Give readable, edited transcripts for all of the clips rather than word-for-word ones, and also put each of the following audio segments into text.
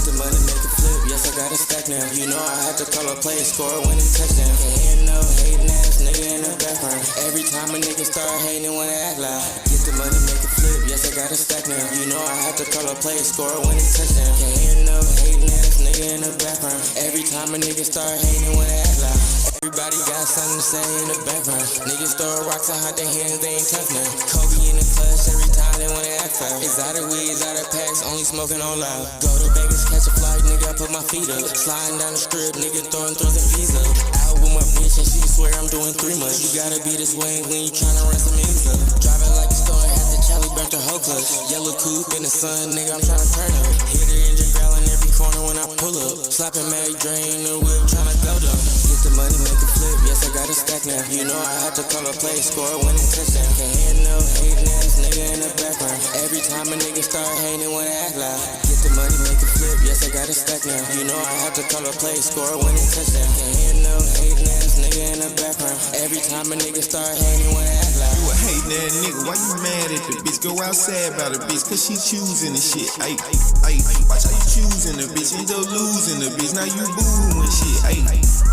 the money, make it flip, yes, I got a stack now. You know I had to call a play, score a winning touchdown. Can't hear no hating ass nigga in the background. Every time a nigga start hating, wanna act loud. Get the money, make it flip, yes, I got a stack now. You know I had to call a play, score a winning touchdown. Can't hear no hating ass nigga in the background. Every time a nigga start hating, wanna act loud. Everybody got something to say in the background. Niggas throw rocks and hide their hands, they ain't tough now. Kobe in the clutch every time they wanna act foul. It's out of weed, it's out of packs, only smoking on loud. Go to Vegas, catch a flight, nigga, I put my feet up. Sliding down the strip, nigga throwing throws and V's up. Out with my bitch and she swear I'm doing 3 months. You gotta be this way when you tryna run some M's up. Driving like a storm, had the Charlie burnt the whole clutch. Yellow coupe in the sun, nigga, I'm tryna turn up. Hit the engine growling every corner when I pull up. Slapping Mary drain the whip, tryna go down. Get the money, make it flip, yes, I got a stack now. You know I had to call a play, score a winning touchdown. Can't hear no hating ass nigga in the background. Every time a nigga start hating, wanna act loud. Get the money, make it flip, yes, I got a stack now. You know I had to call a play, score a winning touchdown. Can't hear no hating ass nigga in the background. Every time a nigga start hating, wanna act loud. You a hating ass nigga, why you mad at the bitch? Go outside about the bitch, cause she choosing the shit. Ayy, ayy, watch how you choosing the bitch, end up losing the bitch. Now you booing shit. Ayy,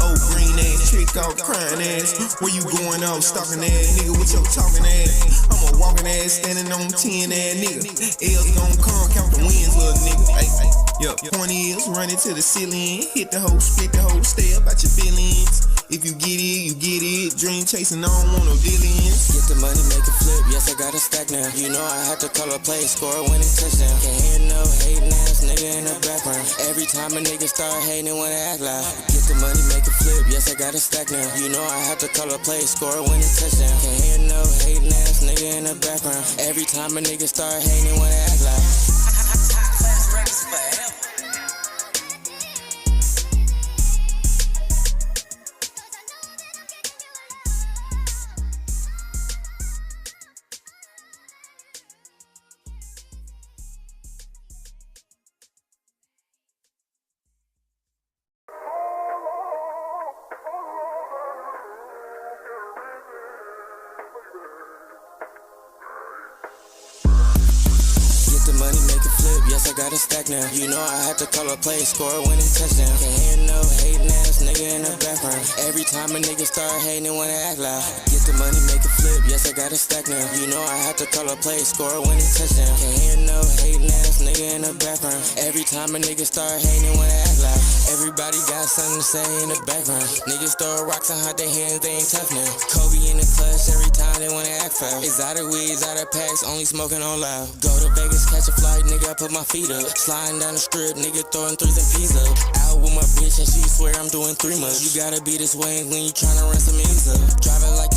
oh green ass, trick off, crying ass. Where you going off, stalking ass nigga with your talking ass? I'm a walking ass, standing on 10 ass nigga. L's gon' come, count the wins, little nigga. Ayy, yup, point is, running to the ceiling. Hit the hoe, spit the hoe, stay up at your feelings. If you get it, you get it. Dream chasing, I don't want no dealings. Get the money, make it flip, yes, I got a stack now. You know I had to call a play, score a winning touchdown. Can't hear no hating ass nigga in the background. Every time a nigga start hating, wanna act loud. Get the money, make it flip, yes, I got a stack now. You know I had to call a play, score a winning touchdown. Can't hear no hating ass nigga in the background. Every time a nigga start hating, wanna act loud. The money, make it flip, yes, I got a stack now. You know I had to call a play, score a winning touchdown. Can't hear no hating ass nigga in the background. Every time a nigga start hating, wanna act loud. Get the money, make it flip, yes, I got a stack now. You know I had to call a play, score a winning touchdown. Can't hear no hating ass nigga in the background. Every time a nigga start hating, wanna act loud. Everybody got something to say in the background. Niggas throw rocks and hide their hands, they ain't tough now. Kobe in the clutch every time they wanna act foul. It's out of weed, it's out of packs, only smoking on loud. Go to Vegas, catch a flight, nigga, I put my feet up. Sliding down the strip, nigga throwing threes and P's up. Out with my bitch and she swear I'm doing 3 months. You gotta be this way when you tryna run some M's up. Driving like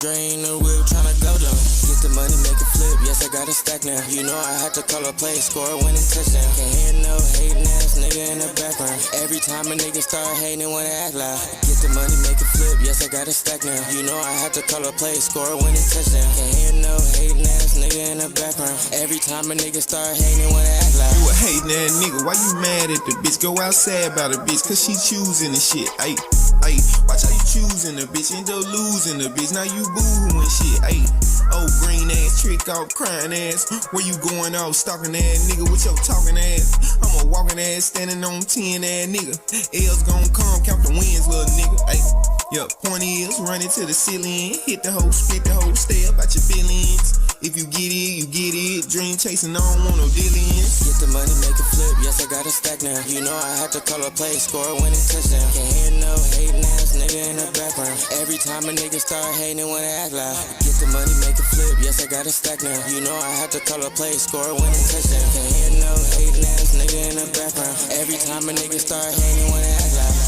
drain the whip, tryna go down. Get the money, make it flip, yes, I got a stack now. You know I had to call a play, score a winning touchdown. Can't hear no hating ass nigga in the background. Every time a nigga start hating, wanna act loud. Get the money, make it flip, yes, I got a stack now. You know I had to call a play, score a winning touchdown. Can't hear no hating ass nigga in the background. Every time a nigga start hating, wanna act loud. You a hating ass nigga, why you mad at the bitch? Go outside about the bitch, cause she choosing the shit. Ayy, ayy, watch how you choosing the bitch, end up losing the bitch. Now you booing shit. Ayy, oh green ass, trick off, crying ass. Where you going off, stalking ass nigga with your talking ass? I'm a walking ass, standing on 10 ass nigga. L's gon' come, count the wins, little nigga. Ayy, yup, point is, running to the ceiling. Hit the hoe, spit the hoe, stay up at your feelings. If you get it, you get it. Dream chasing, I don't want no dealings. Get the money, make it flip, yes, I got a stack now. You know I had to call a play, score a winning touchdown. Can't hear no hating ass nigga in the background. Every time a nigga start hating, wanna act loud. Get the money, make it flip, yes, I got a stack now. You know I had to call a play, score a winning touchdown. Can't hear no hating ass nigga in the background. Every time a nigga start hating, wanna act loud.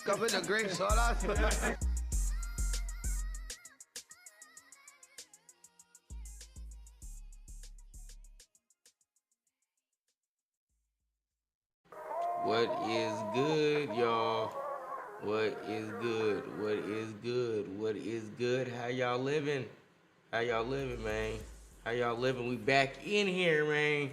Come in the grape soda. What is good, y'all? What is good? What is good? What is good? How y'all living? How y'all living, man? How y'all living? We back in here, man.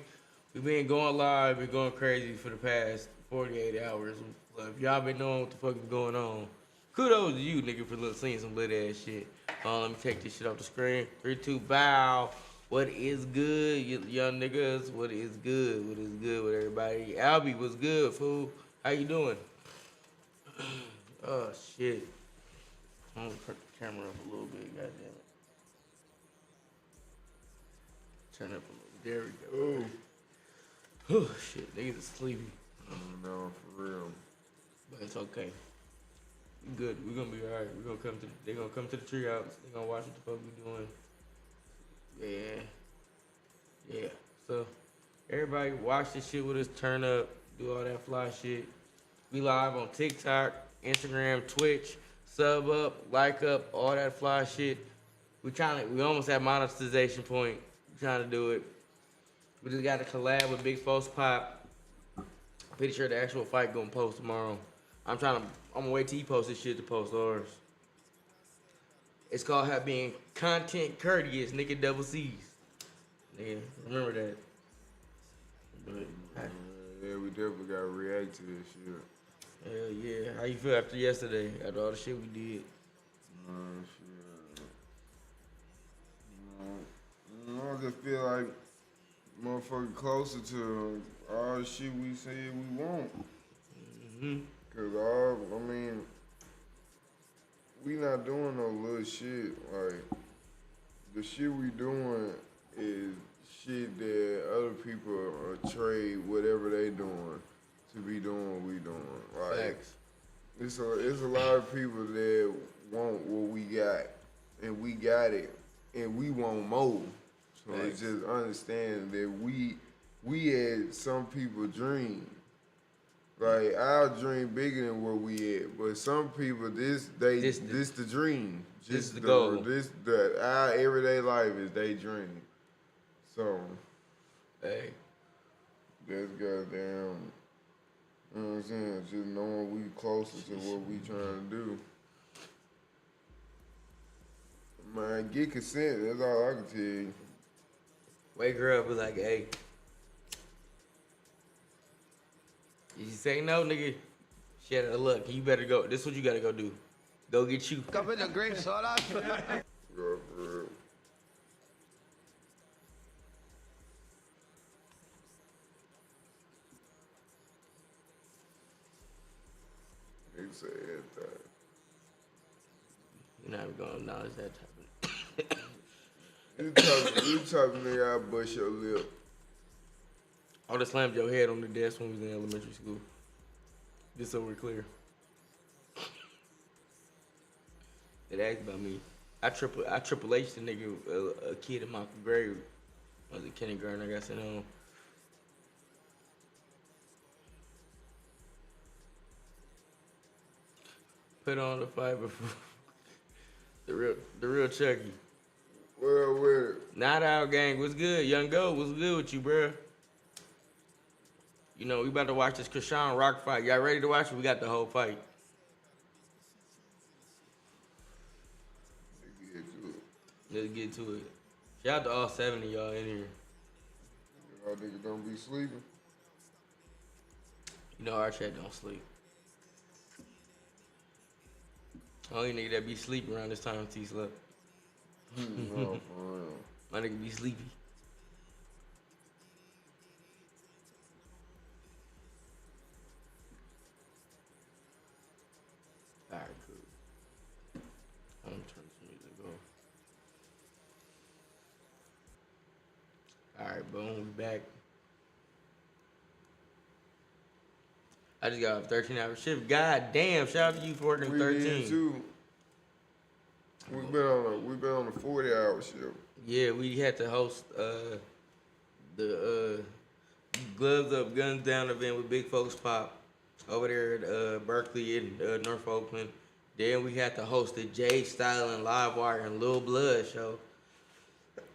We been going live, been going crazy for the past 48 hours. If y'all been knowing what the fuck is going on, kudos to you, nigga, for seeing some lit ass shit. Let me take this shit off the screen. 3, 2, bow. What is good, you young niggas? What is good? What is good with everybody? Albie, what's good, fool? How you doing? Oh, shit. I'm gonna turn the camera up a little bit, goddamn it. Turn up a little. There we go. Oh, shit. Niggas are sleepy. No, for real. But it's okay. We good. We're gonna be alright. They're gonna come to the tree house. They're gonna watch what the fuck we doing. Yeah. So, everybody watch this shit with us, turn up, do all that fly shit. We live on TikTok, Instagram, Twitch, sub up, like up, all that fly shit. We almost at monetization point. We're trying to do it. We just got to collab with Big Folks Pop. Pretty sure the actual fight gonna post tomorrow. I'm gonna wait till he posts this shit to post ours. It's called being content courteous, nigga, double C's. Nigga, remember that. But, Yeah, we definitely gotta react to this shit. hell yeah. How you feel after yesterday? After all the shit we did? I just feel like motherfucker closer to all the shit we said we want. Mm-hmm. Cause we not doing no little shit. Like, the shit we doing is shit that other people trade whatever they doing to be doing what we doing. Like, Facts. it's a lot of people that want what we got, and we got it, and we want more. So it's just understanding that we had some people dream. Like, our dream bigger than where we at, but some people this the dream. This the goal. Our everyday life is they dream. So, Hey. that's goddamn. You know what I'm saying? Just knowing we closer to what we trying to do. Man, get consent. That's all I can tell you. Wake her up, be like, hey. You say no, nigga. She had a look. You better go. This is what you gotta go do. Go get you. Come in the grapes, hold on. Girl, for real. They say everything. You're not even gonna acknowledge that type of. You talking nigga, I bust your lip. I would have slammed your head on the desk when we was in elementary school. Just so we're clear. It asked about me. I triple H the nigga, a kid in my grade. I was in kindergarten. I got sent home. Put on the fiber. the real Chucky. Well, with it. Not our gang. What's good? Young Go, what's good with you, bruh? You know, we about to watch this Chrisean Rock fight. Y'all ready to watch it? We got the whole fight. Let's get to it. Shout out to all 7 of y'all in here. Y'all niggas don't be sleeping. You know our chat don't sleep. Only nigga that be sleeping around this time T slept. No, for real. My nigga be sleepy. Alright, cool. I'm gonna turn this music off. Alright, boom, we back. I just got a 13-hour shift. God damn, shout out to you for working We 13. did too. We've been on a 40-hour shift. Yeah, we had to host the Gloves Up, Guns Down event with Big Folks Pop over there at Berkeley in North Oakland. Then we had to host the Jay Styling Live Wire and Lil Blood show.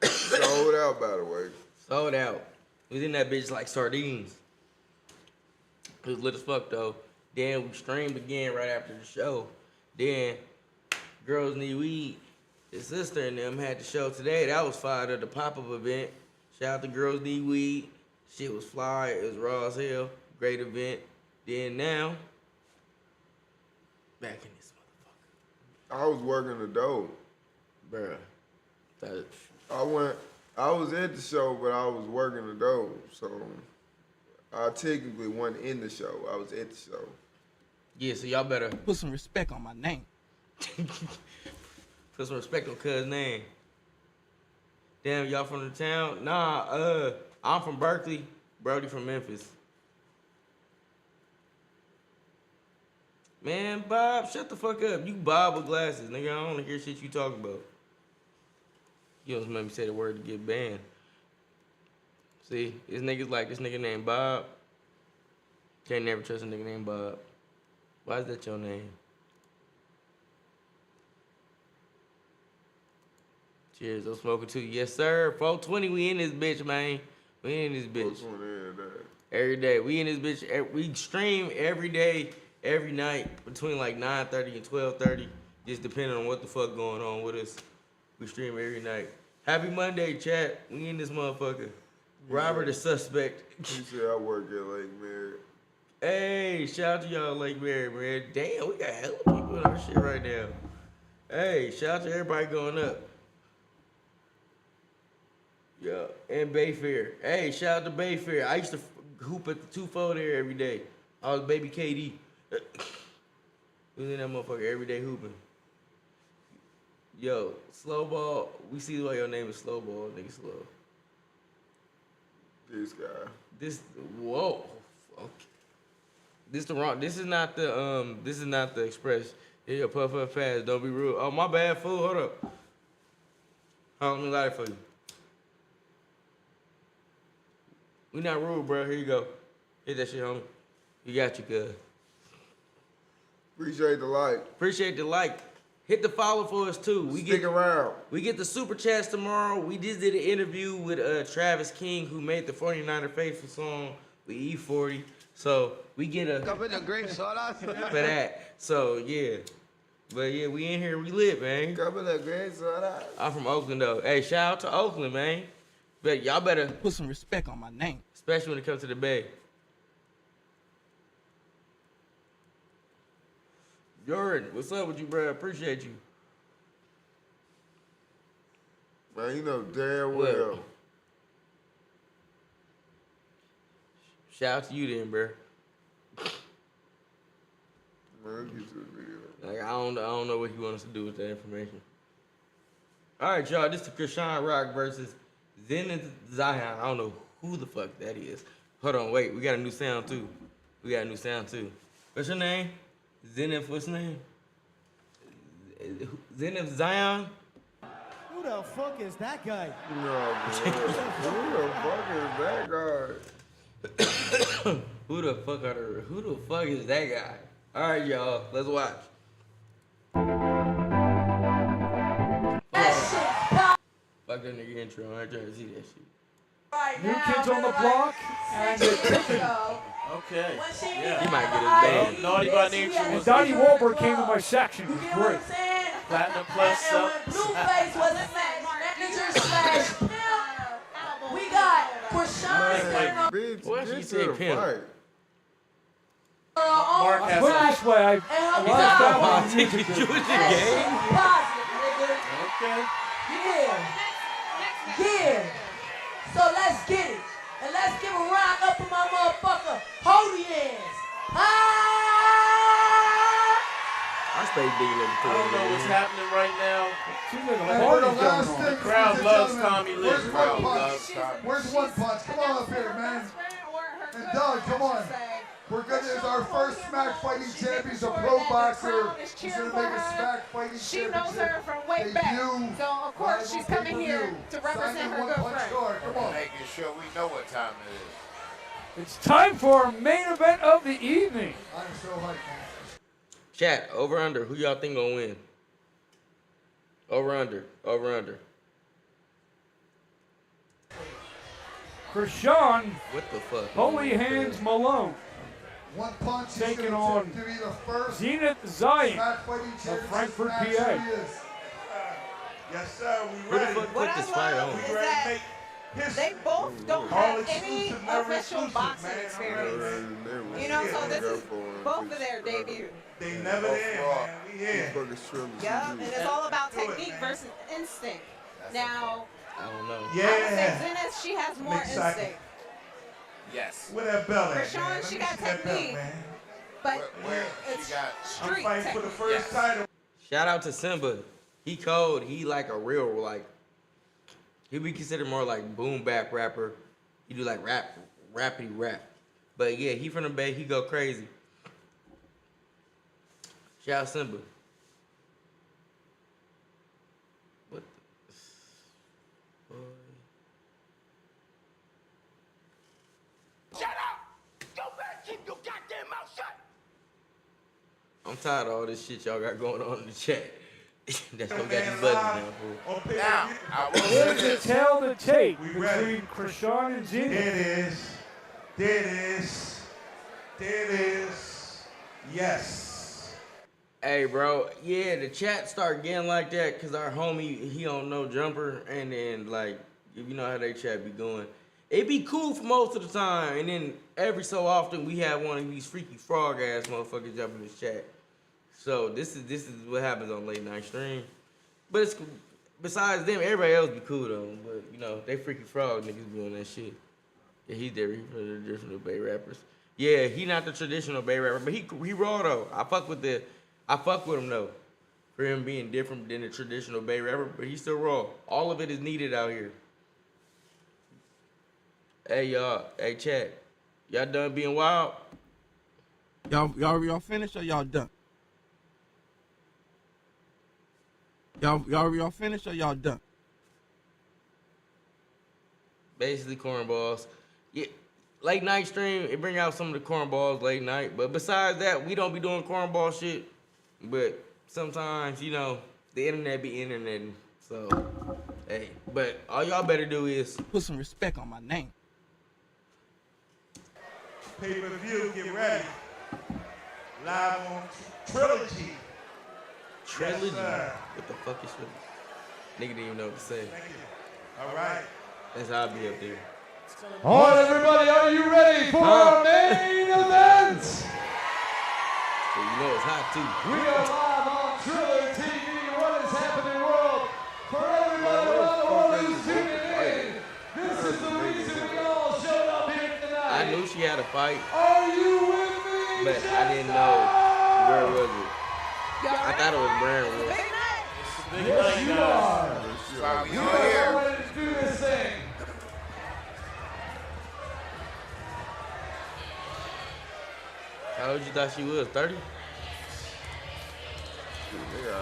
Sold out, by the way. Sold out. We was in that bitch like sardines. It was lit as fuck though. Then we streamed again right after the show. Then Girls Need Weed, his sister and them had the show today. That was fire at the pop-up event. Shout out to Girls Need Weed. Shit was fly. It was raw as hell. Great event. Then now, back in this motherfucker. I was working the dope. Bruh. I was at the show, but I was working the dope. So I technically wasn't in the show. I was at the show. Yeah, so y'all better put some respect on my name. Put some respect on cuz name. Damn, y'all from the town? Nah, I'm from Berkeley. Brody from Memphis. Man, Bob, shut the fuck up. You Bob with glasses, nigga. I don't want to hear shit you talking about. You don't make me say the word to get banned. See, this nigga's like this nigga named Bob. Can't never trust a nigga named Bob. Why is that your name? Cheers, I'm smoking too. Yes, sir. 420, we in this bitch, man. We in this bitch. Every day. We in this bitch. We stream every day, every night, between like 9:30 and 12:30. Just depending on what the fuck going on with us. We stream every night. Happy Monday, chat. We in this motherfucker. Robert is suspect. He said I work at Lake Mary. Hey, shout out to y'all Lake Mary, man. Damn, we got hella people in our shit right now. Hey, shout out to everybody going up. Yeah, and Bayfair. Hey, shout out to Bayfair. I used to hoop at the 2-4 there every day. I was baby KD. We was in that motherfucker every day hooping. Yo, slow ball. We see why your name is slow ball, nigga slow. This guy. Whoa. Okay. This is not the express. Yeah, puff up fast. Don't be rude. Oh, my bad, fool. Hold up. Hold on, let me light it for you. We not rude, bro. Here you go. Hit that shit, homie. You got you, cuz. Appreciate the like. Appreciate the like. Hit the follow for us, too. Stick around. We get the super chats tomorrow. We just did an interview with Travis King, who made the 49er Faithful song with E40. So we get a Cup of the grape soda for that. So yeah. But yeah, we in here, we lit, man. Cup of the grape soda. I'm from Oakland though. Hey, shout out to Oakland, man. But y'all better put some respect on my name. Especially when it comes to the Bay. Jordan, what's up with you, bro? Appreciate you. Man, you know damn well. Shout out to you then, bro. Man, let's get to the video. Like I don't know what you want us to do with that information. All right, y'all. This is Chrisean Rock versus Zen and Zion. I don't know who the fuck that is. Hold on, wait. We got a new sound too. What's your name? Zenith, what's his name? Zenith Zion? Who the fuck is that guy? No, man. Who the fuck is that guy? Who the fuck is that guy? All right, y'all, let's watch. Fuck that nigga intro. I ain't trying to see that shit. Right New Kids on the Block and Okay. He might get his band. Naughty by Nature. And Donnie Wahlberg came to my section. It was great. Platinum Plus up. Blueface was a smash. We got Chrisean. Bitch, What get she to said, the pimp? fight. Mark has Put it this way, I And lost that Oh, one. take you to the game. Okay. Yeah. So let's get it. And let's give a round up for my motherfucker. Holy hands. I stay digging at the I don't know what's happening right now. Seems like a Hey, party's the last going on. thing, Crowd ladies and loves gentlemen, Tommy Lee. Where's Crowd one punch? loves Tommy. Where's one punch? Come on up here, man. And Doug, come on. We're gonna, as our first smack fighting champion, a pro boxer. She's gonna make a smack fighting She knows her from way back. So, of course, she's coming here to represent her good friend. Come on. Making sure we know what time it is. It's time for our main event of the evening. I'm so hyped, man. Chat, over under. Who y'all think gonna win? Over under. Chrisean What the fuck? Holy Hands Malone One punch is taking gonna on to be the first Zenith Zion smack fighting of champion. Frankfurt, match PA. there is. Yes, sir. We Who the fuck put this fight on? We ready to make They both don't have any official boxing experience. You know, so this is both of their debut. They never there, man. We here. Yep, and it's all about technique versus instinct. Now, I don't know. I would say Zenith, she has more instinct. Yes. Where that belt at, Chrisean, man? she Let me got see that belt, technique, man. but Where it's she got? I'm street fighting for the technique. first title. Shout out to Simba. He cold. He like a real like. He be considered more like boom bap rapper. He do like rappity rap. But yeah, he from the Bay. He go crazy. Shout out Simba. What? Boy. Shut up! Go back, keep your goddamn mouth shut. I'm tired of all this shit y'all got going on in the chat. That's what got these buttons now, fool. Now, I will say What is this. the tale to take We between ready. Chrisean and Jean? There it is. There it is. There it is. Yes. Hey, bro. Yeah, the chat start getting like that because our homie, he don't know jumper. And then, like, if you know how they chat be going, it be cool for most of the time. And then every so often, we have one of these freaky frog-ass motherfuckers jump in this chat. So this is what happens on late night stream. But it's besides them, everybody else be cool though. But you know, they freaky frog niggas be on that shit. Yeah, he's different from the traditional Bay rappers. Yeah, he not the traditional Bay rapper, but he raw though. I fuck with him though. For him being different than the traditional Bay rapper, but he's still raw. All of it is needed out here. Hey y'all, hey chat. Y'all done being wild? Y'all finished or y'all done? Y'all finished or y'all done? Basically cornballs. Yeah, late night stream, it bring out some of the cornballs late night. But besides that, we don't be doing cornball shit. But sometimes, you know, the internet be interneting. So, hey. But all y'all better do is Put some respect on my name. Pay-per-view, get ready. Live on Trilogy. Trilogy. Yes, sir. What the fuck is Trilogy? Nigga didn't even know what to say. Thank you. All right. That's how I be up there. All right, everybody, are you ready for our main event? So you know it's hot too. We are live on Triller TV. What is happening, world? For everybody around the world who's tuning in, this is the reason we all showed up here tonight. I knew she had a fight, Are you with me? but I didn't know where was it. I thought it was Brownwood. Yes, you are. Why we You all guys here? are ready to do this thing. How old you thought she was? 30? Nigga, I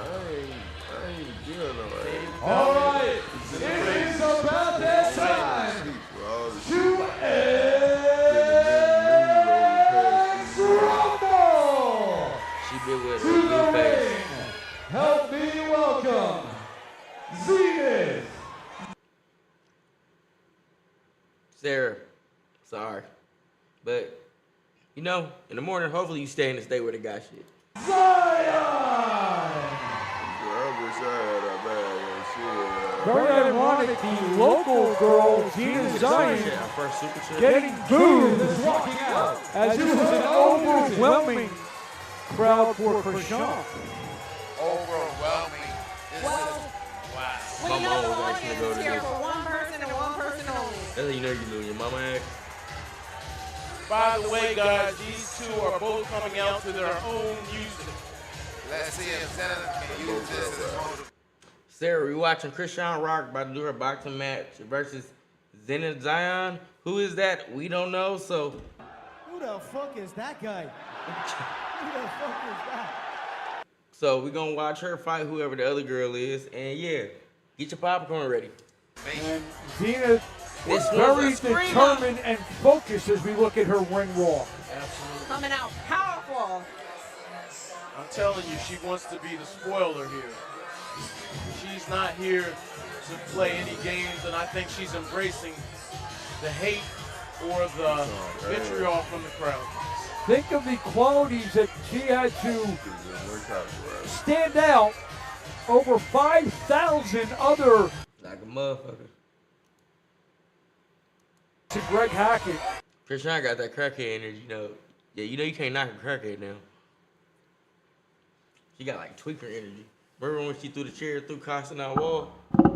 ain't doing no age. All right, it is about that time to rumble. She been with To her the blue face. ring, help me welcome Zenith. Sarah, sorry. But, you know, in the morning, hopefully you stay in the state where they got shit. Zion. I wish I had a bag and shit. Very ironic, the local girl, Gina Zion, Our first super chat. getting booed as walking out, as it was an overwhelming crowd for Chrisean. Overwhelming. This Well, is wow. when My you know mom the was audience actually gonna is go to here this. for one person and one person only. That's how you know you lose your mama ass. By the way, guys, these two are both coming out to their own music. Let's see if Senator can use this as motivation. Sarah, we watching Chrisean Rock about to do her boxing match versus Zenith Zion. Who is that? We don't know, so Who the fuck is that guy? Who the fuck is that? we're gonna watch her fight whoever the other girl is. And yeah, get your popcorn ready. And Zenith is This very was a screamer. determined and focused as we look at her ring walk. Absolutely. Coming out powerful. I'm telling you, she wants to be the spoiler here. She's not here to play any games, and I think she's embracing the hate or the vitriol from the crowd. Think of the qualities that she had to stand out over 5,000 other. Like a motherfucker. to Greg Hackett. Chrisean got that crackhead energy, you know. Yeah, you know you can't knock a crackhead now. She got like tweaker energy. Remember when she threw the chair through Carson out wall? Yeah,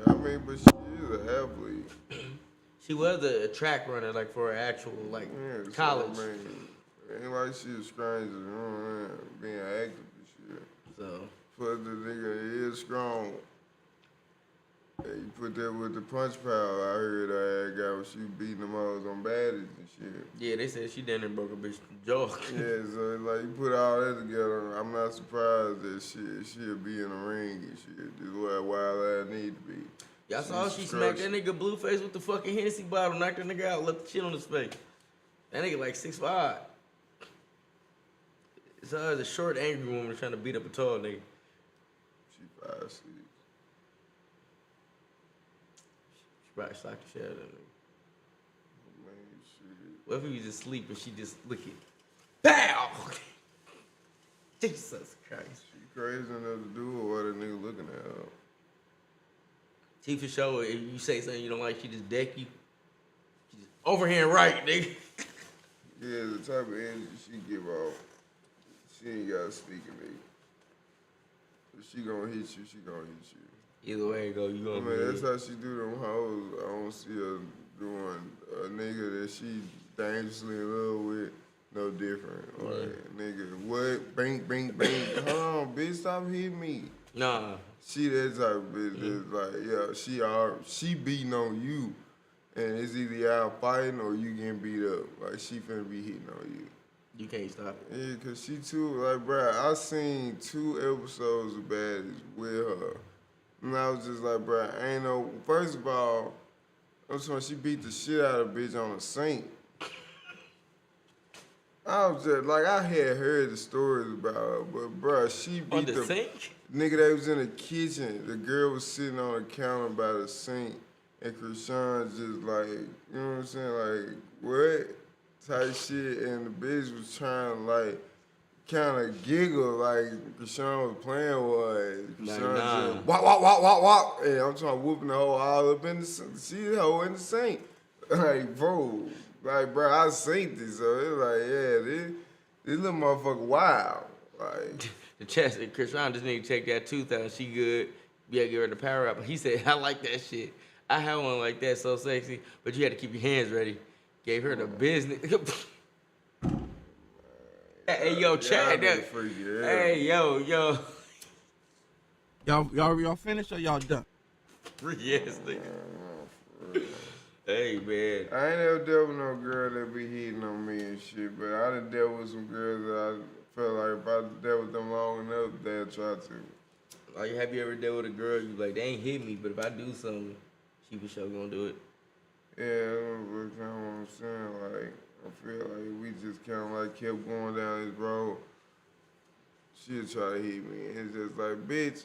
I mean, but she is an athlete. She was a track runner, like for her actual like college. So, I mean, ain't like she a stranger, you know what I mean? Being active and shit. So, but the nigga is strong. Yeah, you put that with the punch power. I heard that guy when she beating them hoes on baddies and shit. Yeah, they said she done and broke a bitch jaw. Yeah, so like you put all that together, I'm not surprised that she'll be in the ring and shit. Just what wild ass need to be. Y'all saw she smacked that nigga Blueface with the fucking Hennessy bottle, knocked that nigga out, left the shit on his face. That nigga like 6'5". It's her as a short, angry woman trying to beat up a tall nigga. She 5'6". She probably slapped the shit out of that nigga. Man, shit. What if he was just asleep and she just look at BOW! Jesus Christ. She crazy enough to do it while that nigga looking at her. T for sure, if you say something you don't like, she just deck you. She just overhand right, nigga. Yeah, the type of energy she give off, she ain't got a sneaking nigga. If she gonna hit you, she gonna hit you. Either way it go, you gonna I mean, that's how she do them hoes. I don't see her doing a nigga that she dangerously in love with no different. Like, nigga, what? Bang, bang, bang. Hold on, bitch, stop hitting me. Nah. She that type of bitch that's like, yeah, she beating on you. And it's either y'all fighting or you getting beat up. Like, she finna be hitting on you. You can't stop it. Yeah, cause she too, like, bruh, I seen 2 episodes of Baddies with her. And I was just like, bruh, ain't no, first of all, I'm saying she beat the shit out of a bitch on a sink. I was just, like, I had heard the stories about her, but bruh, she beat on the sink? Nigga, they was in the kitchen. The girl was sitting on the counter by the sink. And Chrisean just like, you know what I'm saying? Like, what? Type shit. And the bitch was trying to like, kind of giggle like Chrisean was playing with her. Chrisean just walk, walk, walk, walk, walk. And I'm trying to whooping the hoe all up in the sink. She the hoe in the sink. Like, bro. Like, bro, I seen this. So it's like, yeah, this little motherfucker wild. Like. The chest, Chrisean just need to take that tooth out and she good. Yeah, give her the power up. He said, I like that shit. I had one like that, so sexy, but you had to keep your hands ready. Gave her the business. Hey, yo, Chad. Hey, yo. Y'all finished or y'all done? Yes, nigga. Hey, man. I ain't never dealt with no girl that be hitting on me and shit, but I done dealt with some girls that I felt like if I dealt with them long enough, they'll try to. Like, have you ever dealt with a girl, you like, they ain't hit me, but if I do something, she for sure gonna do it? Yeah, that's kind of what I'm saying. Like, I feel like we just kind of like kept going down this road. She'll try to hit me. It's just like, bitch,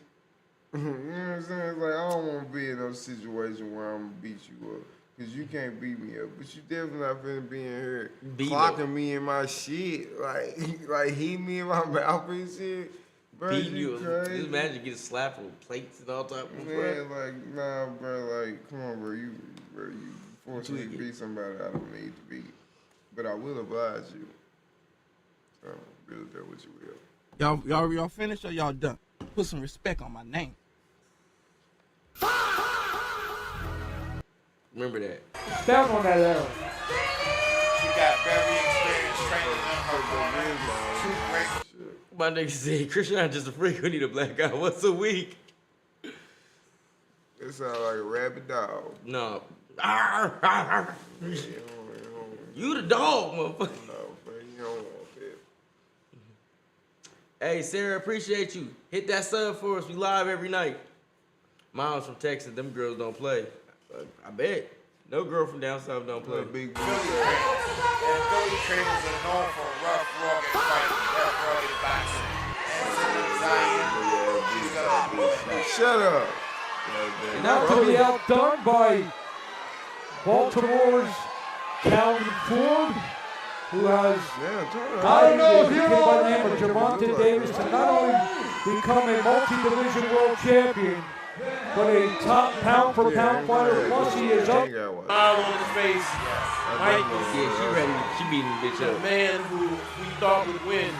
you know what I'm saying? It's like, I don't want to be in no situation where I'm going to beat you up. Because you can't beat me up. But you definitely not finna be in here clocking me in my shit. Like hit me in my mouth and shit. Bro, beating you. Crazy. Just imagine getting slapped with plates and all type of Man, like, nah, bro, like, come on, bro, you forced me to beat somebody I don't need to beat. But I will oblige you. So, build that what you will. Y'all finished or y'all done? Put some respect on my name. Remember that. Down on that arrow. She got very experienced trainers in her. My nigga said, Chrisean just a freak who need a black guy once a week. It sound like a rabid dog. No. You the dog, motherfucker. No, bro, you don't want that. Hey, Sarah, appreciate you. Hit that sub for us. We live every night. Mom's from Texas. Them girls don't play. I bet. No girl from down south don't play. Big Philly trainers are known for rough, rugged fighting, rough, rugged boxing. Shut up. Not to be outdone by Baltimore's Calvin Ford, who has, I don't know if you know, by the name of Javante Davis, to not only become a multi-division world champion, but a top pound-for-pound fighter once he is up. Smile on his face. Mike is she ready. She beating the bitch the up. man who we thought would win,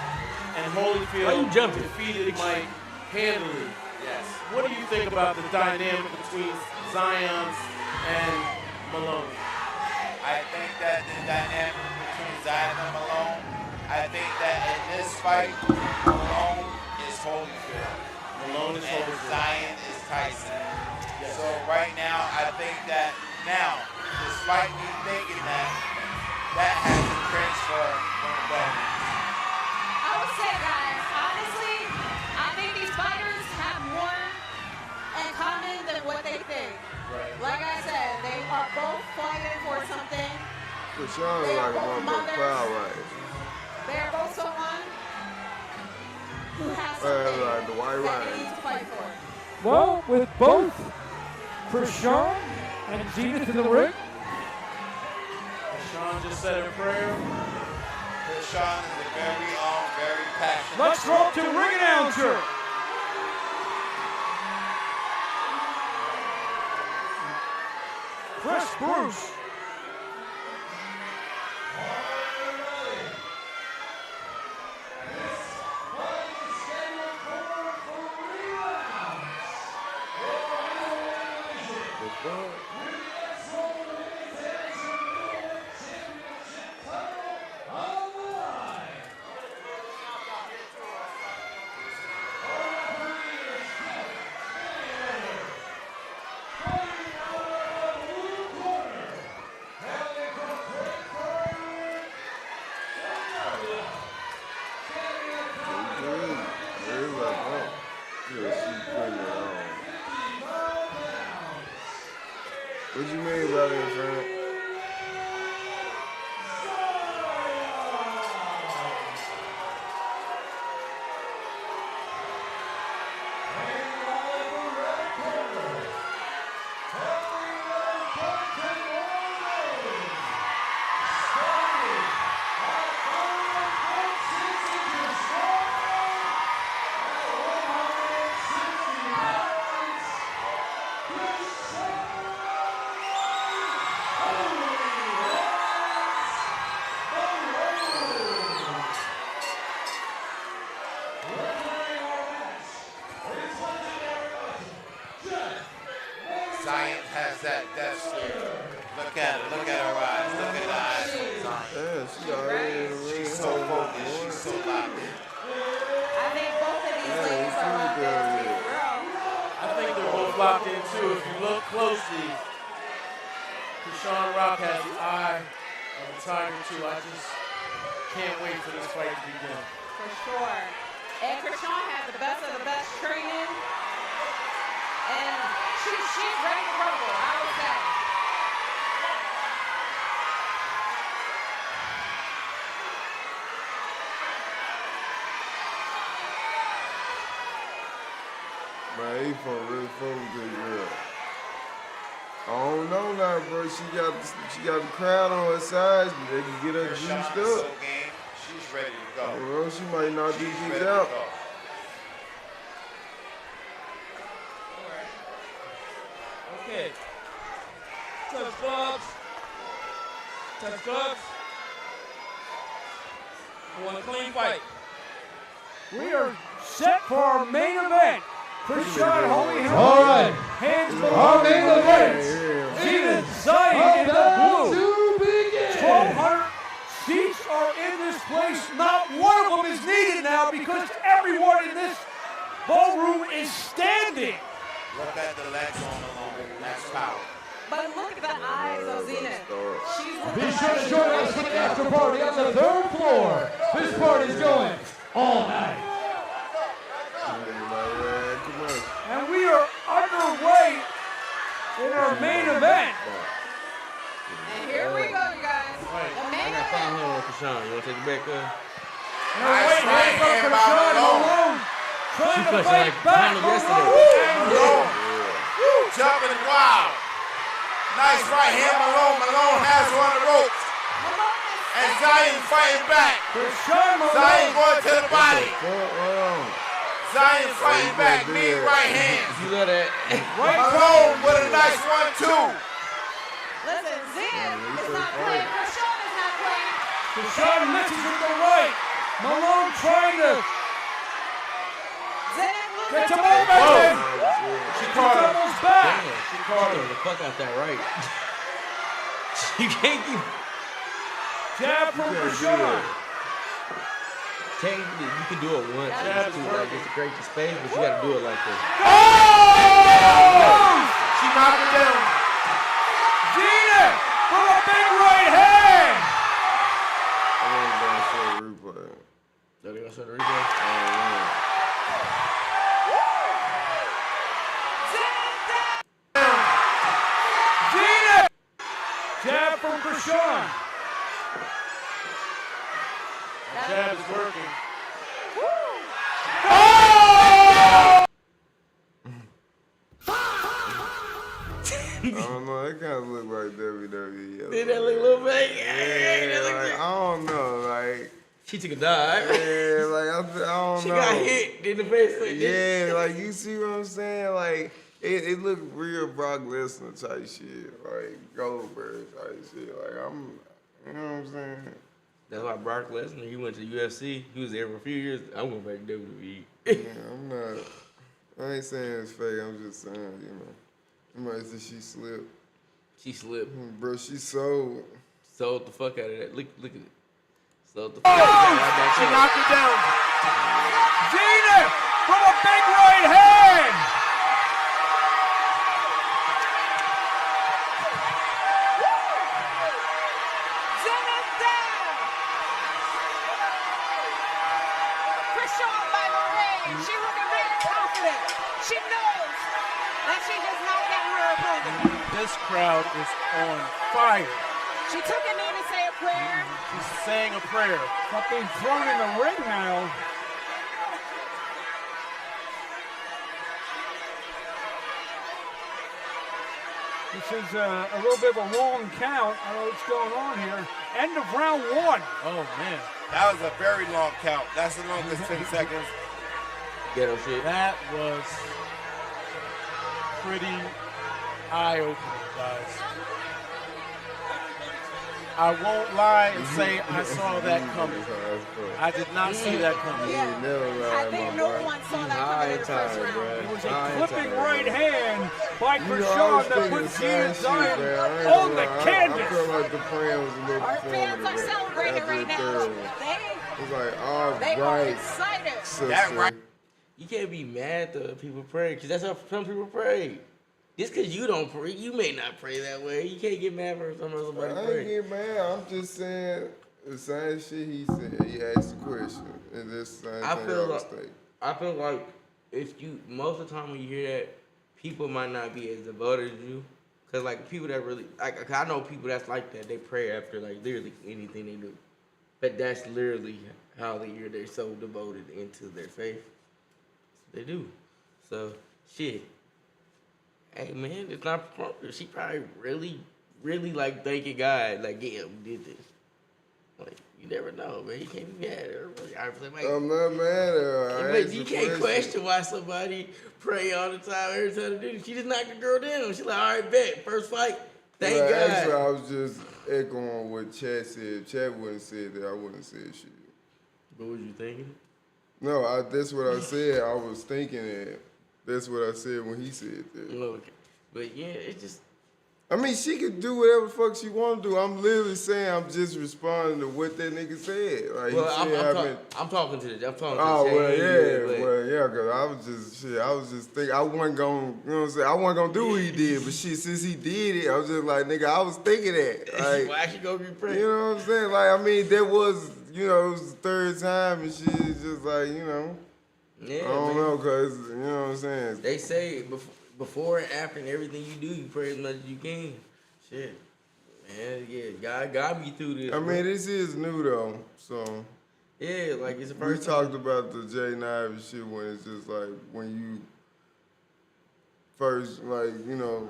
and Holyfield defeated Mike handily. Yes. What do you think about the dynamic between Zion and Malone? I think that the dynamic between Zion and Malone, I think that in this fight, Malone is Holyfield. Malone is and Holyfield. Zion is Tyson. So right now, I think that now, despite me thinking that, that has to transfer from the bone. I would say, guys, honestly, I think these fighters have more in common than what they think. Right. Like I said, they are both fighting for something. Chrisean They are like a both motherfucking mothers. cloud rider. They are both someone who has Like something the white that rider. they need to fight for. Well, with both Chrisean and Zenith in the ring, Sean just said a prayer. Chrisean is a very passionate. let's go to ring announcer. Chris Bruce. What you mean by that, friend? Zion has that death stare. Look at her. Look at her eyes. Look at the eyes of Zion. Yeah, she already in the ring. She's so focused. She's so locked in. I think both of these ladies are locked in. Girl. I think they're both locked in too. If you look closely, Chrisean Rock has the eye of a tiger too. I just can't wait for this fight to begin. For sure. And Chrisean has the best of the best training. And she's ready to rumble, I would say. Man, he really focused this girl. I don't know now, bro. She got the crowd on her side. They can get her juiced Chrisean up. is so game. She's ready to go. You know, she might knock these She's bitches ready to out. go. Okay. Touch gloves. Touch gloves. I want a clean fight. We are set for our main event. Chrisean Holy All right. hands Our main event Zenith Zion in the about blue. to begin. 1,200 seats are in this place. Not one of them is needed now because everyone in this ballroom is standing. Look at the legs on Malone. That's power. But look at the eyes of Zenith. She's Be looking sure to like join us for the after party on the 3rd floor. This party is going all night. And we are underway in our main event. And here we go, you guys. The main I got event. 500 on Chrisean. You want to take it back there? Nice right hand by Malone. Trying She to punched fight like back. Malone yesterday. Malone. Jumping wild. Nice right hand, Malone. Malone has her on the ropes. And Zion fighting back. Chrisean Zion going to the body. Zion fighting back, knee, right hand. You know that. Right home with a nice 1-2. Listen, Zen is not playing. Chrisean is not playing. Chrisean misses with the right. Malone trying to get to move back in. She caught him. Almost back. She caught him. The fuck out that right. You can't keep. Jab from Chrisean. Technically, you can do it once. Like it's a great space, but you gotta do it like this. Oh! She knocked it down. Gina for a big right hand. I want to go show a replay. So they gonna show the replay? Gina! Jab from Chrisean. That jab is working. Oh! I don't know. That kind of look like WWE. Did that look a little fake? Yeah, like, I don't know. Like, she took a dive. Yeah, like I don't know. She got hit in the face. Like yeah, like you see what I'm saying? Like it looked real Brock Lesnar type shit, like Goldberg type shit. Like you know what I'm saying? That's why Brock Lesnar, he went to UFC. He was there for a few years. I'm going back to WWE. Yeah, I'm not. I ain't saying it's fake. I'm just saying, you know. You might say she slipped. She slipped. Bro, she sold. Sold the fuck out of that. Look at it. Sold the Oh! fuck out of that. She knocked it down. Gina from a big right hand. Chrisean by the ring. She looking very confident. She knows that she just knocked out her opponent. This crowd is on fire. She took a knee to say a prayer. She's saying a prayer. Something thrown in the ring now. This is a little bit of a long count. I don't know what's going on here. End of round one. Oh, man. That was a very long count. That's the longest 10 seconds. Ghetto shit. That was pretty eye-opening, guys. I won't lie and say I saw that coming. I did not see that coming. I think no one saw that coming in the first round. It was a clipping right hand by Chrisean that put Gina Zion on the canvas. I feel like the plan was a little Our fans are celebrating right now. It's like, all They are right, excited. sister. You can't be mad that people pray, because that's how some people pray. Just because you don't pray, you may not pray that way. You can't get mad for somebody I pray. ain't get mad. I'm just saying the same shit he said. He asked the question, and this same thing I feel like if you, most of the time when you hear that, people might not be as devoted as you. Because, like, people that really, like, I know people that's like that. They pray after, like, literally anything they do. But that's literally how they're so devoted into their faith. They do. So, shit. Hey, man, it's not, she probably really, like, thanking God. Like, yeah, we did this. Like, you never know, man. You can't be mad at her. I'm not mad at her. But you can't question why somebody pray all the time, every time they do. She just knocked the girl down. She like, all right, bet. First fight. Thank God. Actually, I was just echoing what Chad said. If Chad wouldn't said that, I wouldn't have said shit. What was you thinking? No, that's what I said. I was thinking that. That's what I said when he said that. Okay. But yeah, it's just. I mean, she could do whatever the fuck she want to do. I'm literally saying I'm just responding to what that nigga said. Like, Well, he said, I'm talking to the. Oh, well, yeah, because I was just thinking, I wasn't going to, you know what I'm saying? I wasn't going to do what he did, but shit, since he did it, I was just like, nigga, I was thinking that. Like, why she gonna be pregnant? You know what I'm saying? Like, I mean, that was, you know, it was the third time and shit, it's just like, you know. Yeah, I don't know, because, you know what I'm saying? They say before and after and everything you do, you pray as much as you can. Shit. Man, yeah, God got me through this. I mean, this is new, though, so. Yeah, like, it's the first We talked about the Jay Knive shit when it's just like, when you first, like, you know,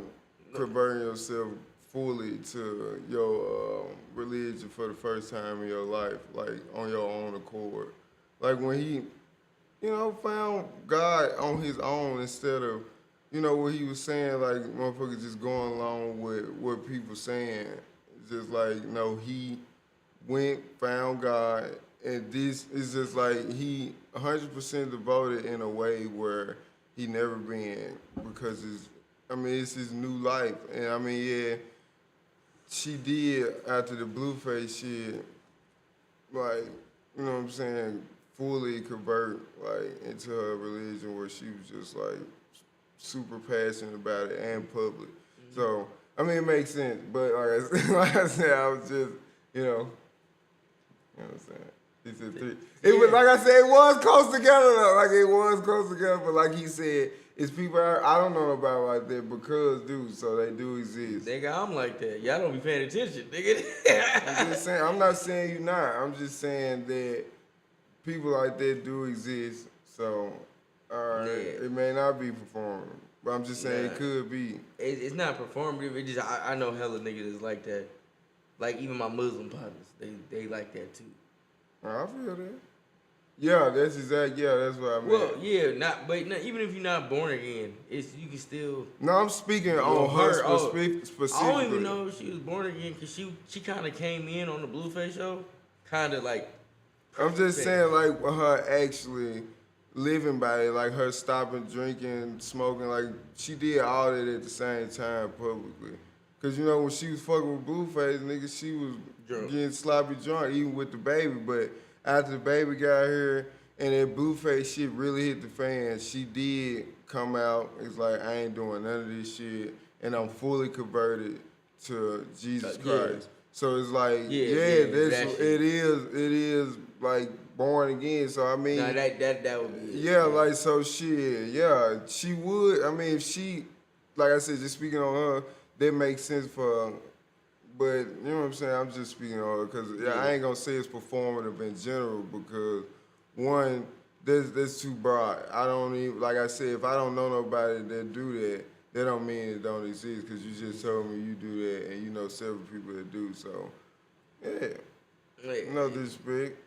converting yourself fully to your religion for the first time in your life, like, on your own accord. Like, when he you know, found God on his own instead of, you know, what he was saying, like, motherfuckers just going along with what people saying. Just like, no, he went, found God, and this is just like he 100% devoted in a way where he never been, because it's his new life. And I mean, yeah, she did, after the Blueface shit, like, you know what I'm saying, fully convert, like, into her religion, where she was just, like, super passionate about it and public. So, I mean, it makes sense, but like I said, I was just, you know what I'm saying? He said 3. It was, like I said, it was close together, though. Like, it was close together, but like he said, it's people I don't know about like that because, dude, so they do exist. Nigga, I'm like that. Y'all don't be paying attention, nigga. I'm just saying, I'm not saying you not. I'm just saying that people like that do exist. So, it may not be performing, but I'm just saying it could be. It's not performative. It just I know hella niggas that's like that. Like even my Muslim partners, they like that too. I feel that. Yeah, that's exact. Yeah, that's what I mean. Well, yeah, even if you're not born again, you can still. No, I'm speaking on her specifically. I don't even know if she was born again because she kind of came in on the Blueface show, kind of like. I'm just saying, like, her actually living by it, like her stopping drinking, smoking, like she did all that at the same time publicly. Cause you know when she was fucking with Blueface, nigga, she was getting sloppy drunk, even with the baby. But after the baby got here and that Blueface shit really hit the fan, she did come out. It's like, I ain't doing none of this shit, and I'm fully converted to Jesus Christ. So it's like, it is like born again. So I mean, nah, that would be it. Yeah, like so shit. Yeah, she would. I mean, if she, like I said, just speaking on her, that makes sense for her. But you know what I'm saying? I'm just speaking on her because I ain't gonna say it's performative in general because one, that's too broad. I don't even, like I said, if I don't know nobody that do that don't mean it don't exist because you just told me you do that and you know several people that do. So yeah, no disrespect.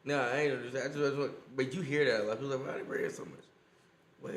No, I ain't no disrespect. But you hear that a lot. People like, why they bring so much? Well,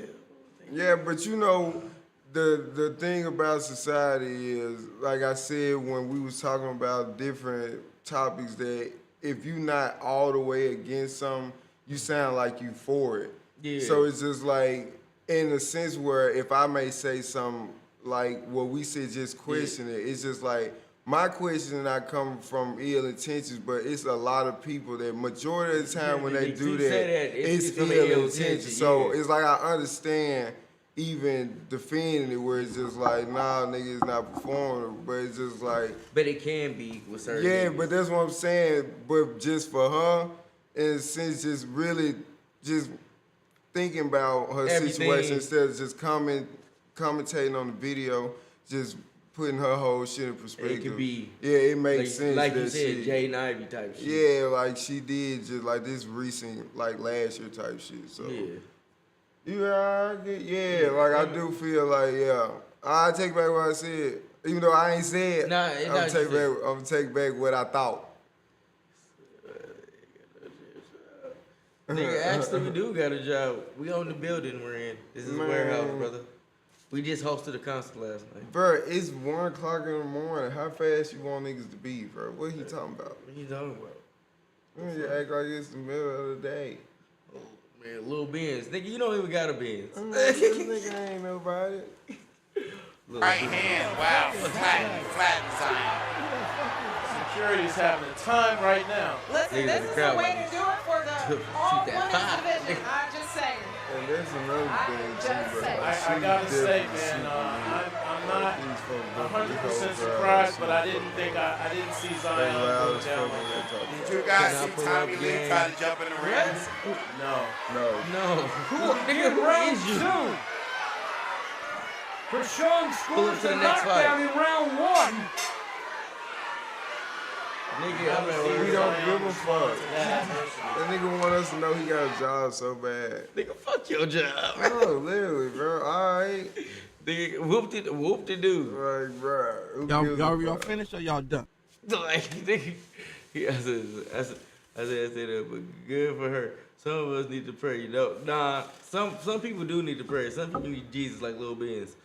yeah, but you know. The thing about society is, like I said when we was talking about different topics, that if you not all the way against something, you sound like you for it. Yeah. So it's just like, in a sense where if I may say something like what we said, just question it, it's just like, my question not coming from ill intentions, but it's a lot of people that majority of the time when they do that, it's ill intentions. So it's like I understand even defending it where it's just like, nah, nigga, it's not performing, but it's just like. But it can be with certain niggas. But that's what I'm saying. But just for her, in a sense, just really just thinking about her situation instead of just commentating on the video, just putting her whole shit in perspective. It could be. Yeah, it makes sense. Like you said, Jaden Ivey type shit. Yeah, like she did just like this recent, like last year type shit. So. Yeah. Like I do feel like, I take back what I said. Even though I ain't said, I'm take back what I thought. Nigga, actually we do got a job. We own the building we're in. This is a warehouse, brother. We just hosted a concert last night. Bro, it's 1 o'clock in the morning. How fast you want niggas to be, bro? What he talking about? What he talking about? You act like it's the middle of the day. Man, little Benz. Nigga, you don't even got a Benz. This nigga ain't nobody. Right hand, wow. Flat sign. Security's having a time right now. Listen, this is the way to do it for the all women's division. I'm just saying. And that's another thing too, bro. I gotta say, man, I'm not 100% surprised, but I didn't see Zion go down like that. Did you guys see Tommy Lee try to jump in the ring? No. In round 2. Chrisean scores the knockdown in round 1. Nigga, we don't give a fuck. That nigga want us to know he got a job so bad. Nigga, fuck your job. No, literally, bro. Alright. Nigga, whoop the dude. Like, bro. Y'all finished or y'all done? Like, nigga, I said that, but good for her. Some of us need to pray, you know. Nah, some people do need to pray. Some people need Jesus like Lil Benz.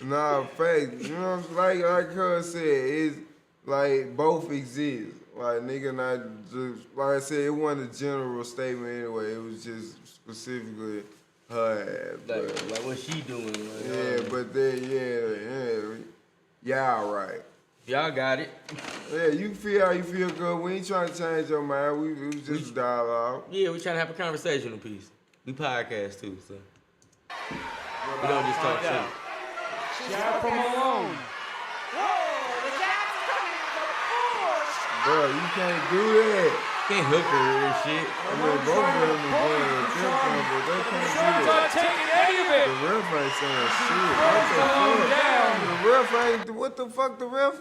Nah, fact. You know, like Cuz said, it's like both exist. Like nigga, not just like I said, it wasn't a general statement anyway. It was just specifically her ass. Like what she doing? Like, yeah, but then y'all right. Y'all got it. Yeah, you feel how you feel good. We ain't trying to change your mind. We just a dialogue. Yeah, we trying to have a conversational piece. We podcast too, so we don't just talk shit. Jab from Malone. Bro, you can't do that. Can't hook her and shit. I mean, both of them are going to different, but they can't do Not that. taking any of it. The ref ain't saying shit. What the fuck? The ref ain't. What the fuck? The ref?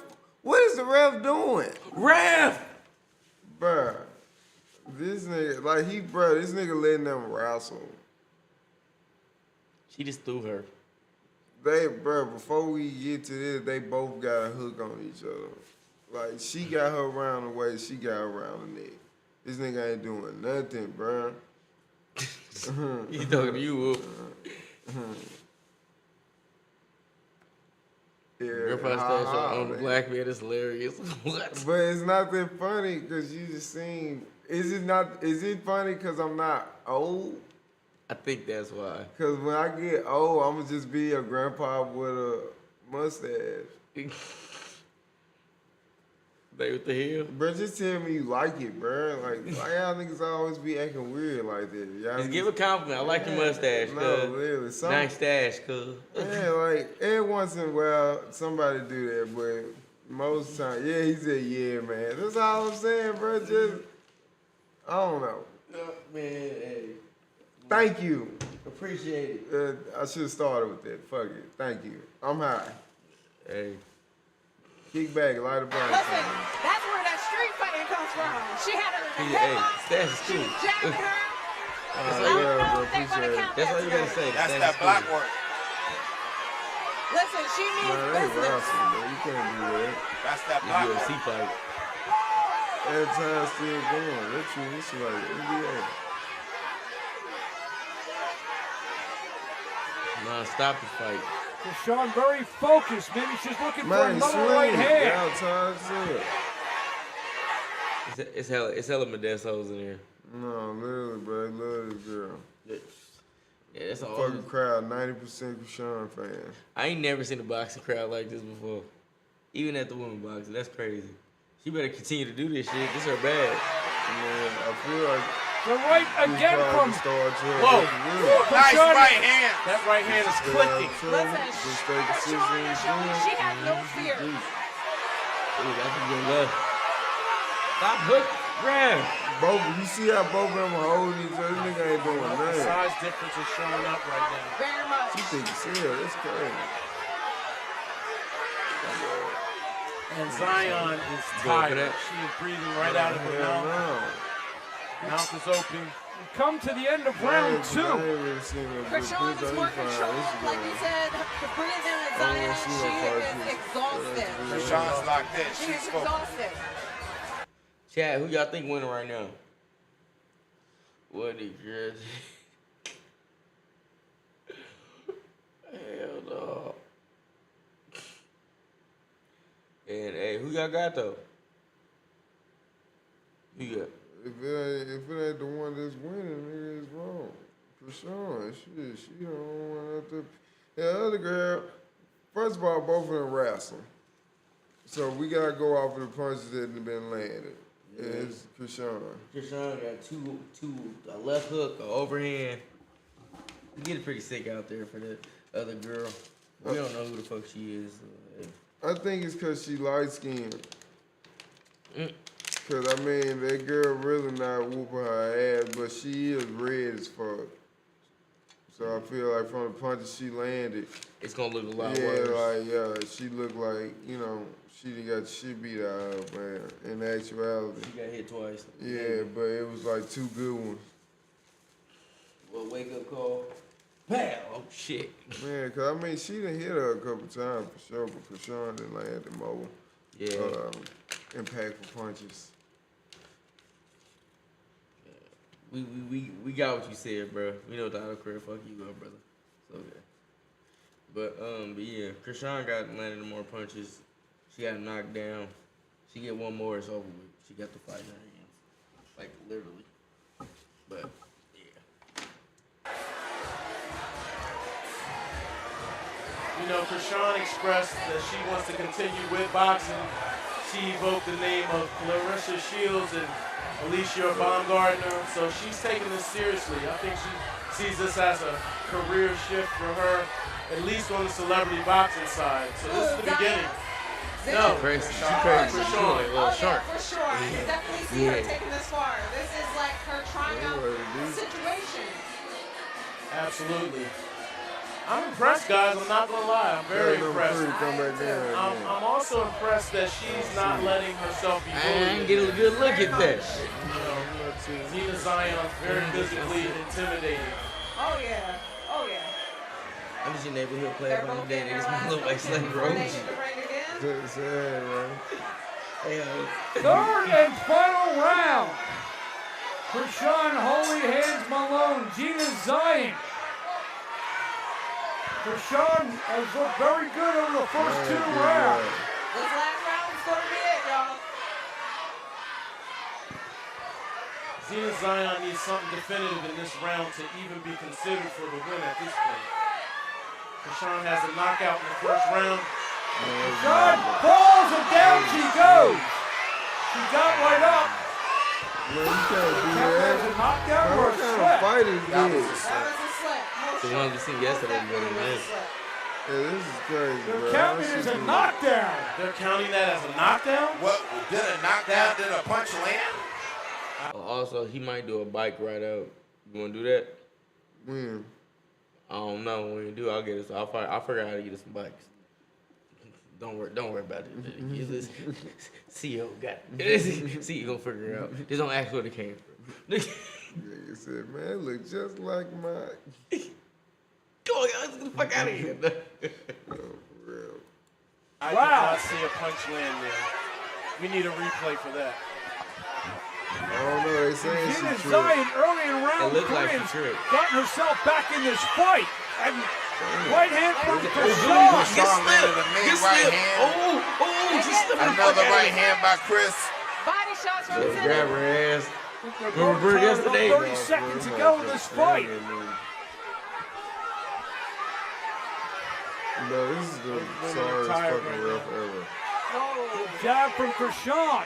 What is the ref doing? Ref! Bruh, this nigga, like this nigga letting them wrestle. She just threw her. Bruh, before we get to this, they both got a hook on each other. Like, she got her around the waist, she got her around the neck. This nigga ain't doing nothing, bruh. He talking to you, Yeah, girl probably on the black man, it's hilarious. What? But it's not that funny because you just seen. Is it funny because I'm not old? I think that's why. Because when I get old, I'm going to just be a grandpa with a mustache. Like, what the hell? Bro, just tell me you like it, bro. Like, why y'all niggas always be acting weird like that? Y'all Just give a compliment. I like your mustache, cuz. No, really. Nice stash, cuz. Yeah, like, every once in a while, somebody do that, but most time, yeah, he said, yeah, man. That's all I'm saying, bro. Just, I don't know. Man, hey. Thank you. Appreciate it. I should have started with that. Fuck it. Thank you. I'm high. Hey. Kick back, light a blunt. Listen, that's where that street fighting comes from. She had her in the headlock. Stash is She cool. was jabbing her. That's I don't know if they want to count That's that all you gotta together. say. That's Stash that is block cool. work. Listen, she Nah, means they business. wrestling, bro. You can't do that. That's that The block UFC work. fight. That time still going. That's true. This is like NBA. Non-stop the fight. Chrisean very focused. Maybe she's looking for Man, another swing. right hand. Y'all time to It's hella Medessos in there. No, literally, bro. I love this girl. Yeah, that's all. Fucking crowd, 90% Chrisean fans. I ain't never seen a boxing crowd like this before. Even at the women boxing, that's crazy. She better continue to do this shit. This her bag. Man, I feel like The right again from. Whoa. Nice right hand. That right hand is clicking. She has no fear. Ooh, that's a good left. Stop hook. Grab. Both, you see how both of them are holding each other? This nigga ain't doing The nothing. size difference is showing up right now. Very much. She think it's real. That's crazy. And Zion is tired. She is breathing right out of her Hell mouth. no. Mouth is open. We come to the end of round two. Chrisean is more controlled. Like you said, the breathing of Zion, she is exhausted. Chrisean's locked in. She She's is focused. exhausted. Chad, who y'all think winning right now? What is good? Hell no. And hey, who y'all got though? Who you got? If it ain't the one that's winning, nigga, it's wrong. Chrisean, shit, she don't want to. The other girl, first of all, both of them wrestling. So we gotta go off of the punches that have been landed. Yeah. It's Chrisean. Chrisean got two, a left hook, a overhand. You get it pretty sick out there for the other girl. We don't know who the fuck she is. I think it's because she light-skinned. Because, I mean, that girl really not whooping her ass, but she is red as fuck. So I feel like from the punches she landed, it's going to look a lot worse. Yeah, she looked like, you know, she done got shit beat out of her, man, in actuality. She got hit twice. Yeah, but it was like two good ones. Well, wake-up call. Pow! Oh, shit. Man, because, I mean, she done hit her a couple times for sure, but Chrisean done landed more impactful punches. We got what you said, bro. We know the auto career. Fuck you up, brother. It's okay. But yeah, Chrisean got landed more punches. She got knocked down. She get one more, it's over with. She got the fight in her hands. Like, literally. But, yeah. You know, Chrisean expressed that she wants to continue with boxing. She evoked the name of Clarissa Shields and Alicia Baumgartner, so she's taking this seriously. I think she sees this as a career shift for her, at least on the celebrity boxing side. So this is the beginning. No, crazy. She's crazy. For sure. Oh, yeah, for sure. I can definitely see her taking this far. This is like her triumph situation. Absolutely. I'm impressed, guys. I'm not gonna lie. I'm very impressed. I'm also impressed that she's not letting herself be bullied. I get a good look at that. Zina Zion's very physically intimidating. Oh yeah. Oh yeah. I'm just your neighborhood player on the day. They just look like Slick Roach. Third and final round. Chrisean Holy Hands Malone, Zina Zion. Chrisean has looked very good over the first 2 rounds. This last round's gonna be it, y'all. Zina Zion needs something definitive in this round to even be considered for the win at this point. Chrisean has a knockout in the first round. Chrisean falls and down she goes. She got right up. Man, you can't do That was a knockdown or a What kind slap? of fight is That this? was a slap. The one we seen yesterday, but it is. Yeah, this is crazy, bro. They're counting it as a knockdown. They're counting that as a knockdown? What, did a knockdown, did a punch land? Also, he might do a bike ride out. You want to do that? When? I don't know. When you do, I'll get it. I'll figure out how to get us some bikes. Don't worry about it. CEO got it. CEO gonna figure it out. Just don't ask where it came from. Nigga said, man, it look just like mine. Go on, let's get the fuck out of here. No, for real. I did not see a punch land there. We need a replay for that. I don't know, they saying Zina she Zion early in round It looked like three she tripped. gotten herself back in this fight. And right hand from Chrisean Chrisean. landed a main right hand. Just Another right hand by Chris. Body shots from Zina. grab her ass. Remember yesterday? 30 seconds to go in this fight. No, this is the sorriest fucking ref ever. Good jab from Chrisean.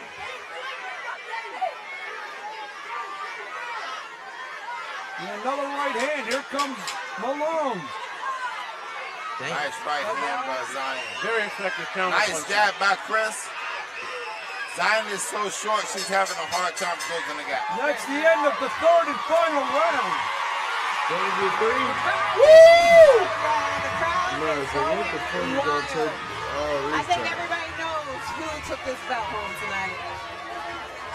And another right hand. Here comes Malone. Nice right hand by Zion. Very effective counter Nice punch. jab by Chris. Zion is so short, she's having a hard time closing the gap. That's the end of the third and final round. Woo! No, so what the fuck is gonna take all I this think time? everybody knows who took this belt home tonight.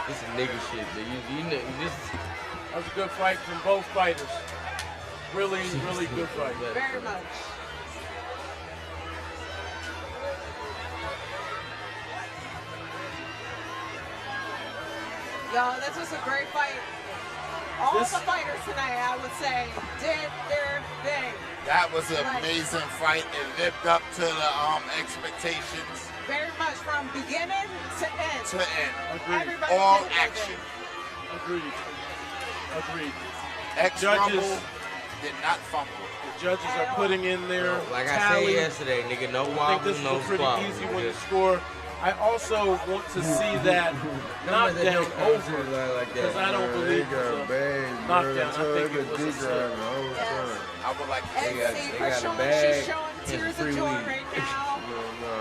This is nigga shit. You know, this is. That was a good fight from both fighters. Really, really good fight. Very much. Y'all, this was a great fight. All the fighters tonight, I would say, did their thing. That was an amazing fight. It lived up to the expectations. Very much from beginning to end. To end. Everybody All did their action. thing. Agreed. Agreed. Ex-Rumble did not fumble. The judges are putting in their Like I tally. said yesterday, nigga, no I think wobble, this is no a pretty squabble. easy one to score. I also want to see that knockdown over because I don't believe it was a knockdown. I think it was a slip. I would like to see And see, she's showing tears of joy right now.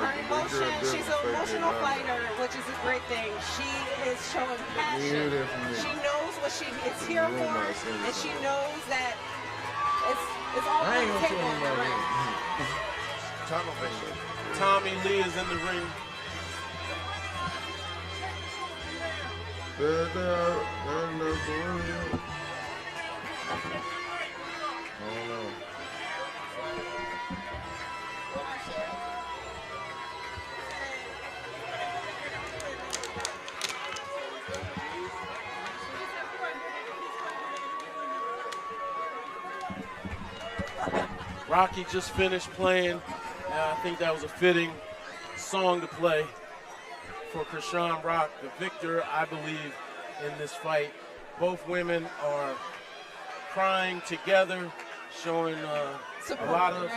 Her emotion, she's an emotional fighter, which is a great thing. She is showing passion. She knows what she is here for, and she knows that it's all on the table in the ring. tunnel vision. Tommy Lee is in the ring. Rocky just finished playing. I think that was a fitting song to play for Chrisean Rock, the victor, I believe, in this fight. Both women are crying together, showing a lot of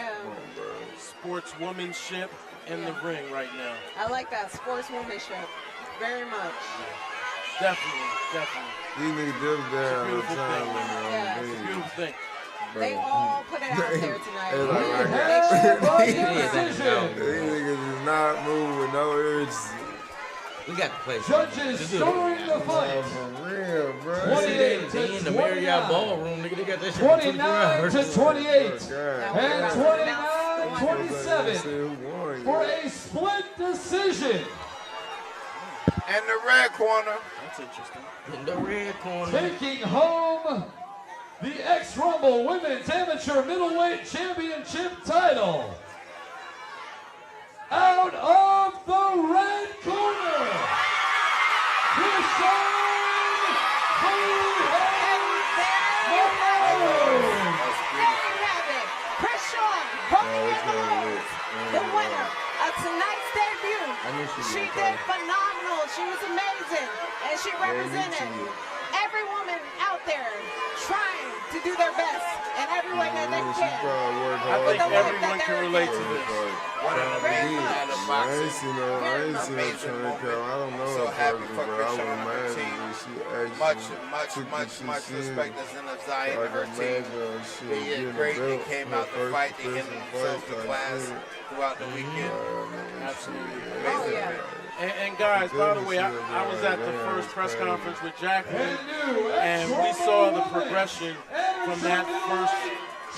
sportswomanship in the ring right now. I like that sportswomanship very much. Definitely. These niggas just down on time. Yeah, It's a beautiful thing. They all put it out there tonight. These niggas is not moving, no urgency. We got the place. Judges starting the fight. For real, bro. 28 They in the Marriott Ballroom, nigga. They got that shit 29 to 28. God. And 29-27 for a split decision. And the red corner. That's interesting. In the red corner. Taking home the X-Rumble Women's Amateur Middleweight Championship title. Out of the red corner, Chrisean Rock, the winner of tonight's debut. She did phenomenal. She was amazing. And she represented every woman out there trying to do their best in every way that they can. I think everyone can relate to this. What an amazing night of I ain't boxing. seen no Amazing train moment. I don't know So her happy person, for but I would Chrisean imagine team. that she actually Much respect that's in the Zion Like and her team. imagine They getting did great. the They belt, came her out to first fight. They hit professional themselves fight to type class shit. throughout the weekend. Absolutely. Amazing. And guys, by the way, I was at the first press conference with Jacqueline, and we saw the progression from that first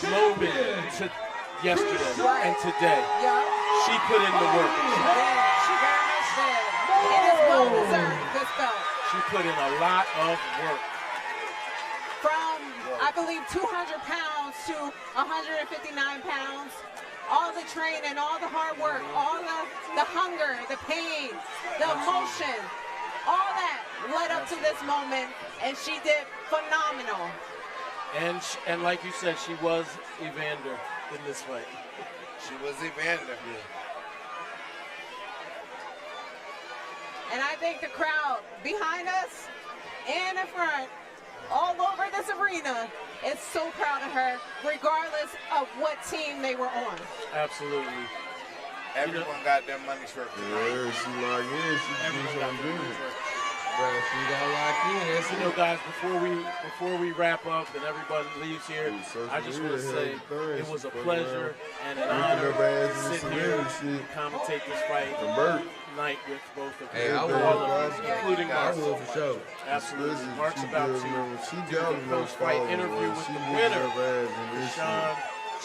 moment to yesterday and today. She put in the work. She very much did. It is well deserved, this belt. She put in a lot of work. From, I believe, 200 pounds to 159 pounds. All the training, all the hard work, all the hunger, the pain, the emotion, all that led up to this moment, and she did phenomenal. And like you said, she was Evander in this fight. She was Evander. And I think the crowd behind us and in front, all over this arena, is so proud of her, regardless of what team they were on. Absolutely. Everyone got their money's worth. Yeah, she like, she do something good. Bro, she got locked in. That's You know, guys, before we wrap up and everybody leaves here, I just want to say it was a pleasure and an honor to sit here and commentate this fight tonight with both of Hey, you, I all will. of you, including I Mark. will for sure. Absolutely. Mark's about to She do the post-fight interview with the winner,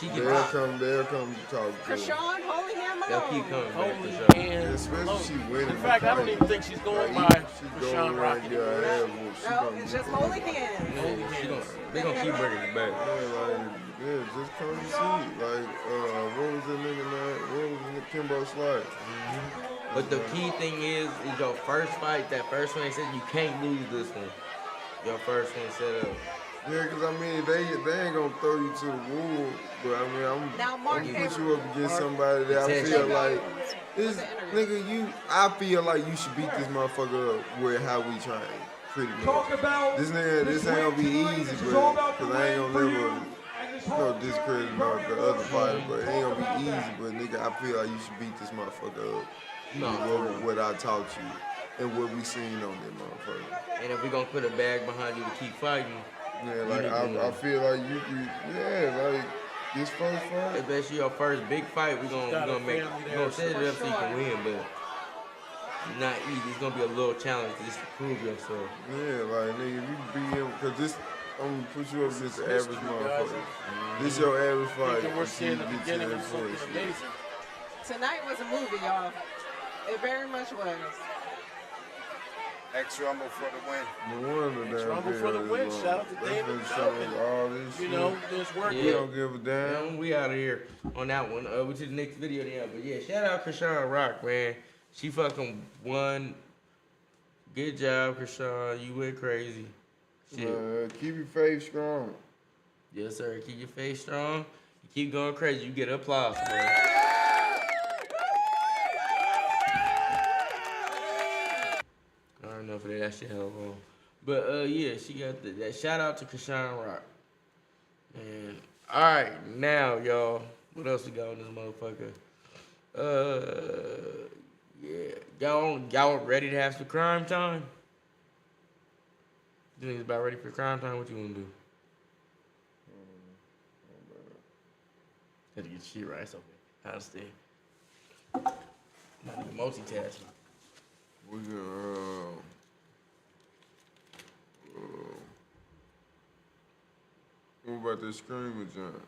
Chrisean. They'll come talk to her. Chrisean, holy hand They'll keep Malone. coming back Holy for sure. hand Especially Malone. she winning In fact, I don't even think she's going by Chrisean Rock anymore. No, it's just holy hand. They gonna keep bringing it back. Just come and see. Like, what was the nigga name? What was the Kimbo Slice? But the key thing is your first fight, that first one, they said you can't lose this one. Your first one set up. Yeah, because I mean, they ain't gonna throw you to the wall, but I mean, I'm gonna put you up against somebody that I feel like, I feel like you should beat this motherfucker up with how we train, pretty much. Talk about This ain't gonna be easy, but, because I ain't gonna never discredit the other fighter, but it ain't gonna be easy, but nigga, I feel like you should beat this motherfucker up. With what I taught you and what we seen on that motherfucker. And if we gonna put a bag behind you to keep fighting, yeah, like I feel like you like this first fight. especially your first big fight, we gonna set it up so you can win, but not easy. It's gonna be a little challenge just to prove yourself. Yeah, like nigga, you be him because this. I'm gonna put you up against the average motherfucker. This your average fight. We're seeing the beginning of something amazing. Tonight was a movie, y'all. It very much was. X-Rumble for the win. No wonder X-Rumble for the win. Shout out to David Falcon. All this you shit. know, there's work. We don't give a damn. We out of here on that one. We to the next video now. But yeah, shout out Chrisean Rock, man. She fucking won. Good job, Chrisean. You went crazy. Shit. Keep your faith strong. Yes, sir. Keep your faith strong. Keep going crazy. You get applause, bro. I don't know if that shit held on. But, yeah, she got that. Shout out to Chrisean Rock. And, all right, now, y'all, what else we got on this motherfucker? Yeah, y'all ready to have some crime time? You niggas about ready for crime time? What you wanna do? Had to get shit right, it's okay. I understand. Multitasking. We gonna, what about the Screamer John?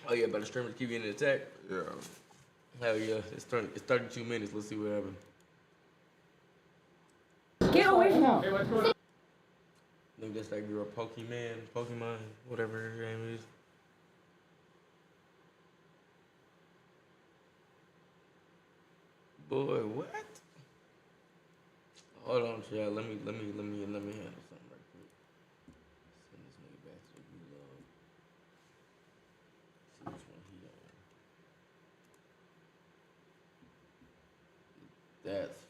Oh yeah, about the streamers keep getting attacked? Yeah. Hell yeah, it's 32 minutes, let's see what happens. Get away from him. I think that's that girl Pokemon, whatever her name is. Boy, what? Hold on, child. Let me handle something right quick. Send this nigga back to the gulag. See which one he on. That's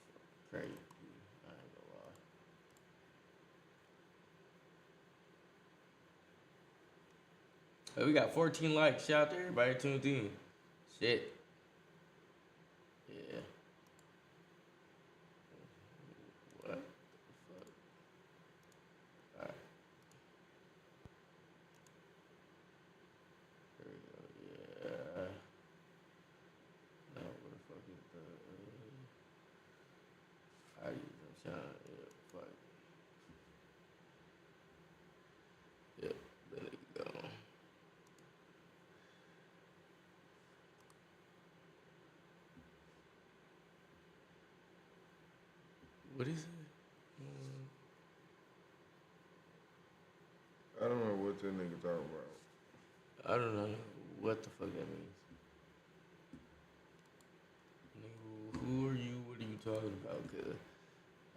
crazy. I ain't gonna lie. Hey, we got 14 likes. Shout out to everybody tuned in. Shit. Yeah. What the fuck? Alright. There we go. Yeah. No, where the fuck is the I use them shine. Yeah, fuck. Yep, there you go. What is it? I don't know what that nigga talking about. I don't know what the fuck that means. Nigga, who are you? What are you talking about? Cause,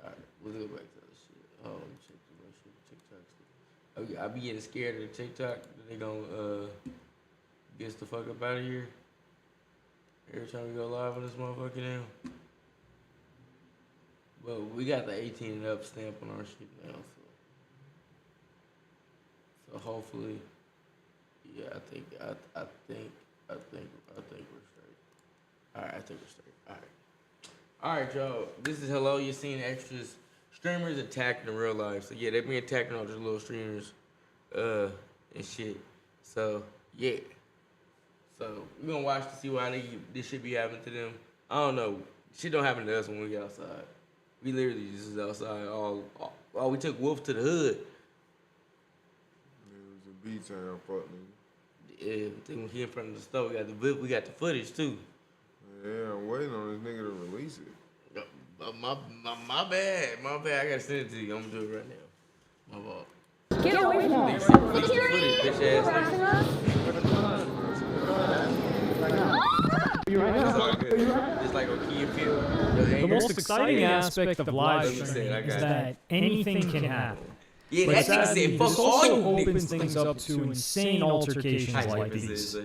alright, we'll go back to other shit. Oh, let me check the shit. TikTok. I be getting scared of the TikTok that they gonna get us the fuck up out of here. Every time we go live on this motherfucker now. Well, we got the 18 and up stamp on our shit now, so hopefully, yeah, I think we're straight. All right, I think we're straight. All right, y'all. This is Hello. You're seeing extras. Streamers attacking in real life. So yeah, they be attacking all these little streamers, and shit. So yeah. So we're gonna watch to see why this shit be happening to them. I don't know. Shit don't happen to us when we get outside. We literally just was outside. All we took Wolf to the hood. It was a B-town, fuck nigga. Yeah, when he in front of the store, we got the footage too. Yeah, I'm waiting on this nigga to release it. My bad. I gotta send it to you. I'm gonna do it right now. My fault. Get away from him. Security! Bitch ass just like on Key and Field. The most exciting aspect of live streaming is that anything can happen. Yeah, but that nigga sadly, said, fuck this all also you opens niggas. things up to insane altercations like these. Damn.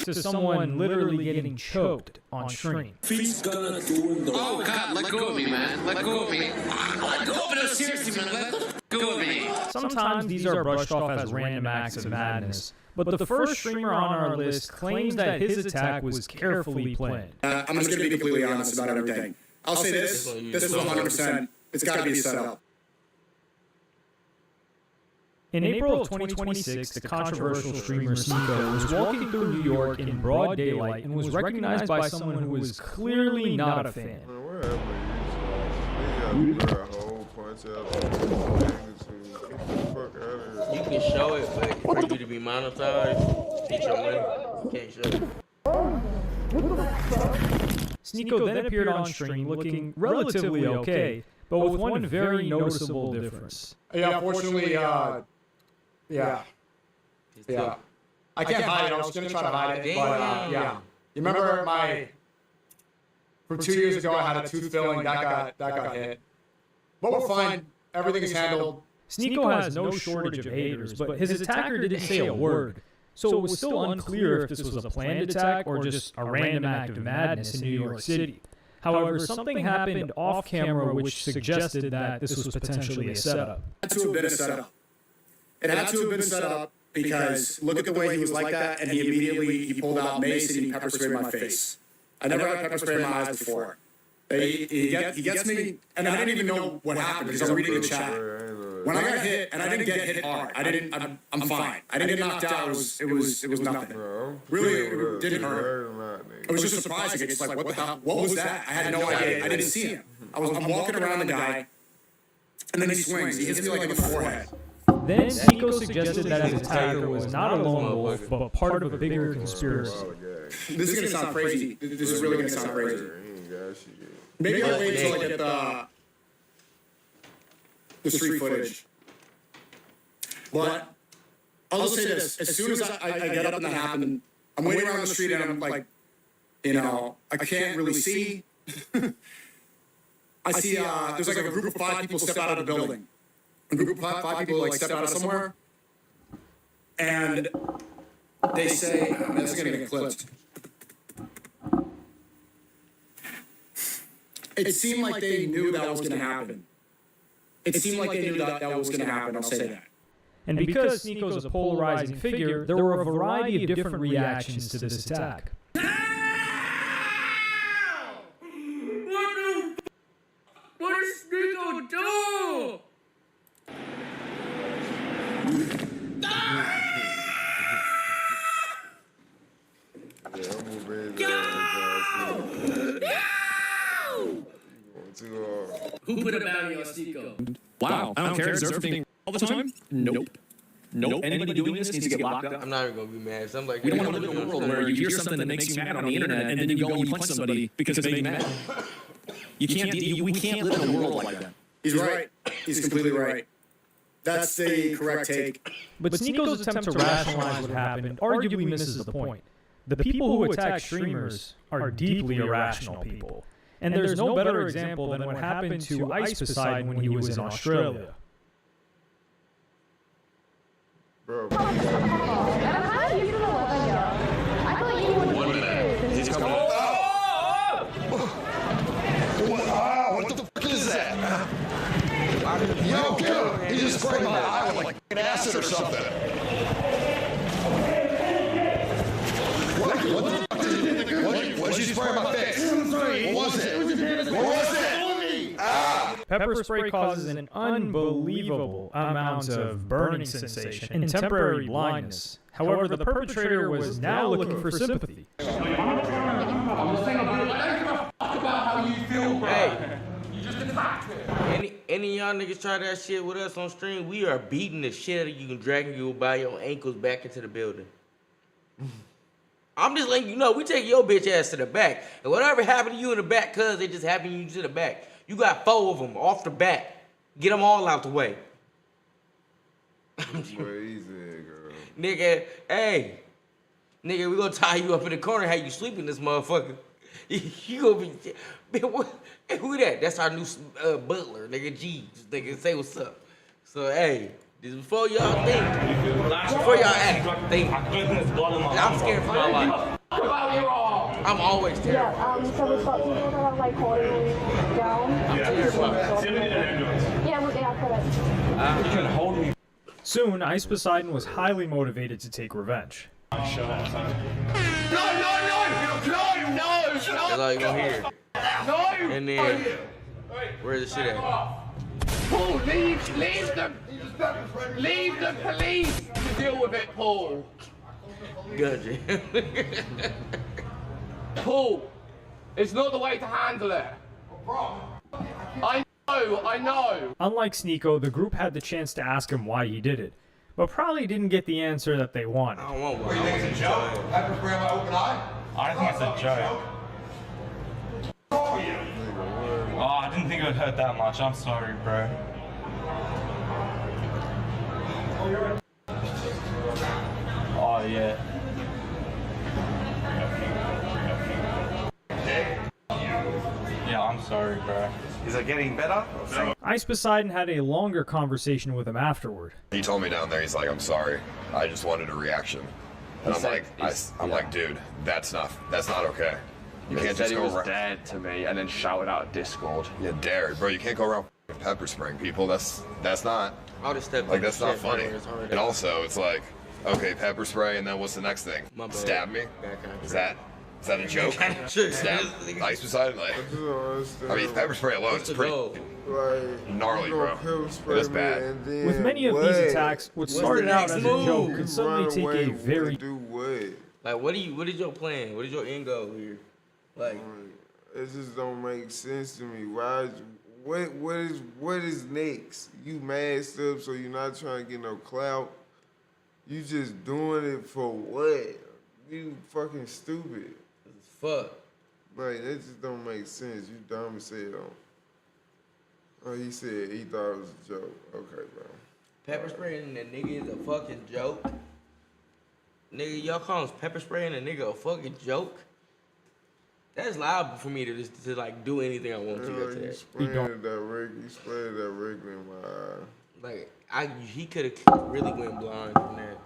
To someone literally getting choked on stream. Oh God, let go of me, man. Let go of me. Let go of me. No, seriously, man. Let go of me. Sometimes these are brushed off as random acts of madness, but the first streamer on our list claims that his attack was carefully planned. I'm just going to be completely honest about everything. I'll say this. This is 100%. It's got to be set up. In April of 2026, the controversial streamer Sneeko was walking through New York in broad daylight and was recognized by someone who was clearly not a fan. You can show it, but for you to be monetized, get your money, you can't show it. Sneeko then appeared on stream looking relatively okay, but with one very noticeable difference. Yeah, unfortunately, yeah. I can't hide it. I was going to try to hide it, but yeah. You remember my from 2 years ago. I had a tooth filling that got hit, but we're fine. Everything is handled. Sneeko has no shortage of haters, but his attacker didn't say a word. So it was still unclear if this was a planned attack or just a random act of madness in New York City. However, something happened off camera which suggested that this was potentially a setup. It had to have been a setup. It had to have been set up because look at the way he was like that, and he pulled out mace and he pepper sprayed my face. I never had pepper spray in my eyes before. He gets me, and I didn't even know what happened because I'm reading the chat. When I got hit, and I didn't get hit hard, I'm fine. I didn't get knocked out. It was nothing. Really, it didn't hurt. It was just surprising. It's like, what the hell? What was that? I had no idea. I didn't see him. I'm walking around the guy, and then he swings. He hits me like in the forehead. Then Sneeko suggested that his attacker was not a lone wolf, but part of a bigger conspiracy. This is going to sound crazy. This is really going to sound crazy. Maybe I'll wait till I get the street footage. But I'll just say this. As soon as I get up and that happened, I'm waiting around the street and I'm like, I can't really see. I see there's like a group of 5 people step out of the building. A group of 5 people like step out of somewhere. And they say, this is going to get clipped. It seemed like they knew that was going to happen. It seemed like they knew that was going to happen, I'll say that. And because Sneeko's a polarizing figure, there were a variety of different reactions to this attack. What does Sneeko do? Who put a bounty on Sneeko? Wow, I don't care. Deserve everything all the time? Nope. Anybody doing this needs to get locked up. I'm not even gonna be mad. So I'm like, We don't want to live in a world where you hear something that makes you mad on the internet and then you go and you punch somebody because it made you mad. We can't live in a world like that. He's right. He's completely right. That's the correct take. But Sneeko's attempt to rationalize what happened arguably misses the point. The people who attack streamers are deeply irrational people. And there's no better example than what happened to Ice Poseidon when he was in Australia. Bro. How do you feel about that, yo? I feel like anyone 1 minute. He's coming up. What the fuck is that? Yo, kill him. He just sprayed my eye with like an acid or something. What the fuck did you think? What did you spray my face? What was it? What was it? Ah! Pepper spray causes an unbelievable amount of burning sensation and temporary blindness. However, the perpetrator was now looking for sympathy. I'm just saying, I don't give a fuck about how you feel, bro. Hey. You just attacked me. Any of y'all niggas try that shit with us on stream, we are beating the shit out of you and dragging you by your ankles back into the building. I'm just letting you know, we take your bitch ass to the back. And whatever happened to you in the back, cuz it just happened to you to the back. You got 4 of them off the back. Get them all out the way. Crazy, girl. Nigga, hey. Nigga, we gonna tie you up in the corner, how you sleep in this motherfucker. You gonna be, who that? That's our new butler, nigga, G. Nigga, say what's up. So, hey. This is before y'all think. Before y'all act, think. I'm scared for my life. I'm always terrified. Yeah, so we've got people that are like holding down. I'm terrified. Yeah, we're after that. You can hold me. Soon, Ice Poseidon was highly motivated to take revenge. No! That's all you gonna hear. No! And then, where's the shit at? Paul, leave the police to deal with it, Paul. Gotcha. Paul, it's not the way to handle it. I know. Unlike Sneeko, the group had the chance to ask him why he did it, but probably didn't get the answer that they wanted. I don't want one. What do you think it's a joke? Pepper spray on my open eye? I think it's a joke. Oh, I didn't think it would hurt that much. I'm sorry, bro. Oh, yeah. sorry, bro. Is it getting better? Ice Poseidon had a longer conversation with him afterward. He told me down there, he's like, I'm sorry. I just wanted a reaction. And I'm like, dude, that's not okay. You can't just he go was around. dead to me and then shouted out Discord. Yeah, dare, bro. You can't go around pepper spraying people. That's not. I'll just step like on that's the not shit, funny. bro. It's already- And also, it's like, okay, pepper spray, and then what's the next thing? My bad. Stab me? Back on Is that a joke? Sure. Stab Ice Poseidon? Like, I mean, pepper spray alone is pretty gnarly, bro. That's bad. With many of these attacks, what started out as a joke could suddenly take a very... Like, what is your plan? What is your end goal here? Like, it just don't make sense to me. Why? What is next? You masked up, so you're not trying to get no clout. You just doing it for what? You fucking stupid. It's fuck. Like, that just don't make sense. You dumb as hell. Oh, he said he thought it was a joke. Okay, bro. pepper spraying a nigga is a fucking joke? Nigga, y'all call pepper spraying a nigga a fucking joke? That's loud for me to like do anything I want to after that. You sprayed it directly in my eye. Like he could have really went blind from that.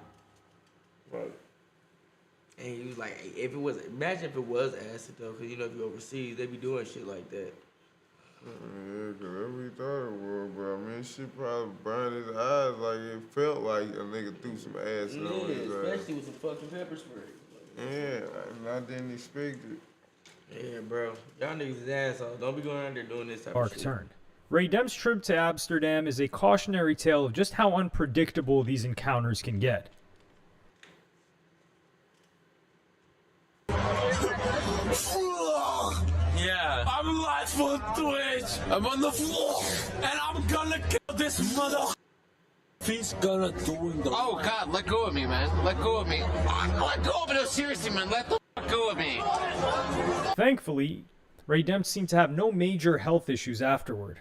Right. And he was like, imagine if it was acid though, because you know if you're overseas, they be doing shit like that. Yeah, because that's what he thought it was, but I mean, shit probably burned his eyes like it felt like a nigga threw some acid on his eyes. Especially with some fucking pepper spray. Yeah, and I didn't expect it. Yeah, bro. Y'all niggas is assholes. Don't be going out there doing this type Arc of shit. turn. Ray Demp's trip to Amsterdam is a cautionary tale of just how unpredictable these encounters can get. Yeah. I'm live on Twitch. I'm on the floor. And I'm gonna kill this mother. He's gonna do it. Oh, God, let go of me, man. Let go of me. Let go of me. No, seriously, man. Let the go of me. Thankfully, Ray Demp seemed to have no major health issues afterward.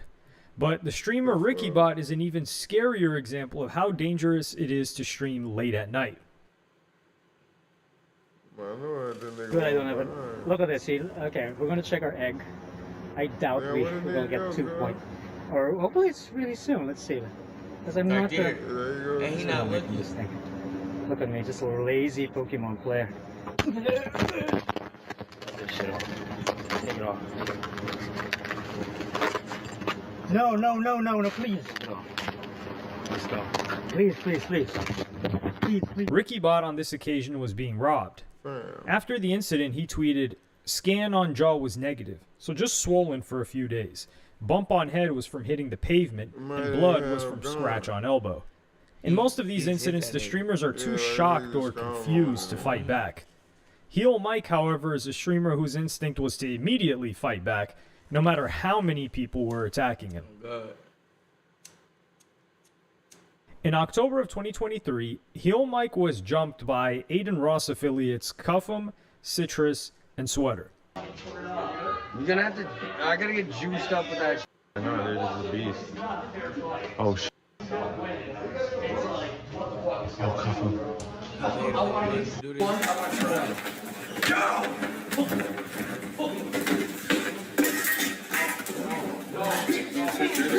But the streamer RickyBot is an even scarier example of how dangerous it is to stream late at night. Good, I don't have it. Look at this. See, okay, we're gonna check our egg. I doubt we're gonna get 2 points. Or hopefully it's really soon. Let's see. Because I'm not There you go. And he not looking. This thing. Look at me, just a lazy Pokemon player. Take this shit off. Take it off. No, please. Let's go. Please. RickyBot on this occasion was being robbed. After the incident, he tweeted, "Scan on jaw was negative, so just swollen for a few days. Bump on head was from hitting the pavement, and blood was from scratch on elbow." In most of these incidents, the streamers are too shocked or confused to fight back. Heel Mike, however, is a streamer whose instinct was to immediately fight back, no matter how many people were attacking him. In October of 2023, Heel Mike was jumped by Aiden Ross affiliates Cuff'em, Citrus, and Sweater. You're gonna have to. I gotta get juiced up with that. No, they're just a beast. Oh shit. Oh, Cuff'em.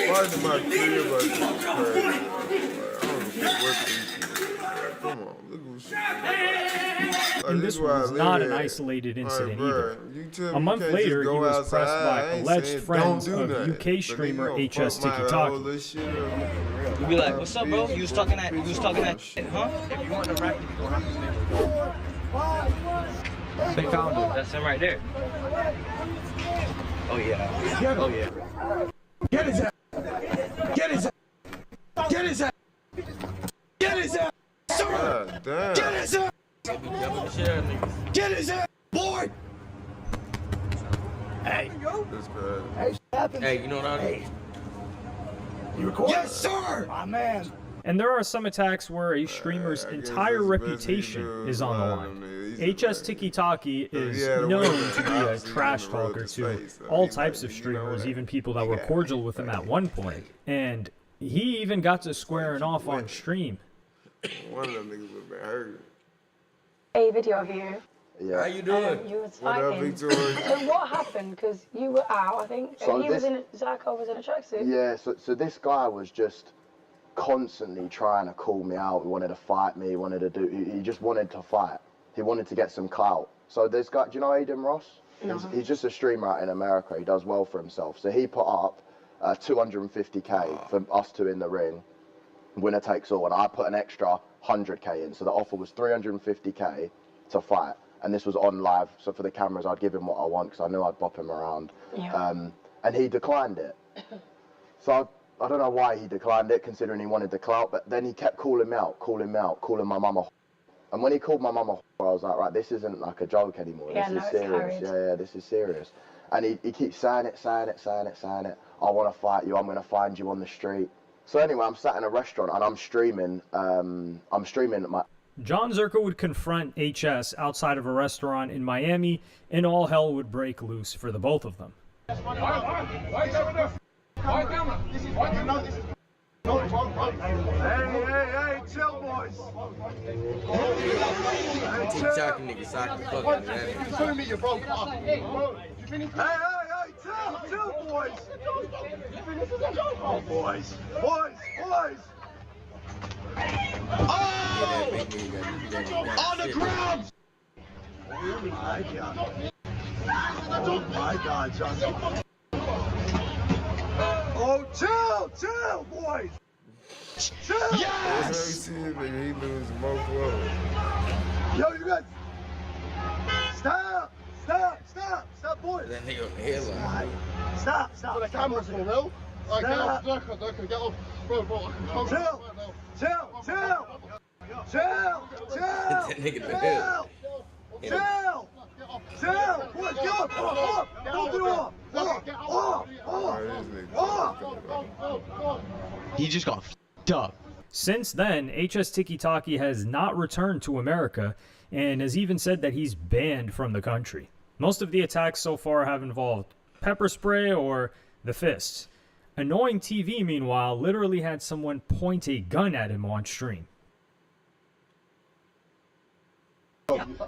Part of my crib, come on, look what And this was not an isolated incident either. A month later, he was pressed by alleged friends of UK streamer HS Tiki-Taki. You be like, "What's up, bro? You was talking that shit, huh? If you want to rap, you don't have to. They found him. That's him right there. Oh yeah. Oh yeah. Get his ass! Get his ass! Get his ass! Get his ass! Sir! Get his ass! Get his ass, boy! Hey. Hey, you know what I mean? You recording? Yes, sir! My man! And there are some attacks where a streamer's entire reputation is on the line. HS Tiki-Taki is known to be a trash talker to all types of streamers, even people that were cordial with him at one point. And he even got to squaring off on stream. One of them niggas would have been hurt. A video here. Yeah. How you doing? You was What up, fighting. Victoria? So what happened? Because you were out, I think, So and he was this- in Zarko was in a tracksuit. Yeah, so this guy was just constantly trying to call me out. He wanted to fight me, he just wanted to fight. He wanted to get some clout. So this guy, do you know Aiden Ross? No. He's just a streamer out in America. He does well for himself. So he put up 250k for us two in the ring, winner takes all, and I put an extra 100k in. So the offer was 350k to fight. And this was on live, so for the cameras, I'd give him what I want because I knew I'd bop him around. Yeah. And he declined it. So I don't know why he declined it, considering he wanted the clout, but then he kept calling me out, calling my mama. And when he called my mama, I was like, right, this isn't like a joke anymore. Yeah, this no, is it's serious. carried. Yeah, this is serious. And he keeps saying it. I want to fight you. I'm going to find you on the street. So anyway, I'm sat in a restaurant and I'm streaming my... John Zerko would confront HS outside of a restaurant in Miami, and all hell would break loose for the both of them. Hey, chill, boys. TikTok nigga sock the fuck out of that nigga. Hey, chill, boys. Oh, boys. Oh! On the ground! Oh my God, Johnson. Oh, chill, boys. Chill. Yes! He lose more clothes. Yo, you guys. Stop, boys. That nigga on the headline. Stop. For the cameras, for real. Alright, get off, get off. Bro, I can control That nigga the hell. Chill! Boys, get up! Don't do off! He just got f***ed up. Since then, HS Tiki Taki has not returned to America and has even said that he's banned from the country. Most of the attacks so far have involved pepper spray or the fists. Annoying TV, meanwhile, literally had someone point a gun at him on stream.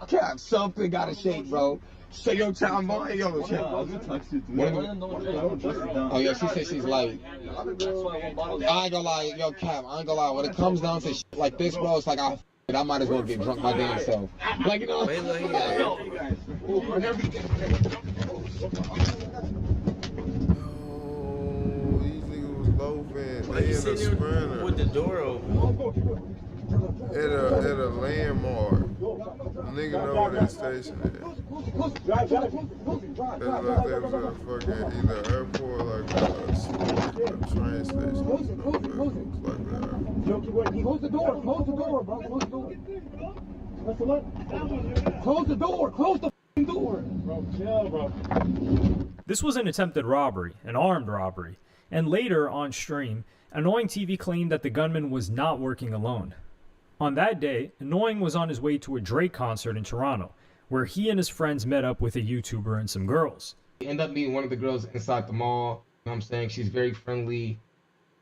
Cap, something gotta shake, bro. Say your time, boy. Yo, check. Oh yeah, she said she's like. I ain't gonna lie, yo, Cap. I ain't gonna lie. When it comes down to shit like this, bro, it's like I might as well get drunk my damn self. Like, you know. They in a sprinter. With the door open. At a landmark. The nigga know where that station is. That's like they was at a fucking either airport or like a train station. Like that. Close the door, bro. Close the door. That's what? Close the door. Close the door. Bro, chill, bro. This was an attempted robbery, an armed robbery, and later on stream, Annoying TV claimed that the gunman was not working alone. On that day, Annoying was on his way to a Drake concert in Toronto, where he and his friends met up with a YouTuber and some girls. He ended up meeting one of the girls inside the mall. You know what I'm saying? She's very friendly.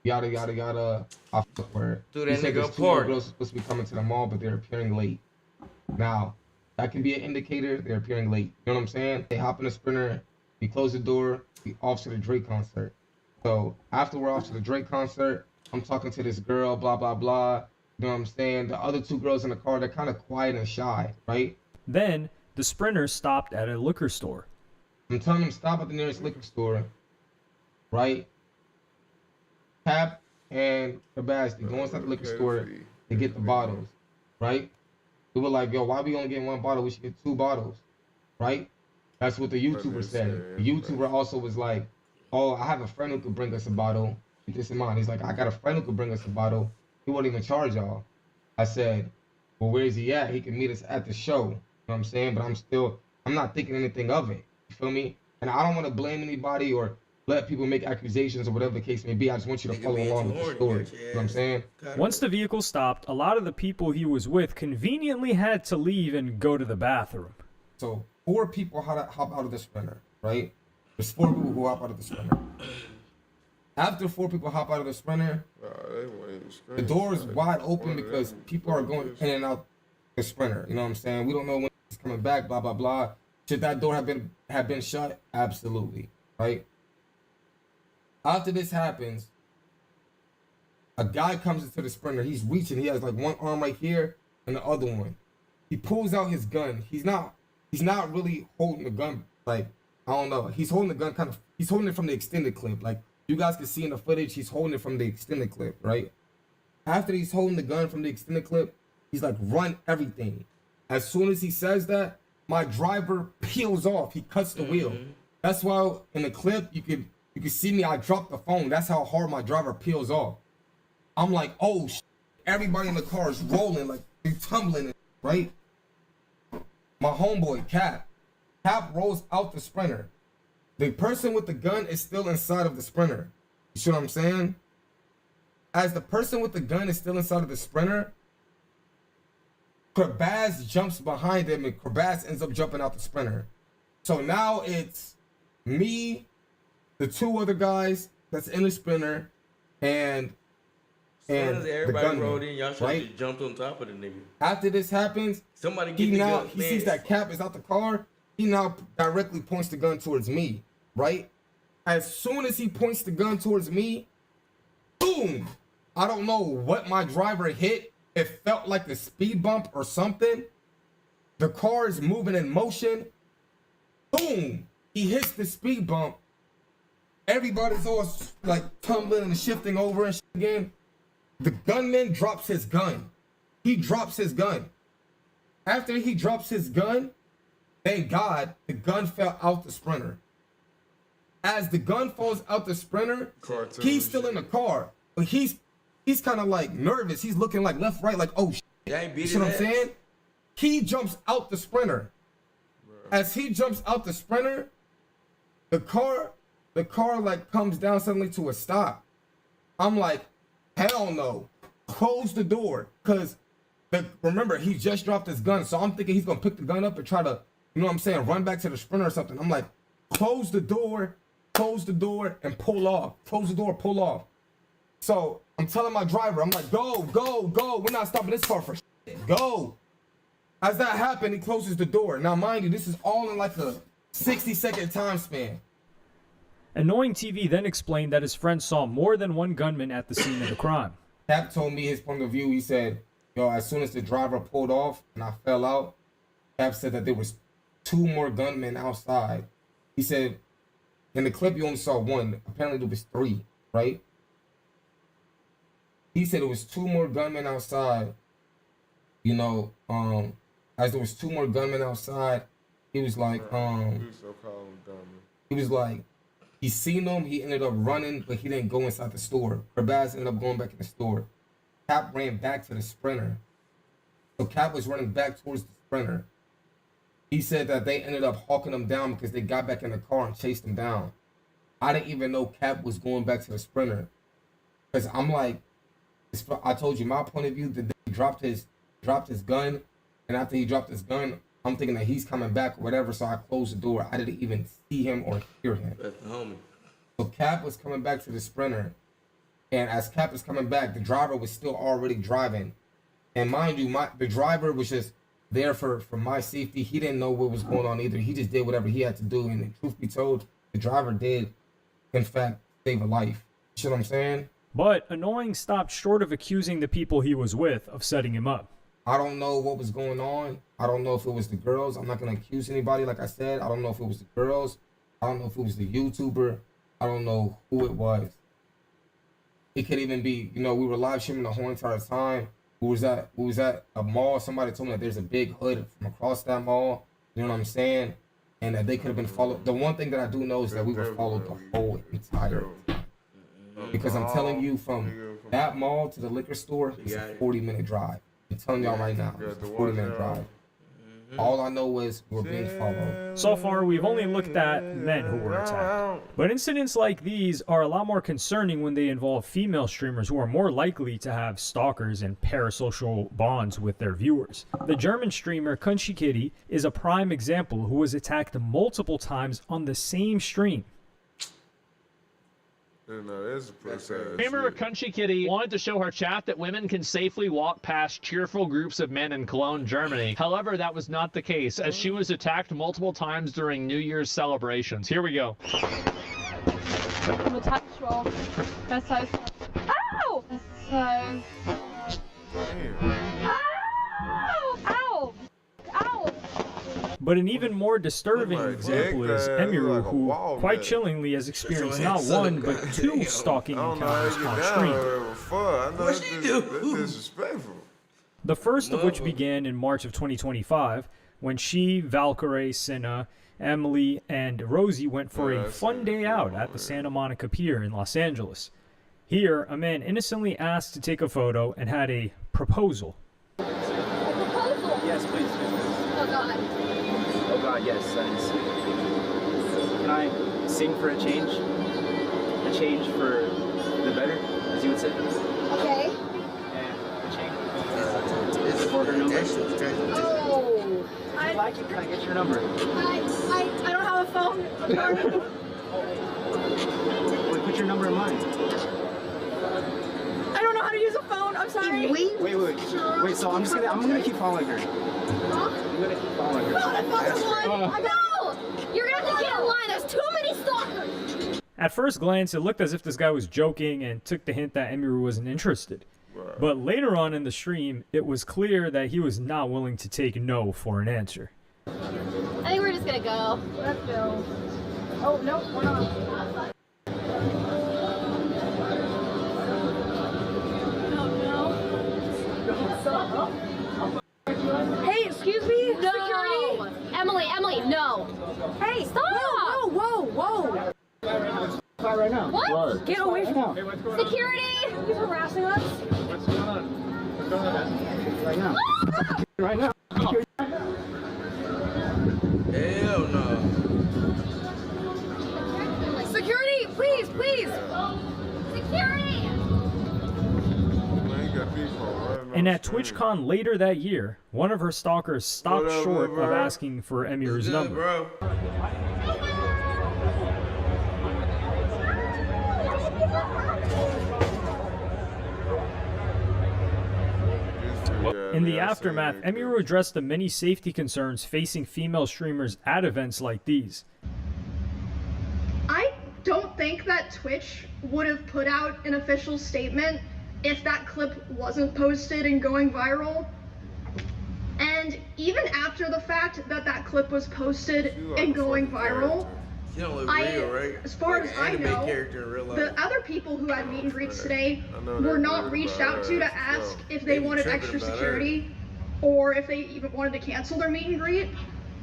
Yada, yada, yada. I fuck with her. Dude, He that said nigga there's two apart. girls supposed to be coming to the mall, but they're appearing late. Now, that can be an indicator they're appearing late. You know what I'm saying? They hop in a sprinter. We close the door. We off to the Drake concert. So after we're off to the Drake concert, I'm talking to this girl, blah, blah, blah. You know what I'm saying? The other two girls in the car, they're kind of quiet and shy, right? Then, the sprinters stopped at a liquor store. I'm telling them stop at the nearest liquor store, right? Cap and Kabasty go inside the liquor store to get the bottles, right? We were like, yo, why we only get one bottle? We should get 2 bottles, right? That's what the YouTuber said. The YouTuber also was like, oh, I have a friend who could bring us a bottle. Keep this in mind. He's like, I got a friend who could bring us a bottle. He won't even charge y'all. I said, well, where is he at? He can meet us at the show. You know what I'm saying? But I'm not thinking anything of it. You feel me? And I don't want to blame anybody or let people make accusations or whatever the case may be. I just want you to follow along with the story. You know what I'm saying? Once the vehicle stopped, a lot of the people he was with conveniently had to leave and go to the bathroom. So 4 people hop out of the sprinter, right? There's 4 people who hop out of the sprinter. After 4 people hop out of the sprinter, the door is wide open because people are going in and out the sprinter. You know what I'm saying? We don't know when he's coming back, blah, blah, blah. Should that door have been shut? Absolutely, right? After this happens, a guy comes into the sprinter. He's reaching. He has like one arm right here and the other one. He pulls out his gun. He's not really holding the gun, like, I don't know. He's holding the gun he's holding it from the extended clip. Like, you guys can see in the footage, he's holding it from the extended clip, right? After he's holding the gun from the extended clip, he's like, run everything. As soon as he says that, my driver peels off. He cuts the wheel. That's why in the clip, you can see me, I dropped the phone. That's how hard my driver peels off. I'm like, oh, everybody in the car is rolling, like, they're tumbling, right? My homeboy, Cap rolls out the sprinter. The person with the gun is still inside of the sprinter. You see what I'm saying? As the person with the gun is still inside of the sprinter, Krabaz jumps behind him and Krabaz ends up jumping out the sprinter. So now it's me, the two other guys that's in the sprinter, and everybody rode in, y'all should have jumped on top of the nigga. After this happens, somebody get the gun. He sees that Cap is out the car. He now directly points the gun towards me, right? As soon as he points the gun towards me, boom! I don't know what my driver hit. It felt like a speed bump or something. The car is moving in motion. Boom! He hits the speed bump. Everybody's all like tumbling and shifting over and shit again. The gunman drops his gun. He drops his gun. After he drops his gun, thank God, the gun fell out the sprinter. As the gun falls out the sprinter, he's still in the car, but he's kind of like nervous. He's looking like left, right, like, oh shit. You see what I'm saying? He jumps out the sprinter. As he jumps out the sprinter, the car like comes down suddenly to a stop. I'm like, hell no. Close the door. Cause remember, he just dropped his gun. So I'm thinking he's gonna pick the gun up and try to, you know what I'm saying, run back to the sprinter or something. I'm like, close the door, and pull off. Close the door, pull off. So I'm telling my driver, I'm like, go, go, go. We're not stopping this car for shit. Go. As that happened, he closes the door. Now, mind you, this is all in like a 60-second time span. Annoying TV then explained that his friend saw more than one gunman at the scene of the crime. Cap told me his point of view. He said, yo, as soon as the driver pulled off and I fell out, Cap said that there was 2 more gunmen outside. He said, in the clip you only saw 1. Apparently there was 3, right? He said it was 2 more gunmen outside. You know, as there was 2 more gunmen outside, he was like, he was like, he seen them, he ended up running, but he didn't go inside the store. Krabaz ended up going back in the store. Cap ran back to the sprinter. So Cap was running back towards the sprinter. He said that they ended up hawking him down because they got back in the car and chased him down. I didn't even know Cap was going back to the sprinter. Because I'm like, I told you my point of view, that he dropped his gun, and after he dropped his gun, I'm thinking that he's coming back or whatever, so I closed the door. I didn't even see him or hear him. That's the homie. So Cap was coming back to the sprinter, and as Cap was coming back, the driver was still already driving. And mind you, the driver was just there for my safety. He didn't know what was going on either. He just did whatever he had to do, and truth be told, the driver did, in fact, save a life. You see what I'm saying? But Annoying stopped short of accusing the people he was with of setting him up. I don't know what was going on. I don't know if it was the girls. I'm not going to accuse anybody, like I said. I don't know if it was the girls. I don't know if it was the YouTuber. I don't know who it was. It could even be, you know, we were live streaming the whole entire time. We was at a mall. Somebody told me that there's a big hood from across that mall. You know what I'm saying? And that they could have been followed. The one thing that I do know is that we were followed the whole entire time. Because I'm telling you, from that mall to the liquor store, it's a 40-minute drive. I'm telling y'all right now, it's a 40-minute drive. All I know is we're being followed. So far, we've only looked at men who were attacked. But incidents like these are a lot more concerning when they involve female streamers who are more likely to have stalkers and parasocial bonds with their viewers. The German streamer Kunshi Kitty is a prime example who was attacked multiple times on the same stream. No, that's a pussy ass Remember, Country Kitty wanted to show her chat that women can safely walk past cheerful groups of men in Cologne, Germany. However, that was not the case, as she was attacked multiple times during New Year's celebrations. Here we go. Metallschwall. Das heißt. Ow! Das heißt. Ow! Ow! Ow! But an even more disturbing example is Emiru, who quite chillingly has experienced not one but 2 stalking encounters on stream. What'd she do? That's disrespectful. The first of which began in March of 2025, when she, Valkyrie, Cinna, Emily, and Rosie went for a fun day out at the Santa Monica Pier in Los Angeles. Here, a man innocently asked to take a photo and had a proposal. Yes, please. Oh God. Oh God, yes. Can I sing for a change? A change for the better, as you would say? Okay. And a change. It's for her number. Oh. If you like it, can I get your number? I don't have a phone. I'm sorry. Wait, put your number in mine. I don't know how to use a phone. I'm sorry. Wait, so I'm gonna keep following her. I'm gonna keep following her. No, that's not the one. No! You're gonna have to get in line. There's too many stalkers. At first glance, it looked as if this guy was joking and took the hint that Emiru wasn't interested. But later on in the stream, it was clear that he was not willing to take no for an answer. I think we're just gonna go. Let's go. Oh, no, we're not. Hey, excuse me? No. Security? Emily, no. Hey, stop! Whoa. Right now. What? Get away from me. Security! He's harassing us. What's going on? What's going on? Right now. Right now. Hell no. Security, please. Security! And at TwitchCon later that year, one of her stalkers stopped short of asking for Emiru's number. Bro. In the aftermath, Emiru addressed the many safety concerns facing female streamers at events like these. I don't think that Twitch would have put out an official statement if that clip wasn't posted and going viral. And even after the fact that that clip was posted and going viral, You don't look real, right? as far Like as an I anime know, character in real life. the other people who had meet and greets today were not reached out to ask if they wanted extra security or if they even wanted to cancel their meet and greet.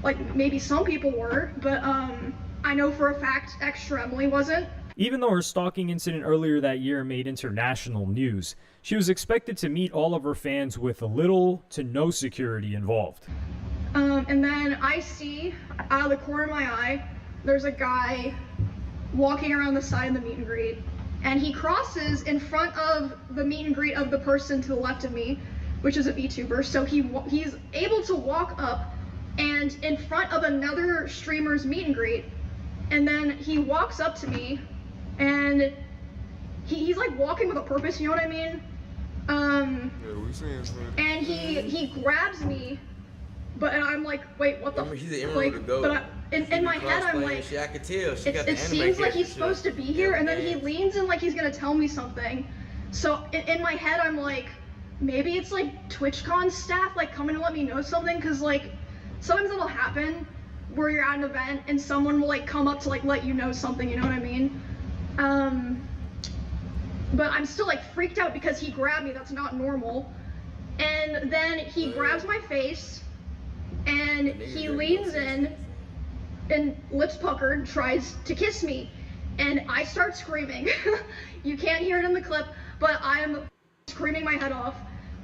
Like, maybe some people were, but I know for a fact Extra Emily wasn't. Even though her stalking incident earlier that year made international news, she was expected to meet all of her fans with little to no security involved. And then I see, out of the corner of my eye, there's a guy walking around the side of the meet and greet, and he crosses in front of the meet and greet of the person to the left of me, which is a VTuber, so he's able to walk up and in front of another streamer's meet and greet, and then he walks up to me, and he's like walking with a purpose, you know what I mean? And he grabs me, and I'm like, wait, what the? He's an like, emerald to go. but in my head, I'm like, shit, I could tell. She got the it anime seems like character he's shit. supposed to be here, and then he leans in like he's gonna tell me something. So in my head, I'm like, maybe it's like TwitchCon staff like coming to let me know something, cause like sometimes it'll happen where you're at an event and someone will like come up to like let you know something, you know what I mean? But I'm still like freaked out because he grabbed me. That's not normal. And then he grabs my face and he leans in and lips puckered tries to kiss me, and I start screaming. You can't hear it in the clip, but I'm screaming my head off.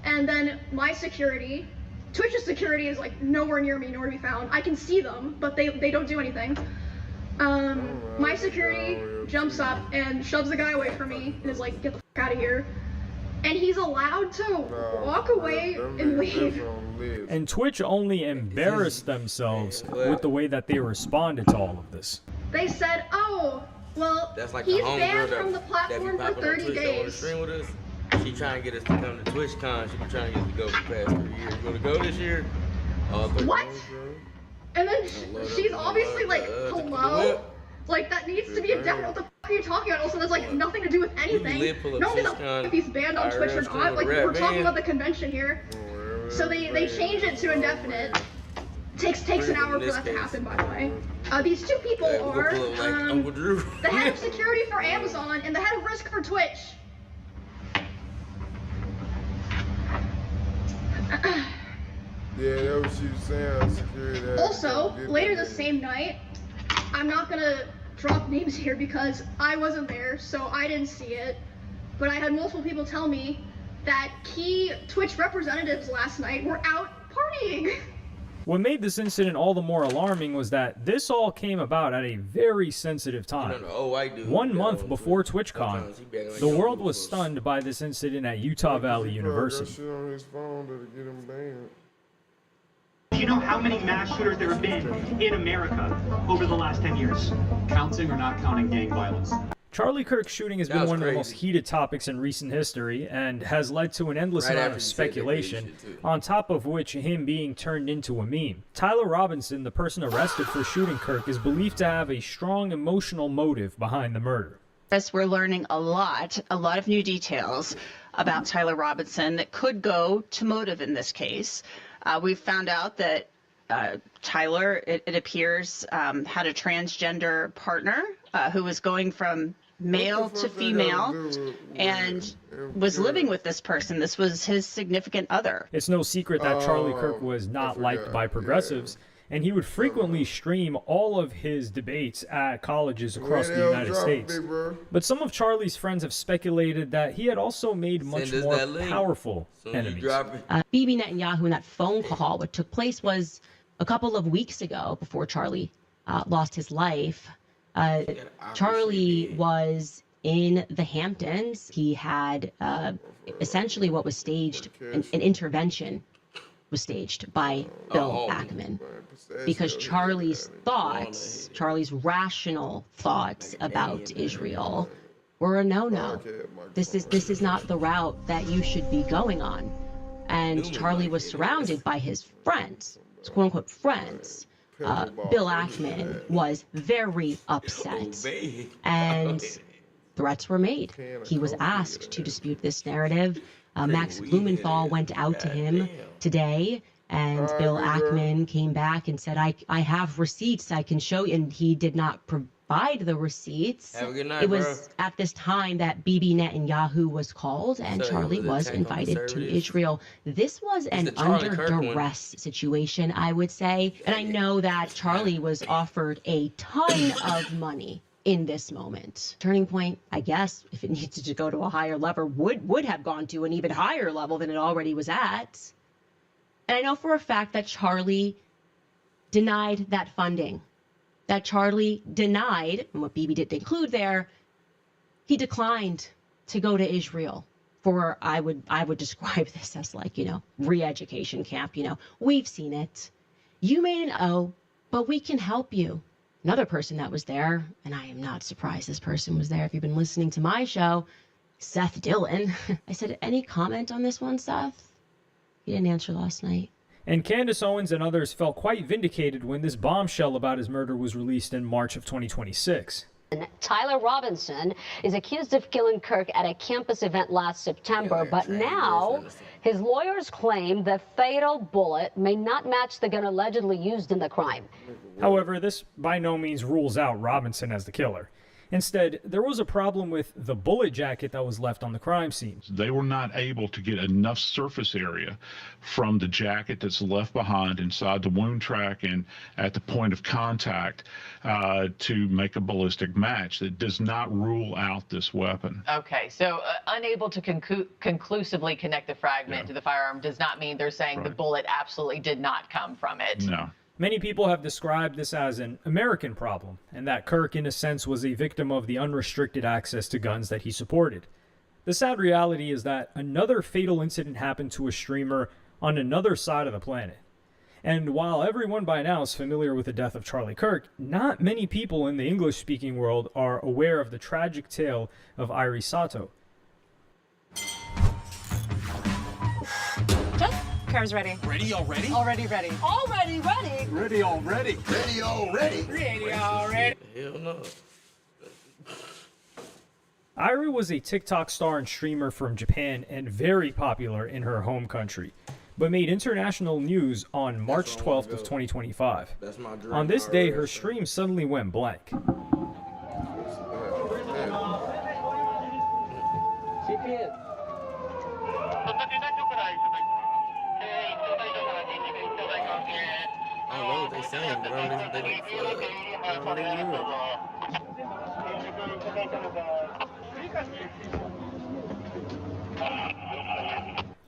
And then my security, Twitch's security, is like nowhere near me, nowhere to be found. I can see them, but they don't do anything. My security jumps up and shoves the guy away from me and is like, get the fuck out of here. And he's allowed to walk away and leave. And Twitch only embarrassed themselves with the way that they responded to all of this. They said, oh, Well, That's like he's the homegirl banned from the that be platform for popping on 30 Twitch on the days. stream with us. She trying to get us to come to TwitchCon. She been trying to get us to go for the past 3 years. You gonna go this year? What? And then she's obviously like, hello? Like, that needs to be a definite. What the fuck are you talking about? Also, that's like nothing to do with anything. Not only if he's banned on Twitch or not, like, we're talking about the convention here. So they changed it to indefinite. Takes an hour for that to happen, by the way. These two people are the head of security for Amazon and the head of risk for Twitch. Yeah, that was she was saying. Security. Also, later the same night, I'm not gonna drop names here because I wasn't there, so I didn't see it. But I had multiple people tell me that key Twitch representatives last night were out partying. What made this incident all the more alarming was that this all came about at a very sensitive time. 1 month before TwitchCon, the world was stunned by this incident at Utah Valley University. Do you know how many mass shooters there have been in America over the last 10 years? Counting or not counting gang violence? Charlie Kirk's shooting has been one of the most heated topics in recent history and has led to an endless amount of speculation, on top of which him being turned into a meme. Tyler Robinson, the person arrested for shooting Kirk, is believed to have a strong emotional motive behind the murder. We're learning a lot of new details about Tyler Robinson that could go to motive in this case. We've found out that Tyler, it appears, had a transgender partner who was going from male to female and was living with this person. This was his significant other. It's no secret that Charlie Kirk was not liked by progressives, and he would frequently stream all of his debates at colleges across the United States. But some of Charlie's friends have speculated that he had also made much more powerful enemies. Bibi Netanyahu and that phone call, what took place was a couple of weeks ago before Charlie lost his life. Charlie was in the Hamptons. He had essentially what was staged, an intervention was staged by Bill Ackman, because Charlie's thoughts, Charlie's rational thoughts about Israel were a no-no. This is not the route that you should be going on. And Charlie was surrounded by his friends, his quote-unquote friends. Bill Ackman was very upset, and threats were made. He was asked to dispute this narrative. Max Blumenthal went out to him today, and Bill Ackman came back and said, I have receipts I can show you, and he did not provide the receipts. Have a good night, it was at this time that Bibi Netanyahu was called, and Charlie was invited to Israel. This was an under duress situation, I would say. And I know that Charlie was offered a ton of money in this moment. Turning Point, I guess, if it needed to go to a higher level, would have gone to an even higher level than it already was at. And I know for a fact that Charlie denied that funding. That Charlie denied, and what Bibi didn't include there, he declined to go to Israel for, I would describe this as like, re-education camp. We've seen it. You made an O, but we can help you. Another person that was there, and I am not surprised this person was there if you've been listening to my show, Seth Dillon. I said, any comment on this one, Seth? He didn't answer last night. And Candace Owens and others felt quite vindicated when this bombshell about his murder was released in March of 2026. Tyler Robinson is accused of killing Kirk at a campus event last September, but now his lawyers claim the fatal bullet may not match the gun allegedly used in the crime. However, this by no means rules out Robinson as the killer. Instead, there was a problem with the bullet jacket that was left on the crime scene. They were not able to get enough surface area from the jacket that's left behind inside the wound track and at the point of contact to make a ballistic match. That does not rule out this weapon. Okay, so unable to conclusively connect the fragment to the firearm does not mean they're saying the bullet absolutely did not come from it. No. Many people have described this as an American problem, and that Kirk, in a sense, was a victim of the unrestricted access to guns that he supported. The sad reality is that another fatal incident happened to a streamer on another side of the planet. And while everyone by now is familiar with the death of Charlie Kirk, not many people in the English-speaking world are aware of the tragic tale of Airi Sato. Car's ready. Ready already? Already ready. Already ready. Ready already. Ready already. Ready already. Hell no. Airi was a TikTok star and streamer from Japan and very popular in her home country, but made international news on March 12th of 2025. That's my dream. On this day, her stream suddenly went blank. I don't know what they saying, but I don't think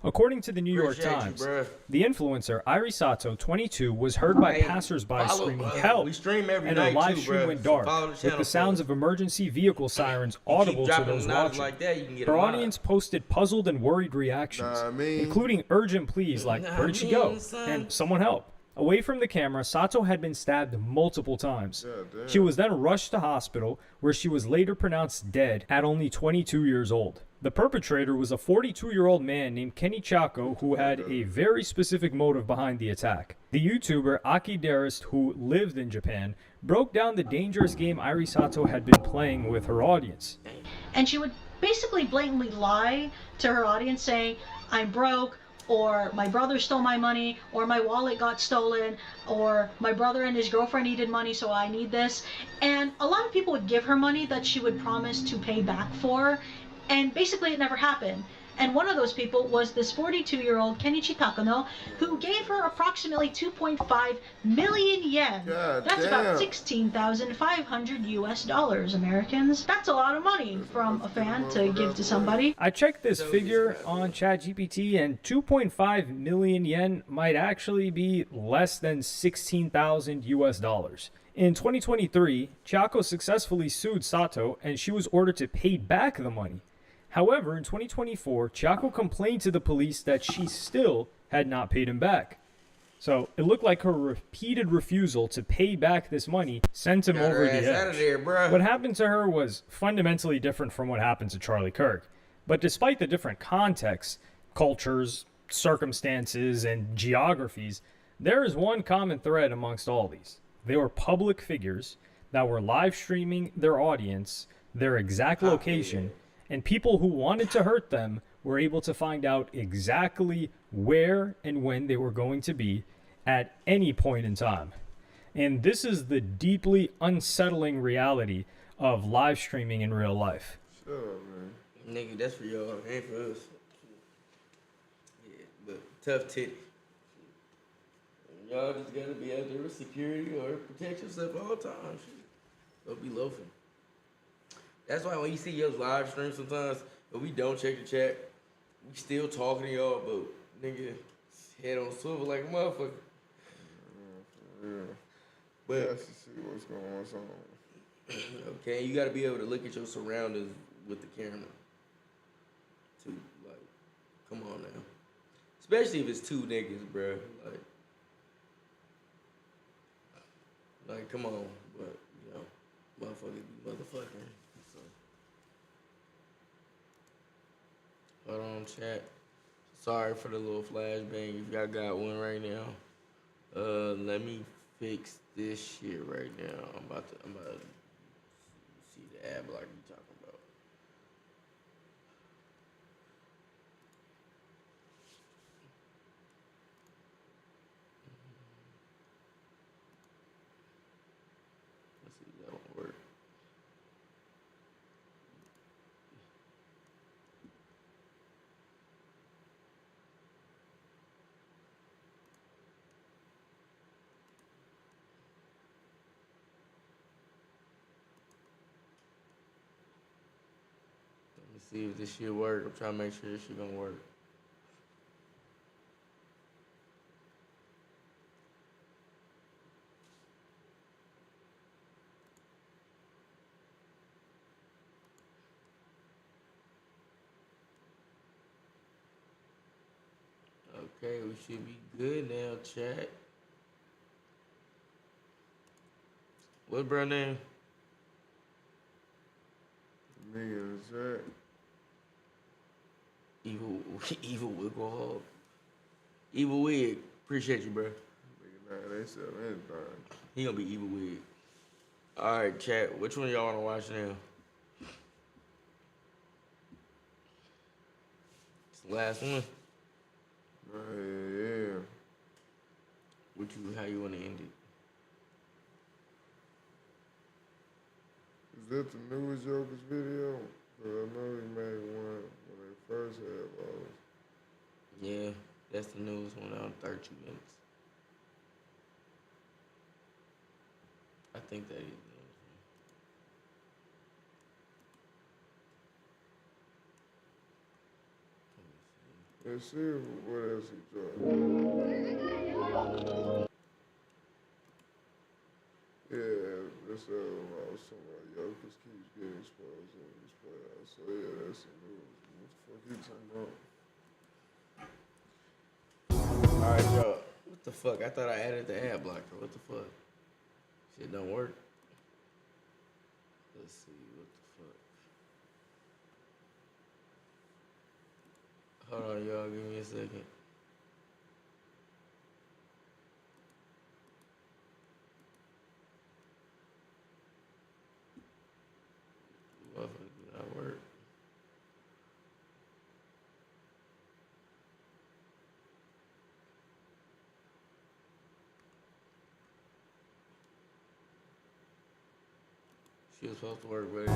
According to the New York Times, the influencer Airi Sato, 22, was heard by passersby screaming "Help!" We stream every and her night live too, stream bruh. went So dark, follow the with channel, the sounds of emergency vehicle sirens audible to dropping those knowledge watching. like that, you can get Her a mod. audience posted puzzled and worried reactions, including urgent pleas like "Where did she go?" and "Someone help." Away from the camera, Sato had been stabbed multiple times. She was then rushed to hospital, where she was later pronounced dead at only 22 years old. The perpetrator was a 42-year-old man named Kenny Chaco, who had a very specific motive behind the attack. The YouTuber Aki Darist, who lived in Japan, broke down the dangerous game Airi Sato had been playing with her audience. And she would basically blatantly lie to her audience saying, "I'm broke," or "My brother stole my money," or "My wallet got stolen," or "My brother and his girlfriend needed money, so I need this." And a lot of people would give her money that she would promise to pay back for, and basically it never happened. And one of those people was this 42-year-old Kenichi Takano, who gave her approximately 2.5 million yen. That's about $16,500 US, Americans. That's a lot of money from a fan to give to somebody. I checked this figure on ChatGPT, and 2.5 million yen might actually be less than 16,000 US. In 2023, Chaco successfully sued Sato, and she was ordered to pay back the money. However, in 2024, Chaco complained to the police that she still had not paid him back. So it looked like her repeated refusal to pay back this money sent him over the edge. What happened to her was fundamentally different from what happened to Charlie Kirk. But despite the different contexts, cultures, circumstances, and geographies, there is one common thread amongst all these. They were public figures that were live streaming their audience, their exact location, and people who wanted to hurt them were able to find out exactly where and when they were going to be at any point in time. And this is the deeply unsettling reality of live streaming in real life. Shut up, man. Nigga, that's for y'all, ain't for us. Yeah, but tough titty. Y'all just gotta be out there with security or protect yourself all the time. Don't be loafing. That's why when you see your live stream sometimes, if we don't check the chat, we still talking to y'all, but nigga, head on swivel like a motherfucker. Yeah. But Just to see what's going on. Okay, you gotta be able to look at your surroundings with the camera. Too, like, come on now. Especially if it's two niggas, bro. Like, come on, but you know, motherfuckers be motherfucking. Hold on, chat. Sorry for the little flashbang if y'all got one right now. Let me fix this shit right now. I'm about to see the ad block you talking about. Let's see if that won't work. See if this shit work. I'm trying to make sure this shit gonna work. Okay, we should be good now, chat. What bro name? Nigga in the chat. Evil Wiggle Hog. Evil Wig. Appreciate you, bro. Nigga, nah, they sell anything. He gonna be Evil Wig. All right, chat. Which one y'all wanna watch now? It's the last one. Yeah. How you wanna end it? Is that the newest Jokic video? Cause I know he made one when they first had those. Yeah, that's the newest one out in 32 minutes. I think that is the newest one. Let's see what else he dropped. Yeah, that's what I was talking about. Jokic keeps getting exposed in these playoffs. So yeah, that's the newest. What the fuck you talking about? Alright, y'all. What the fuck? I thought I added the ad blocker. What the fuck? Shit don't work. Let's see. What the fuck? Hold on, y'all. Give me a second. What the fuck did that work? She was supposed to work, but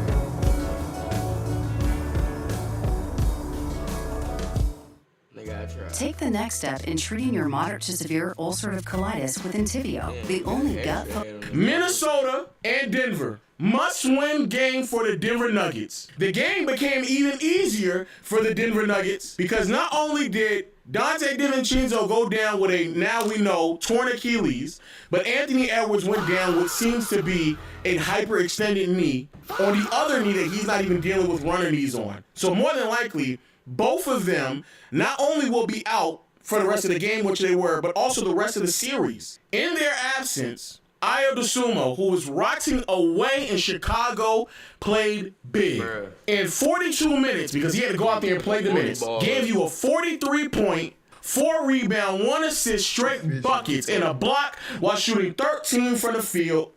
nigga, I tried. Take the next step in treating your moderate to severe ulcerative colitis with Entyvio, the only gut. Minnesota and Denver. Must-win game for the Denver Nuggets. The game became even easier for the Denver Nuggets because not only did Dante DiVincenzo go down with a, now we know, torn Achilles, but Anthony Edwards went down with what seems to be a hyperextended knee on the other knee that he's not even dealing with runner knees on. So more than likely, both of them not only will be out for the rest of the game, which they were, but also the rest of the series. In their absence, Ayo Dosunmu, who was rotting away in Chicago, played big. Bruh. In 42 minutes, because he had to go out there and play the minutes, gave you a 43-point, 4-rebound, 1 assist, straight buckets, and a block while shooting 13 from the field,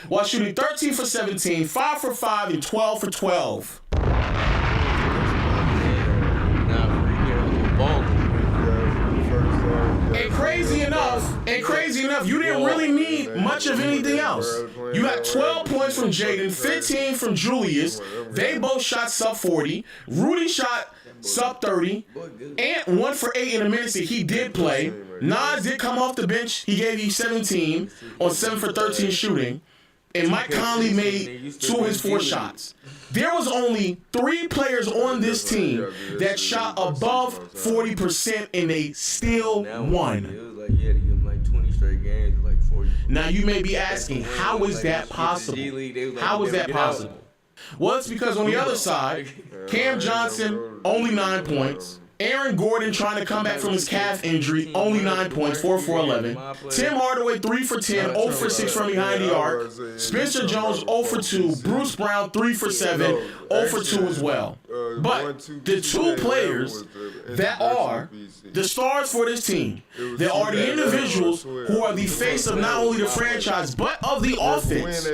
while shooting 13 for 17, 5 for 5, and 12 for 12. And crazy enough, you didn't really need much of anything else. You got 12 points from Jaden, 15 from Julius. They both shot sub 40. Rudy shot sub 30. Ant 1 for 8 in the minutes that he did play. Nas did come off the bench. He gave you 17 on 7 for 13 shooting. And Mike Conley made 2 of his 4 shots. There was only 3 players on this team that shot above 40% and they still won. It was like, yeah, to give them like 20 straight games, like 40. Now you may be asking, how is that possible? How is that possible? Well, it's because on the other side, Cam Johnson, only 9 points. Aaron Gordon trying to come back from his calf injury, only 9 points, 4 for 11. Tim Hardaway, 3 for 10, 0 for 6 from behind the arc. Spencer Jones, 0 for 2. Bruce Brown, 3 for 7, 0 for 2 as well. But the 2 players that are the stars for this team, that are the individuals who are the face of not only the franchise, but of the offense,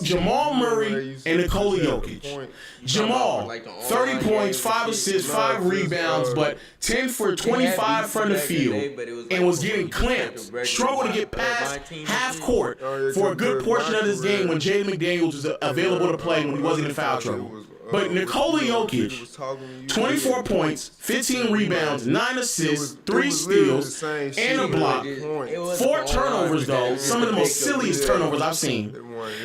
Jamal Murray and Nikola Jokic. Jamal, 30 points, 5 assists, 5 rebounds, but 10 for 25 from the field, and was getting clamped. Struggled to get past half court for a good portion of this game when Jaden McDaniels was available to play when he wasn't in foul trouble. But Nikola Jokic, 24 points, 15 rebounds, 9 assists, 3 steals, and a block. 4 turnovers, though, some of the most silliest turnovers I've seen,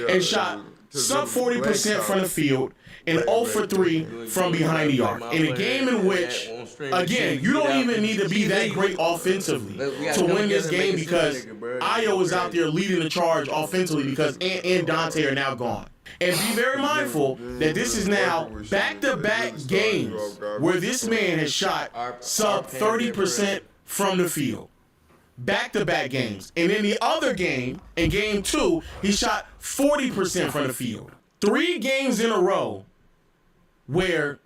and shot sub 40% from the field and 0 for 3 from behind the arc. In a game in which, again, you don't even need to be that great offensively to win this game because Ayo is out there leading the charge offensively because Ant and Dante are now gone. And be very mindful that this is now back-to-back games where this man has shot sub 30% from the field. back-to-back games. And in the other game, in game 2, he shot 40% from the field. 3 games in a row where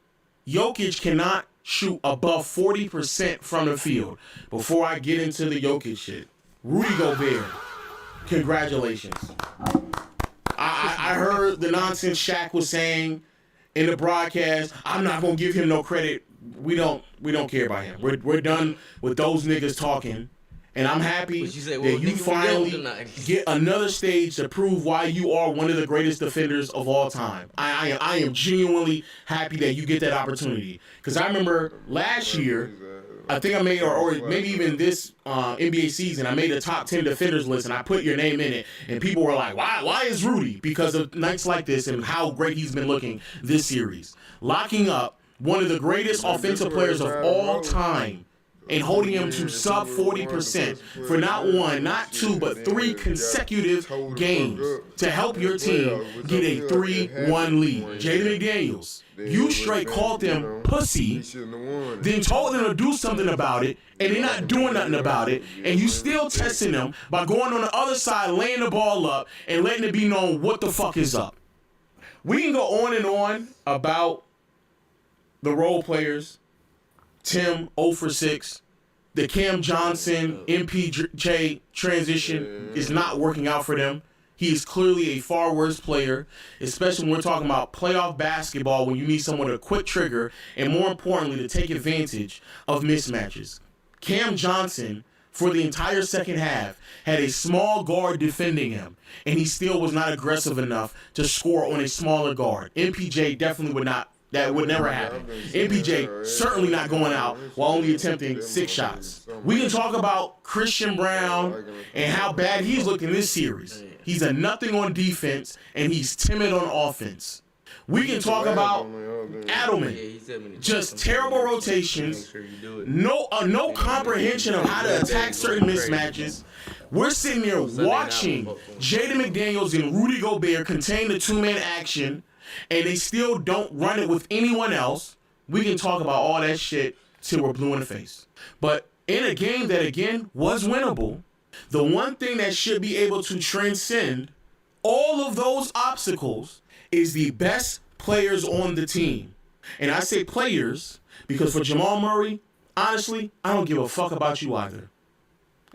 Jokic cannot shoot above 40% from the field. Before I get into the Jokic shit, Rudy Gobert, congratulations. I heard the nonsense Shaq was saying in the broadcast. I'm not gonna give him no credit. We don't care about him. We're done with those niggas talking. And I'm happy that you finally get another stage to prove why you are one of the greatest defenders of all time. I am genuinely happy that you get that opportunity. Because I remember last year, I think I made, or maybe even this NBA season, I made a top 10 defenders list and I put your name in it. And people were like, why is Rudy? Because of nights like this and how great he's been looking this series. Locking up one of the greatest offensive players of all time and holding him to sub 40% for not 1, not 2, but 3 consecutive games to help your team get a 3-1 lead. Jaden McDaniels, you straight called them pussy, then told them to do something about it, and they're not doing nothing about it, and you still testing them by going on the other side, laying the ball up, and letting it be known what the fuck is up. We can go on and on about the role players. Tim, 0 for 6. The Cam Johnson, MPJ transition is not working out for them. He is clearly a far worse player, especially when we're talking about playoff basketball when you need someone to quick trigger and, more importantly, to take advantage of mismatches. Cam Johnson, for the entire second half, had a small guard defending him, and he still was not aggressive enough to score on a smaller guard. MPJ definitely would not. That would never happen. MPJ certainly not going out while only attempting 6 shots. We can talk about Christian Brown and how bad he's looking this series. He's a nothing on defense, and he's timid on offense. We can talk about Adelman. Just terrible rotations, no comprehension of how to attack certain mismatches. We're sitting there watching Jaden McDaniels and Rudy Gobert contain the 2-man action, and they still don't run it with anyone else. We can talk about all that shit till we're blue in the face. But in a game that, again, was winnable, the one thing that should be able to transcend all of those obstacles is the best players on the team. And I say players because for Jamal Murray, honestly, I don't give a fuck about you either.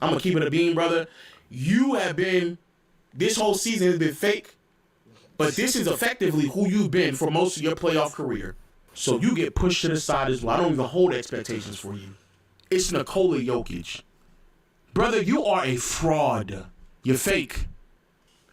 I'm going to keep it a bean, brother. You have been, this whole season has been fake. But this is effectively who you've been for most of your playoff career. So you get pushed to the side as well. I don't even hold expectations for you. It's Nikola Jokic. Brother, you are a fraud. You're fake.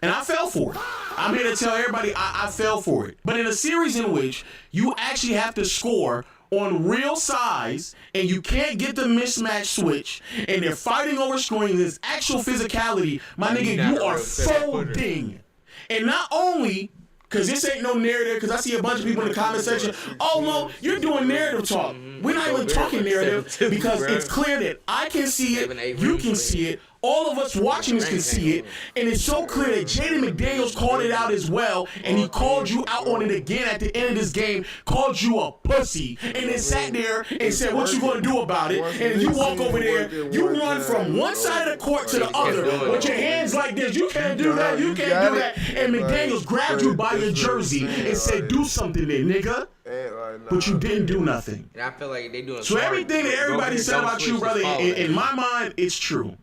And I fell for it. I'm here to tell everybody I fell for it. But in a series in which you actually have to score on real size and you can't get the mismatch switch and they're fighting over scoring, this actual physicality, my nigga, you are folding. And not only, because this ain't no narrative, because I see a bunch of people in the comment section, oh no, you're doing narrative talk. We're not even talking narrative because it's clear that I can see it, you can see it, all of us watching this can see it, and it's so clear that Jaden McDaniels called it out as well, and he called you out on it again at the end of this game, called you a pussy, and then sat there and said, what you gonna do about it? And you walk over there, you run from one side of the court to the other with your hands like this, you can't do that, you can't do that, and McDaniels grabbed you by your jersey and said, do something there, nigga. But you didn't do nothing. And I feel like they doing so everything that everybody said about you, brother, in my mind, it's true.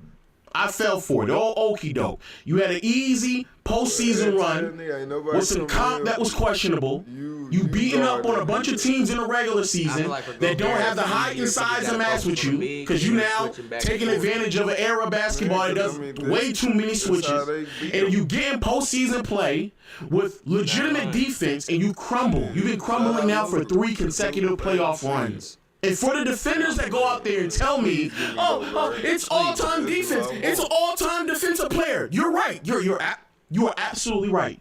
I fell for it. All okie doke. You had an easy postseason run with some comp that was questionable. You beating up on a bunch of teams in the regular season that don't have the height and size to match with you because you now taking advantage of an era of basketball that does way too many switches. And you get in postseason play with legitimate defense and you crumble. You've been crumbling now for 3 consecutive playoff runs. And for the defenders that go out there and tell me, oh, it's all-time defense. It's an all-time defensive player. You're right. You are absolutely right.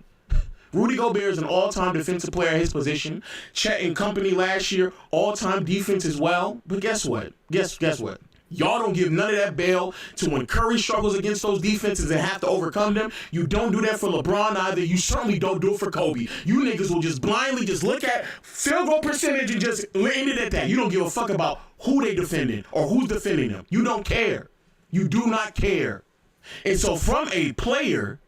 Rudy Gobert is an all-time defensive player at his position. Chet and company last year, all-time defense as well. But guess what? Guess what? Y'all don't give none of that bail to when Curry struggles against those defenses and have to overcome them. You don't do that for LeBron either. You certainly don't do it for Kobe. You niggas will just blindly just look at field goal percentage and just end it at that. You don't give a fuck about who they defending or who's defending them. You don't care. You do not care. And so from a player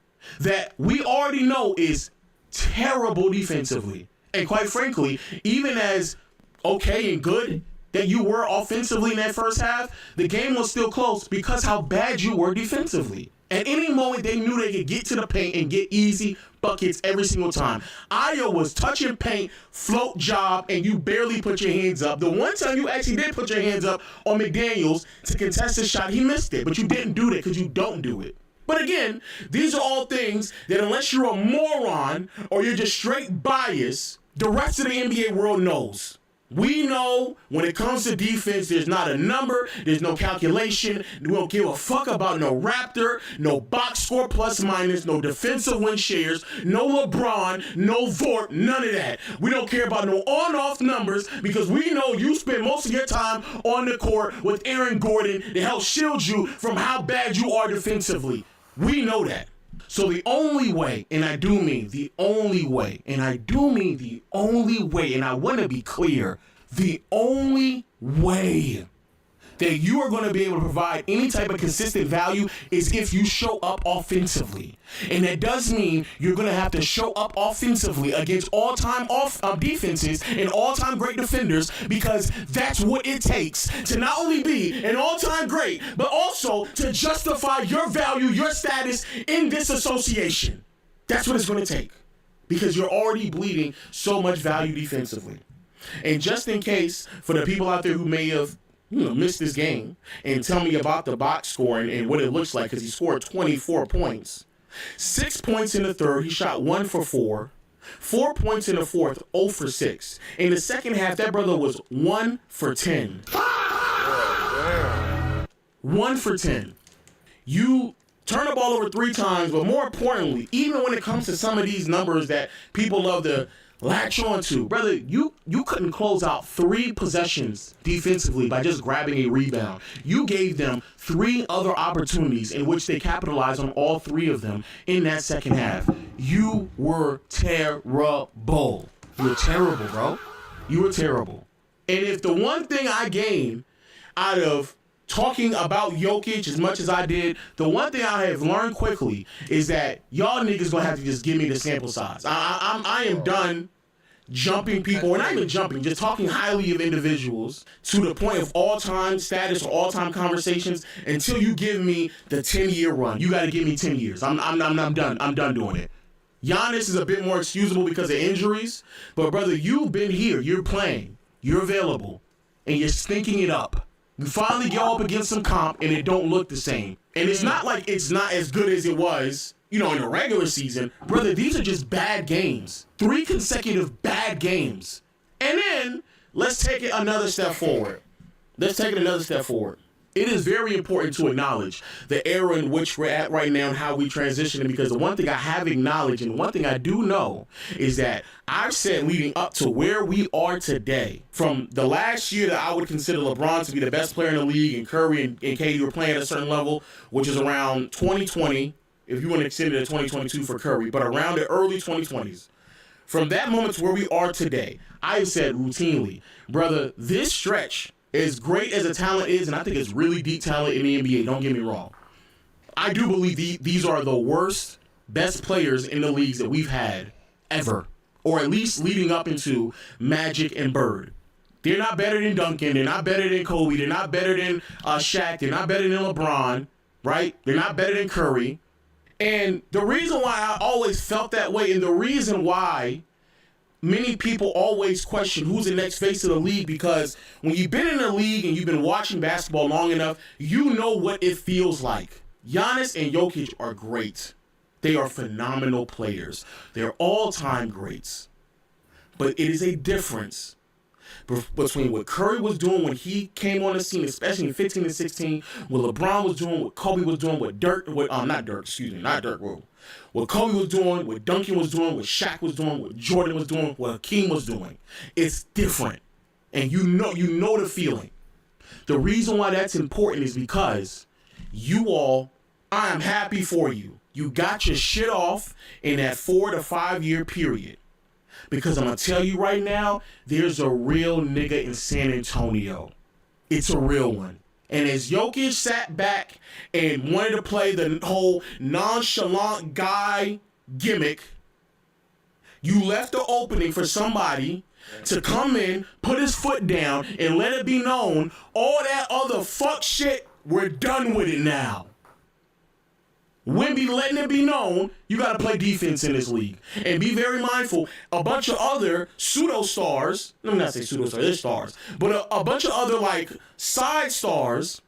that we already know is terrible defensively, and quite frankly, even as okay and good that you were offensively in that first half, the game was still close because how bad you were defensively. At any moment, they knew they could get to the paint and get easy buckets every single time. Aya was touching paint, float job, and you barely put your hands up. The one time you actually did put your hands up on McDaniels to contest the shot, he missed it. But you didn't do that because you don't do it. But again, these are all things that unless you're a moron or you're just straight biased, the rest of the NBA world knows. We know when it comes to defense, there's not a number, there's no calculation. We don't give a fuck about no Raptor, no box score plus minus, no defensive win shares, no LeBron, no Vort, none of that. We don't care about no on-off numbers because we know you spend most of your time on the court with Aaron Gordon to help shield you from how bad you are defensively. We know that. So the only way, and I do mean the only way, and I want to be clear, the only way that you are going to be able to provide any type of consistent value is if you show up offensively. And that does mean you're going to have to show up offensively against all-time defenses and all-time great defenders because that's what it takes to not only be an all-time great, but also to justify your value, your status in this association. That's what it's going to take because you're already bleeding so much value defensively. And just in case, for the people out there who may have missed this game and tell me about the box score and what it looks like because he scored 24 points. 6 points in the third. He shot 1 for 4. 4 points in the fourth, 0 for 6. In the second half, that brother was 1 for 10. 1 for 10. You turn the ball over 3 times, but more importantly, even when it comes to some of these numbers that people love to latch on to, brother, you couldn't close out 3 possessions defensively by just grabbing a rebound. You gave them 3 other opportunities in which they capitalized on all 3 of them in that second half. You were terrible. You were terrible, bro. You were terrible. And if the one thing I gained out of talking about Jokic as much as I did, the one thing I have learned quickly is that y'all niggas gonna have to just give me the sample size. I am done jumping people, and not even jumping, just talking highly of individuals to the point of all-time status or all-time conversations until you give me the 10-year run. You gotta give me 10 years. I'm done. I'm done doing it. Giannis is a bit more excusable because of injuries, but brother, you've been here. You're playing. You're available, and you're stinking it up. You finally go up against some comp, and it don't look the same. And it's not like it's not as good as it was, in the regular season. Brother, these are just bad games. 3 consecutive bad games. And then, let's take it another step forward. It is very important to acknowledge the era in which we're at right now and how we transition, because the one thing I have acknowledged and one thing I do know is that I've said leading up to where we are today, from the last year that I would consider LeBron to be the best player in the league and Curry and KD were playing at a certain level, which is around 2020, if you want to extend it to 2022 for Curry, but around the early 2020s. From that moment to where we are today, I have said routinely, brother, this stretch, as great as the talent is, and I think it's really deep talent in the NBA, don't get me wrong, I do believe these are the worst, best players in the leagues that we've had ever, or at least leading up into Magic and Bird. They're not better than Duncan, they're not better than Kobe, they're not better than Shaq, they're not better than LeBron, right? They're not better than Curry. And the reason why I always felt that way, and the reason why many people always question who's the next face of the league, because when you've been in the league and you've been watching basketball long enough, you know what it feels like. Giannis and Jokic are great. They are phenomenal players. They're all-time greats. But it is a difference between what Curry was doing when he came on the scene, especially in 15 and 16, what LeBron was doing, what Kobe was doing, what Kobe was doing, what Duncan was doing, what Shaq was doing, what Jordan was doing, what Hakeem was doing. It's different. And you know the feeling. The reason why that's important is because I am happy for you. You got your shit off in that 4 to 5 year period. Because I'm going to tell you right now, there's a real nigga in San Antonio. It's a real one. And as Jokic sat back and wanted to play the whole nonchalant guy gimmick, you left the opening for somebody to come in, put his foot down, and let it be known, all that other fuck shit, we're done with it now. Wemby letting it be known, you got to play defense in this league. And be very mindful, a bunch of other pseudo-stars, let me not say pseudo-stars, they're stars, but a bunch of other, like, side stars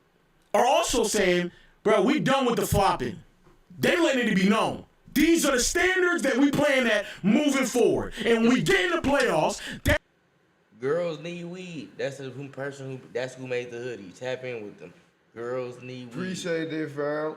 are also saying, bro, we done with the flopping. They letting it be known. These are the standards that we playing at moving forward. And when we get in the playoffs, girls need weed. That's the person that's who made the hoodie. Tap in with them. Girls need weed. Appreciate that, fam.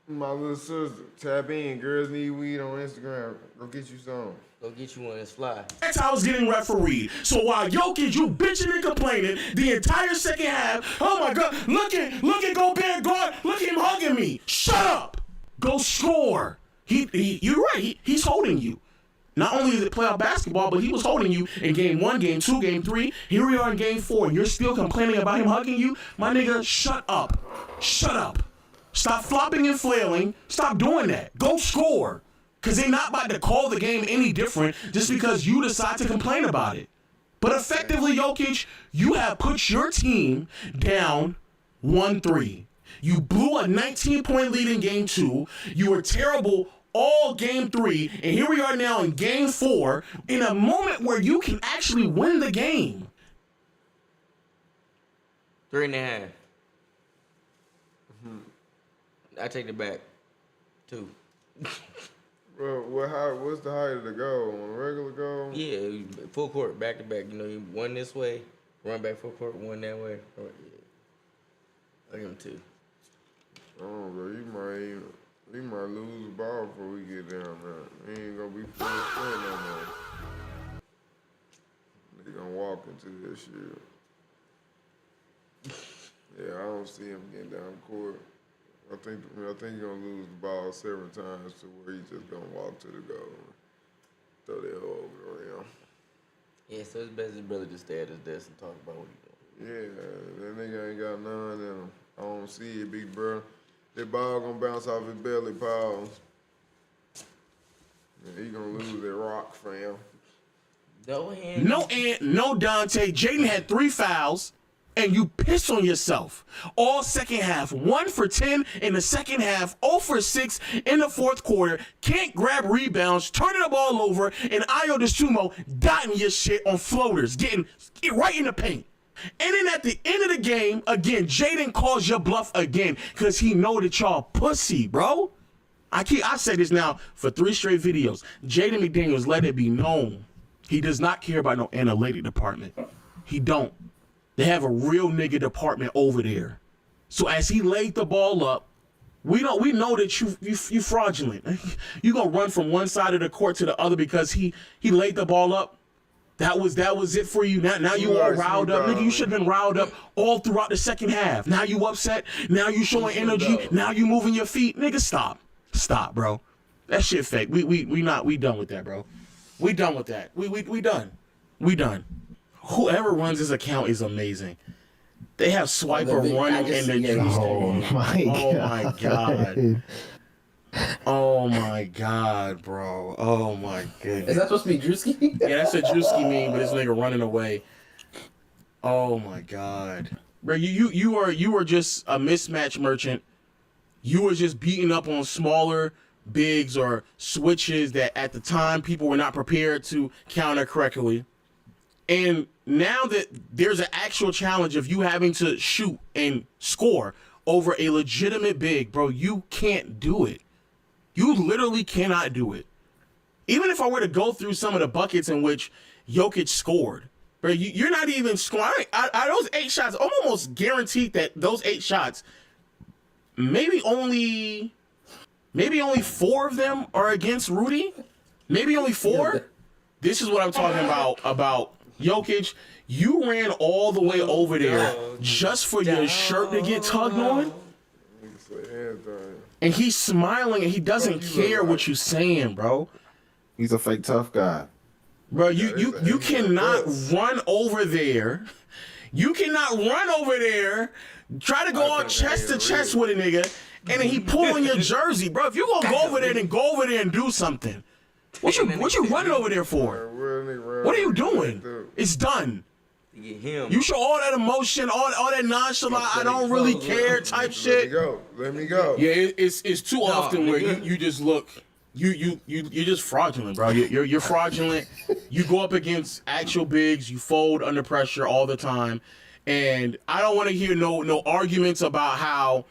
My little sister. Tap in. Girls need weed on Instagram. Go get you some. Go get you one that's fly. That's how I was getting refereed. So while Jokic, you bitching and complaining the entire second half, oh my God, look at Gobert guard, look at him hugging me. Shut up. Go score. You're right. He's holding you. Not only is it playoff basketball, but he was holding you in game 1, game 2, game 3. Here we are in game 4, and you're still complaining about him hugging you? My nigga, shut up. Shut up. Stop flopping and flailing. Stop doing that. Go score. Because they're not about to call the game any different just because you decide to complain about it. But effectively, Jokic, you have put your team down 1-3. You blew a 19-point lead in game 2. You were terrible all game 3. And here we are now in game 4 in a moment where you can actually win the game. 3.5. I take it back. 2. Bro, what's the height of the goal? On a regular goal? Yeah, full court, back to back. You know, you one this way, run back full court, one that way. Oh, yeah. I give him 2. Oh, bro, you might lose the ball before we get down there. He ain't gonna be full strength no more. They gonna walk into this shit. Yeah, I don't see him getting down court. I think you're gonna lose the ball several times to where he's just gonna walk to the goal, throw that over the rim. Yeah, so it's best his brother to stay at his desk and talk about what he's doing. Yeah, that nigga ain't got none in him. I don't see it, big bro. That ball gonna bounce off his belly, pause. Yeah, he gonna lose that rock, fam. No Dante. Jaden had 3 fouls. And you piss on yourself. All second half, 1 for 10 in the second half, 0 for 6 in the fourth quarter. Can't grab rebounds, turning the ball over, and Ayo DeSumo dotting your shit on floaters, getting right in the paint. And then at the end of the game, again, Jaden calls your bluff again because he know that y'all pussy, bro. I said this now for 3 straight videos. Jaden McDaniels, let it be known, he does not care about no analytic department. He don't. They have a real nigga department over there. So as he laid the ball up, we know that you fraudulent. You gonna run from one side of the court to the other because he laid the ball up. That was it for you. Now you all riled up. Nigga, you should have been riled up all throughout the second half. Now you upset. Now you showing energy. Now you moving your feet. Nigga, stop. Stop, bro. That shit fake. We done with that, bro. We done with that. We done. We done. Whoever runs this account is amazing. They have Swiper running in the Oh my God. Oh my God, bro. Oh my goodness. Is that supposed to be Drewski? Yeah, that's a Drewski meme, but this nigga running away. Oh my God. Bro, you were just a mismatch merchant. You were just beating up on smaller bigs or switches that at the time people were not prepared to counter correctly. And now that there's an actual challenge of you having to shoot and score over a legitimate big, bro, you can't do it. You literally cannot do it. Even if I were to go through some of the buckets in which Jokic scored, bro, you're not even scoring. Those 8 shots, I'm almost guaranteed that those 8 shots, maybe only 4 of them are against Rudy. Maybe only 4. This is what I'm talking about Jokic. You ran all the way over there just for your shirt to get tugged on. And he's smiling and he doesn't care what you're saying, bro. He's a fake tough guy. Bro, you cannot run over there, You cannot run over there, try to go on chest to chest with a nigga, and then he pull on your jersey, bro. If you gonna go over there, then go over there and do something. What you running over there for? What are you doing? It's done. You show all that emotion, all that nonchalant, I don't really care type shit. Let me go. Yeah, it's too often where you just look, you're just fraudulent, bro. You're fraudulent. You go up against actual bigs, you fold under pressure all the time, and I don't want to hear no arguments about how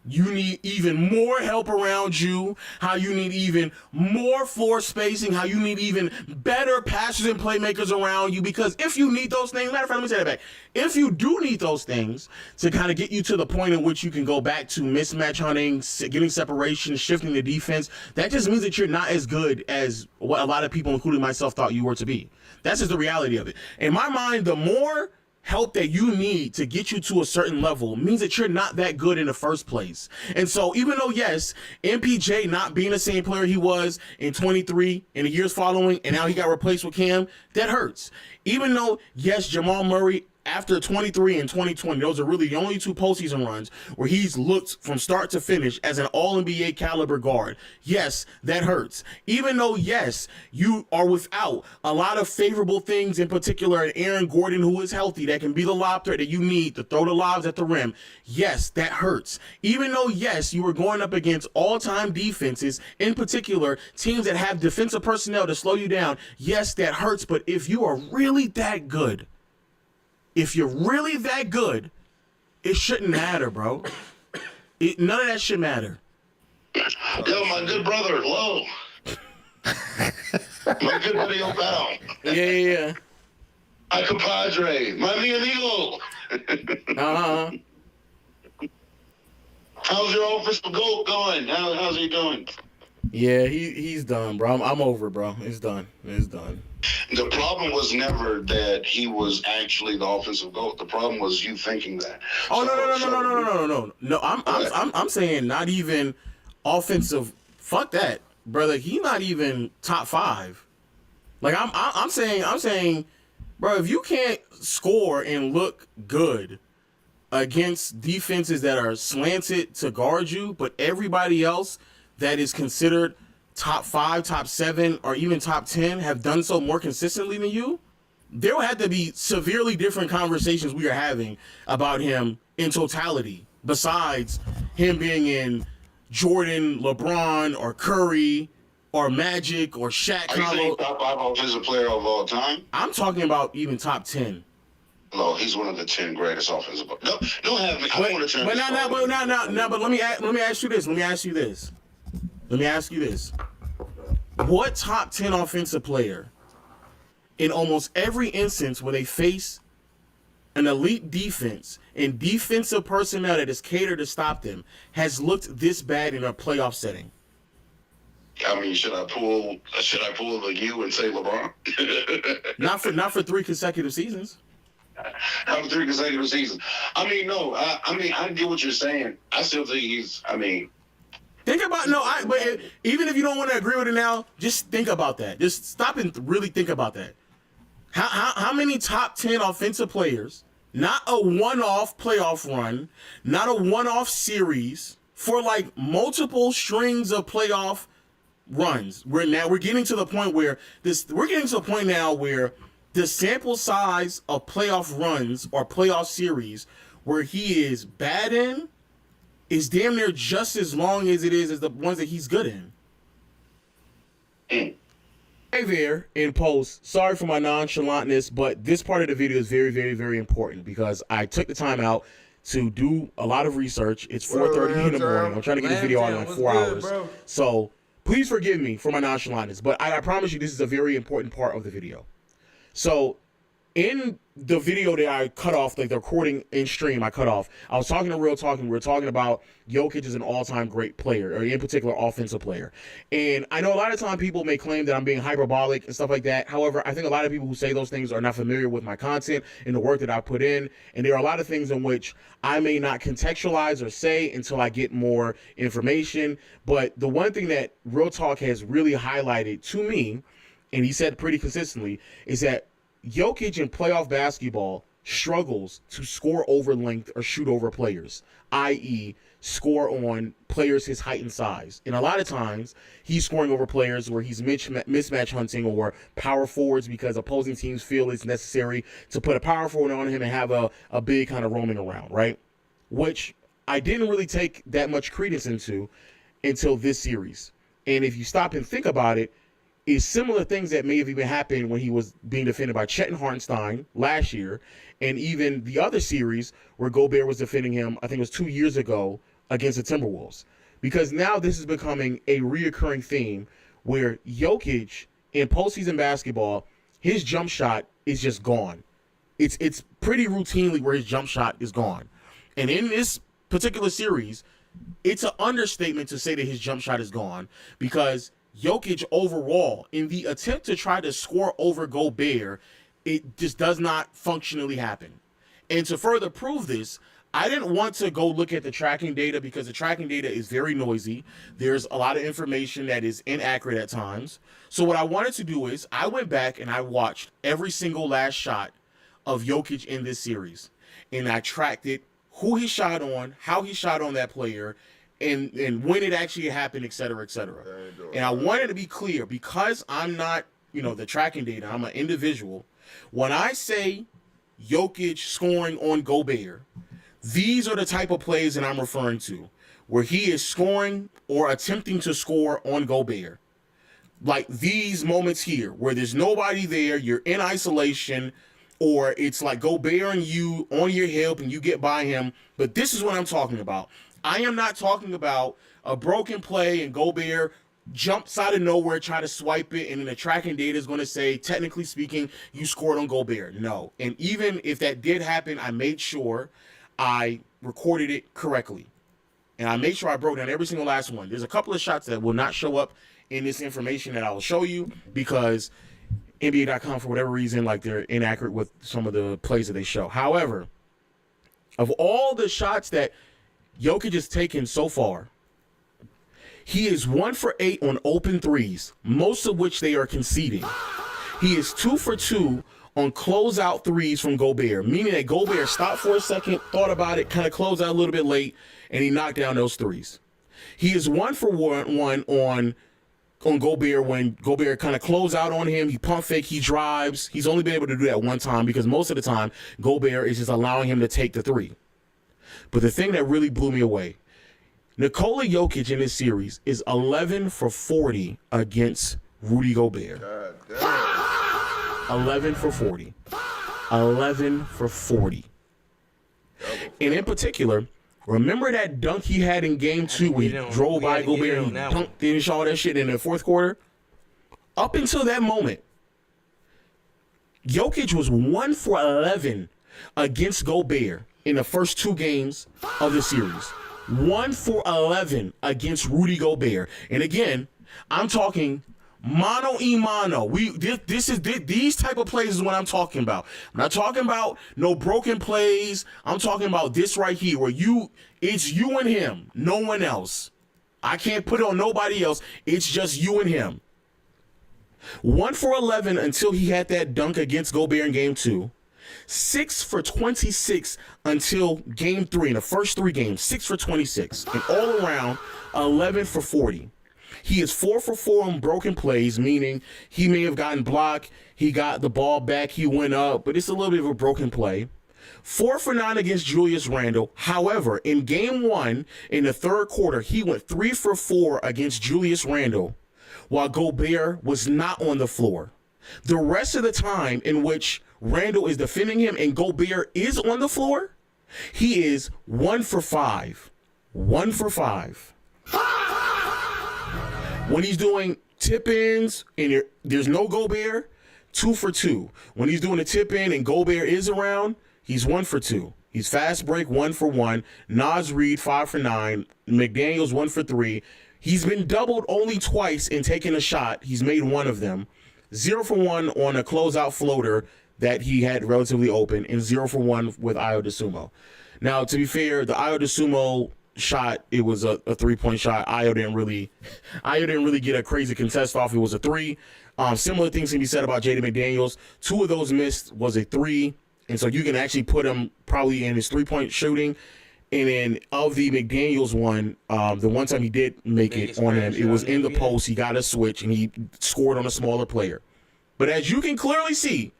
you need even more help around you, how you need even more floor spacing, how you need even better passers and playmakers around you. Because if you need those things, matter of fact, let me say that back. If you do need those things to kind of get you to the point in which you can go back to mismatch hunting, getting separation, shifting the defense, that just means that you're not as good as what a lot of people, including myself, thought you were to be. That's just the reality of it. In my mind, the more help that you need to get you to a certain level means that you're not that good in the first place. And so even though, yes, MPJ not being the same player he was in 23 and the years following, and now he got replaced with Cam, that hurts. Even though, yes, Jamal Murray, after 23 and 2020, those are really the only two postseason runs where he's looked from start to finish as an all-NBA caliber guard. Yes, that hurts. Even though, yes, you are without a lot of favorable things, in particular an Aaron Gordon who is healthy, that can be the lob threat that you need to throw the lobs at the rim. Yes, that hurts. Even though, yes, you are going up against all-time defenses, in particular teams that have defensive personnel to slow you down. Yes, that hurts. But if you are really that good, if you're really that good, it shouldn't matter, bro. None of that should matter. Yo, my good brother, Lo. My good buddy Omilly. Yeah. My compadre, my amigo. How's your offensive goal going? How's he doing? Yeah, he's done, bro. I'm over, bro. It's done. It's done. The problem was never that he was actually the offensive GOAT. The problem was you thinking that. Oh, no. I'm saying not even offensive. Fuck that, brother. He's not even top 5. Like I'm saying, bro, if you can't score and look good against defenses that are slanted to guard you, but everybody else that is considered top 5, top 7, or even top 10 have done so more consistently than you, there will have to be severely different conversations we are having about him in totality, besides him being in Jordan, LeBron, or Curry, or Magic, or Shaq. Are you saying top 5 offensive player of all time? I'm talking about even top 10. No, he's one of the 10 greatest offensive players. Don't have me. I want to turn but let me ask you this. What top 10 offensive player in almost every instance where they face an elite defense and defensive personnel that is catered to stop them has looked this bad in a playoff setting? I mean, should I pull the U and say LeBron? not for 3 consecutive seasons. Not for 3 consecutive seasons. I mean, no. I get what you're saying. I still think he's. Think about but even if you don't want to agree with it now, just think about that. Just stop and really think about that. How many top 10 offensive players, not a one-off playoff run, not a one-off series, for like multiple strings of playoff runs? We're getting to the point where the sample size of playoff runs or playoff series where he is bad in is damn near just as long as it is as the ones that he's good in. Hey there, in post, sorry for my nonchalantness, but this part of the video is very, very, very important because I took the time out to do a lot of research. It's 4:30 in the morning. I'm trying to get this video out in like 4 hours. So please forgive me for my nonchalantness, but I promise you this is a very important part of the video. So in the video that I cut off, like the recording in stream I cut off, I was talking to Real Talk, and we were talking about Jokic is an all-time great player, or in particular offensive player. And I know a lot of time people may claim that I'm being hyperbolic and stuff like that. However, I think a lot of people who say those things are not familiar with my content and the work that I put in. And there are a lot of things in which I may not contextualize or say until I get more information. But the one thing that Real Talk has really highlighted to me, and he said pretty consistently, is that Jokic in playoff basketball struggles to score over length or shoot over players, i.e., score on players his height and size. And a lot of times, he's scoring over players where he's mismatch hunting or power forwards because opposing teams feel it's necessary to put a power forward on him and have a big kind of roaming around, right? Which I didn't really take that much credence into until this series. And if you stop and think about it, is similar things that may have even happened when he was being defended by Chet and Hartenstein last year, and even the other series where Gobert was defending him, I think it was 2 years ago, against the Timberwolves. Because now this is becoming a reoccurring theme where Jokic, in postseason basketball, his jump shot is just gone. It's pretty routinely where his jump shot is gone. And in this particular series, it's an understatement to say that his jump shot is gone, because Jokic overall, in the attempt to try to score over Gobert, it just does not functionally happen. And to further prove this, I didn't want to go look at the tracking data because the tracking data is very noisy. There's a lot of information that is inaccurate at times. So what I wanted to do is I went back and I watched every single last shot of Jokic in this series. And I tracked it, who he shot on, how he shot on that player, and when it actually happened, et cetera, et cetera. And I wanted to be clear, because I'm not, the tracking data, I'm an individual. When I say Jokic scoring on Gobert, these are the type of plays that I'm referring to, where he is scoring or attempting to score on Gobert. Like these moments here, where there's nobody there, you're in isolation, or it's like Gobert and you on your hip and you get by him. But this is what I'm talking about. I am not talking about a broken play and Gobert jumps out of nowhere, try to swipe it, and then the tracking data is going to say, technically speaking, you scored on Gobert. No. And even if that did happen, I made sure I recorded it correctly. And I made sure I broke down every single last one. There's a couple of shots that will not show up in this information that I will show you because NBA.com, for whatever reason, like they're inaccurate with some of the plays that they show. However, of all the shots that Jokic has taken so far, he is 1 for 8 on open threes, most of which they are conceding. He is 2 for 2 on closeout threes from Gobert, meaning that Gobert stopped for a second, thought about it, kind of closed out a little bit late, and he knocked down those threes. He is 1 for 1 on Gobert when Gobert kind of closed out on him. He pump fake, he drives. He's only been able to do that one time because most of the time Gobert is just allowing him to take the three. But the thing that really blew me away, Nikola Jokic in this series is 11 for 40 against Rudy Gobert. 11 for 40. 11 for 40. And in particular, remember that dunk he had in game 2 where he drove by Gobert and he dunked, finished all that shit in the fourth quarter? Up until that moment, Jokic was 1 for 11 against Gobert in the first 2 games of the series. 1 for 11 against Rudy Gobert. And again, I'm talking mano a mano. These type of plays is what I'm talking about. I'm not talking about no broken plays. I'm talking about this right here where it's you and him, no one else. I can't put it on nobody else. It's just you and him. 1 for 11 until he had that dunk against Gobert in game 2. 6 for 26 until game 3 in the first 3 games. 6 for 26. And all around, 11 for 40. He is 4 for 4 on broken plays, meaning he may have gotten blocked. He got the ball back. He went up, but it's a little bit of a broken play. 4 for 9 against Julius Randle. However, in game 1, in the third quarter, he went 3 for 4 against Julius Randle while Gobert was not on the floor. The rest of the time in which Randle is defending him and Gobert is on the floor, he is 1 for 5. 1 for 5. When he's doing tip-ins and there's no Gobert, 2 for 2. When he's doing a tip-in and Gobert is around, he's 1 for 2. He's fast break 1 for 1. Naz Reid 5 for 9. McDaniels 1 for 3. He's been doubled only twice in taking a shot. He's made 1 of them. 0 for 1 on a closeout floater that he had relatively open, and 0 for 1 with Ayo DeSumo. Now, to be fair, the Ayo DeSumo shot, it was a 3-point shot. Ayo didn't really get a crazy contest off. It was a 3. Similar things can be said about Jaden McDaniels. 2 of those missed was a 3. And so you can actually put him probably in his three-point shooting. And then of the McDaniels one, the one time he did make it on him, it was in the post. He got a switch, and he scored on a smaller player. But as you can clearly see,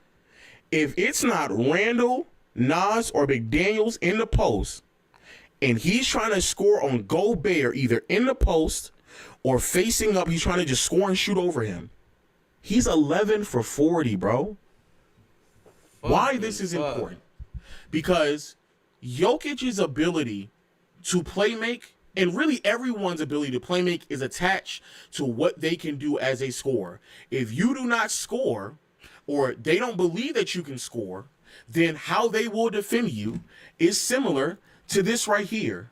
if it's not Randall, Nas, or McDaniels in the post, and he's trying to score on Gobert either in the post or facing up, he's trying to just score and shoot over him, he's 11 for 40, bro. Why this is important? Because Jokic's ability to play make, and really everyone's ability to play make, is attached to what they can do as a scorer. If you do not score, or they don't believe that you can score, then how they will defend you is similar to this right here.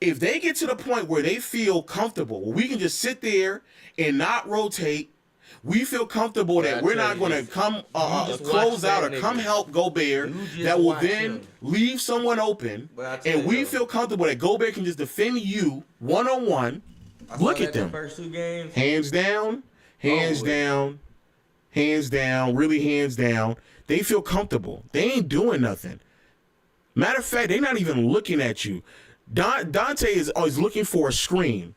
If they get to the point where they feel comfortable, where we can just sit there and not rotate, we feel comfortable that we're not going to come close out or come help Gobert, that will then leave someone open, and we feel comfortable that Gobert can just defend you one-on-one. Look at them. First 2 games. Hands down, hands down, hands down, really hands down. They feel comfortable. They ain't doing nothing. Matter of fact, they're not even looking at you. Dante is always looking for a screen.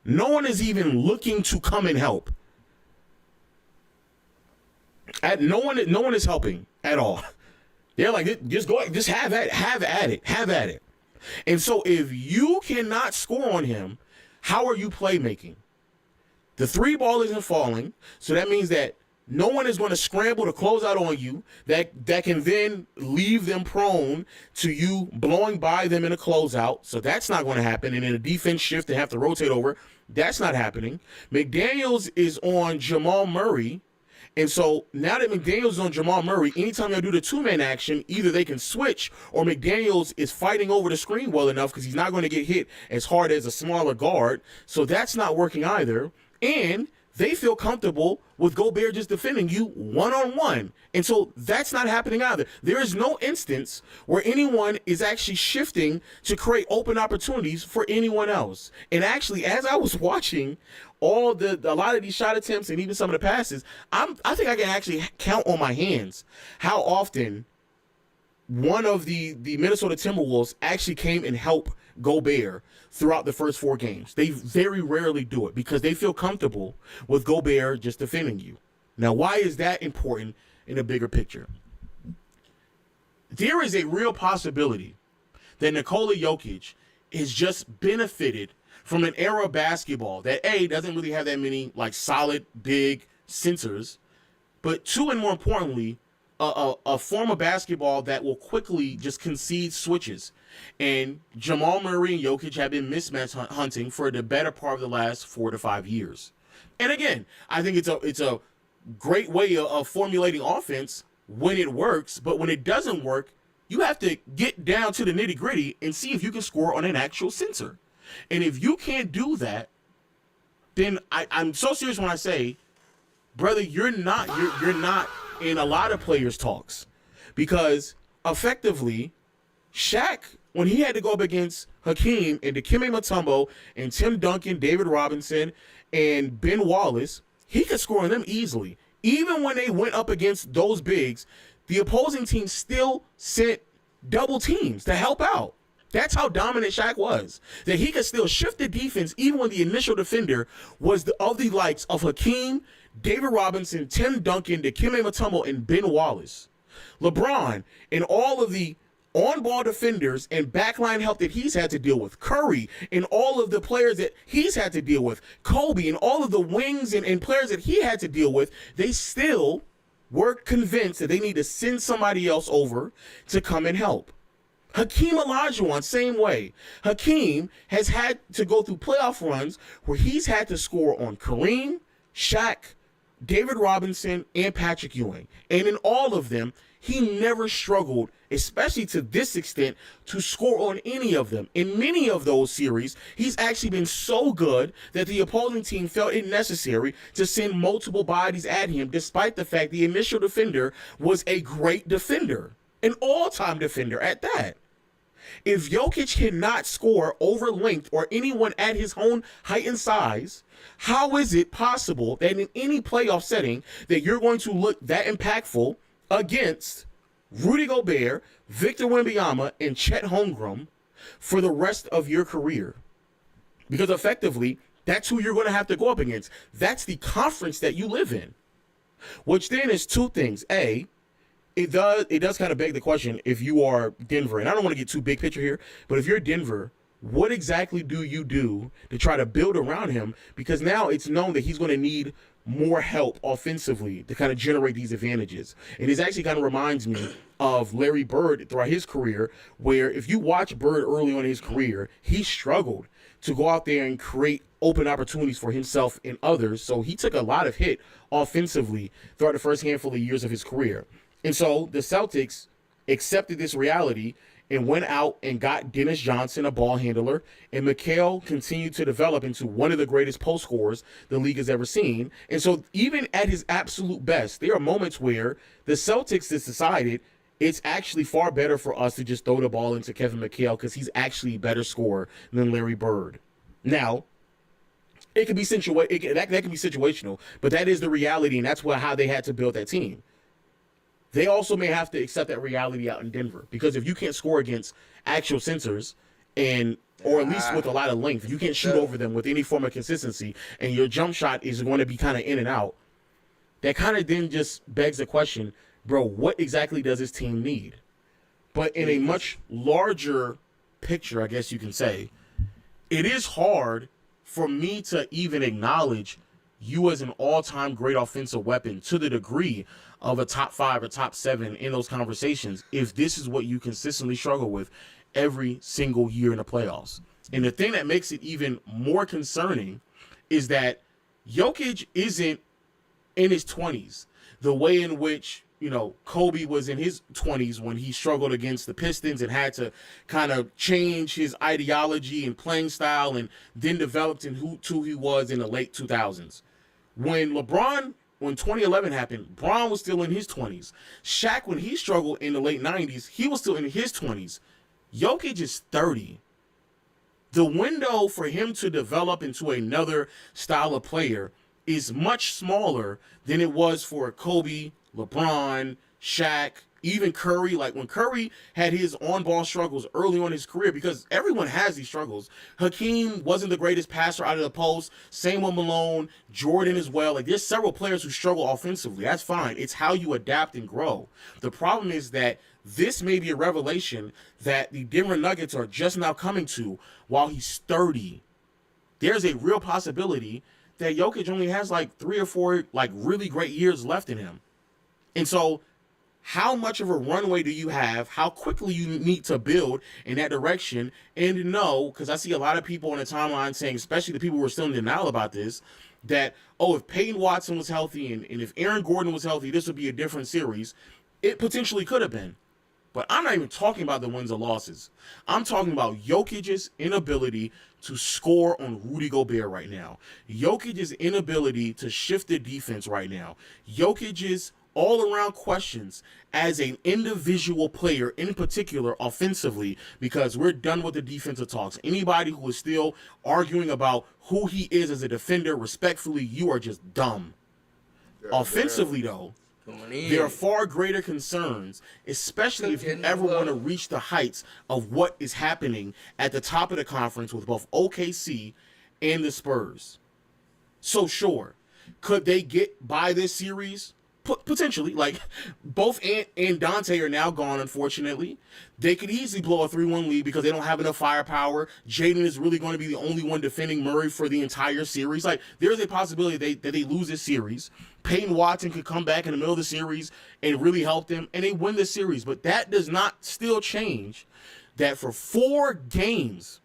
No one is even looking to come and help. No one is helping at all. They're like, just go, just have at it. And so if you cannot score on him, how are you playmaking? The 3 ball isn't falling, so that means that no one is going to scramble to close out on you that can then leave them prone to you blowing by them in a closeout. So that's not going to happen. And in a defense shift, they have to rotate over. That's not happening. McDaniels is on Jamal Murray. And so now that McDaniels is on Jamal Murray, anytime they do the 2-man action, either they can switch or McDaniels is fighting over the screen well enough because he's not going to get hit as hard as a smaller guard. So that's not working either. And they feel comfortable with Gobert just defending you one-on-one. And so that's not happening either. There is no instance where anyone is actually shifting to create open opportunities for anyone else. And actually, as I was watching a lot of these shot attempts and even some of the passes, I think I can actually count on my hands how often one of the Minnesota Timberwolves actually came and helped Gobert throughout the first 4 games. They very rarely do it because they feel comfortable with Gobert just defending you. Now, why is that important in a bigger picture? There is a real possibility that Nikola Jokic has just benefited from an era of basketball that A, doesn't really have that many like solid big centers, but 2, and more importantly, a form of basketball that will quickly just concede switches. And Jamal Murray and Jokic have been mismatch hunting for the better part of the last 4 to 5 years. And again, I think it's a great way of formulating offense when it works, but when it doesn't work, you have to get down to the nitty-gritty and see if you can score on an actual center. And if you can't do that, then I'm so serious when I say, brother, you're not in a lot of players' talks. Because effectively, Shaq, when he had to go up against Hakeem and Dikembe Mutombo and Tim Duncan, David Robinson, and Ben Wallace, he could score on them easily. Even when they went up against those bigs, the opposing team still sent double teams to help out. That's how dominant Shaq was. That he could still shift the defense even when the initial defender was of the likes of Hakeem, David Robinson, Tim Duncan, Dikembe Mutombo, and Ben Wallace. LeBron and all of the on-ball defenders and backline help that he's had to deal with, Curry and all of the players that he's had to deal with, Kobe and all of the wings and players that he had to deal with, they still were convinced that they need to send somebody else over to come and help. Hakeem Olajuwon, same way. Hakeem has had to go through playoff runs where he's had to score on Kareem, Shaq, David Robinson, and Patrick Ewing. And in all of them, he never struggled, especially to this extent, to score on any of them. In many of those series, he's actually been so good that the opposing team felt it necessary to send multiple bodies at him, despite the fact the initial defender was a great defender, an all-time defender at that. If Jokic cannot score over length or anyone at his own height and size, how is it possible that in any playoff setting that you're going to look that impactful against Rudy Gobert, Victor Wembanyama, and Chet Holmgren for the rest of your career. Because effectively, that's who you're going to have to go up against. That's the conference that you live in. Which then is two things. A, it does kind of beg the question, if you are Denver, and I don't want to get too big picture here, but if you're Denver, what exactly do you do to try to build around him? Because now it's known that he's going to need more help offensively to kind of generate these advantages. And it actually kind of reminds me of Larry Bird throughout his career, where if you watch Bird early on in his career, he struggled to go out there and create open opportunities for himself and others. So he took a lot of hit offensively throughout the first handful of years of his career. And so the Celtics accepted this reality and went out and got Dennis Johnson, a ball handler, and Mikal continued to develop into one of the greatest post scorers the league has ever seen. And so even at his absolute best, there are moments where the Celtics has decided it's actually far better for us to just throw the ball into Kevin McHale because he's actually a better scorer than Larry Bird. Now, it could be that can be situational, but that is the reality, and that's how they had to build that team. They also may have to accept that reality out in Denver, because if you can't score against actual centers or at least with a lot of length, you can't shoot over them with any form of consistency, and your jump shot is going to be kind of in and out, that kind of then just begs the question, bro, what exactly does this team need? But in a much larger picture, I guess you can say, it is hard for me to even acknowledge you as an all-time great offensive weapon to the degree of a top 5 or top 7 in those conversations if this is what you consistently struggle with every single year in the playoffs. And the thing that makes it even more concerning is that Jokic isn't in his 20s the way in which, Kobe was in his 20s when he struggled against the Pistons and had to kind of change his ideology and playing style and then developed into who he was in the late 2000s. When 2011 happened, Bron was still in his 20s. Shaq, when he struggled in the late 90s, he was still in his 20s. Jokic is 30. The window for him to develop into another style of player is much smaller than it was for Kobe, LeBron, Shaq, even Curry. Like when Curry had his on-ball struggles early on in his career, because everyone has these struggles. Hakeem wasn't the greatest passer out of the post. Same with Malone, Jordan as well. Like there's several players who struggle offensively. That's fine. It's how you adapt and grow. The problem is that this may be a revelation that the Denver Nuggets are just now coming to while he's 30. There's a real possibility that Jokic only has like 3 or 4 like really great years left in him. And so how much of a runway do you have? How quickly you need to build in that direction? And because I see a lot of people on the timeline saying, especially the people who are still in denial about this, that, if Peyton Watson was healthy and if Aaron Gordon was healthy, this would be a different series. It potentially could have been. But I'm not even talking about the wins or losses. I'm talking about Jokic's inability to score on Rudy Gobert right now. Jokic's inability to shift the defense right now. Jokic's all-around questions as an individual player, in particular offensively, because we're done with the defensive talks. Anybody who is still arguing about who he is as a defender, respectfully, you are just dumb. Offensively, though, there are far greater concerns, especially if you ever want to reach the heights of what is happening at the top of the conference with both OKC and the Spurs. So sure, could they get by this series? Potentially. Like, both Ant and Dante are now gone, unfortunately. They could easily blow a 3-1 lead because they don't have enough firepower. Jaden is really going to be the only one defending Murray for the entire series. Like, there's a possibility that they lose this series. Peyton Watson could come back in the middle of the series and really help them, and they win the series. But that does not still change that for 4 games,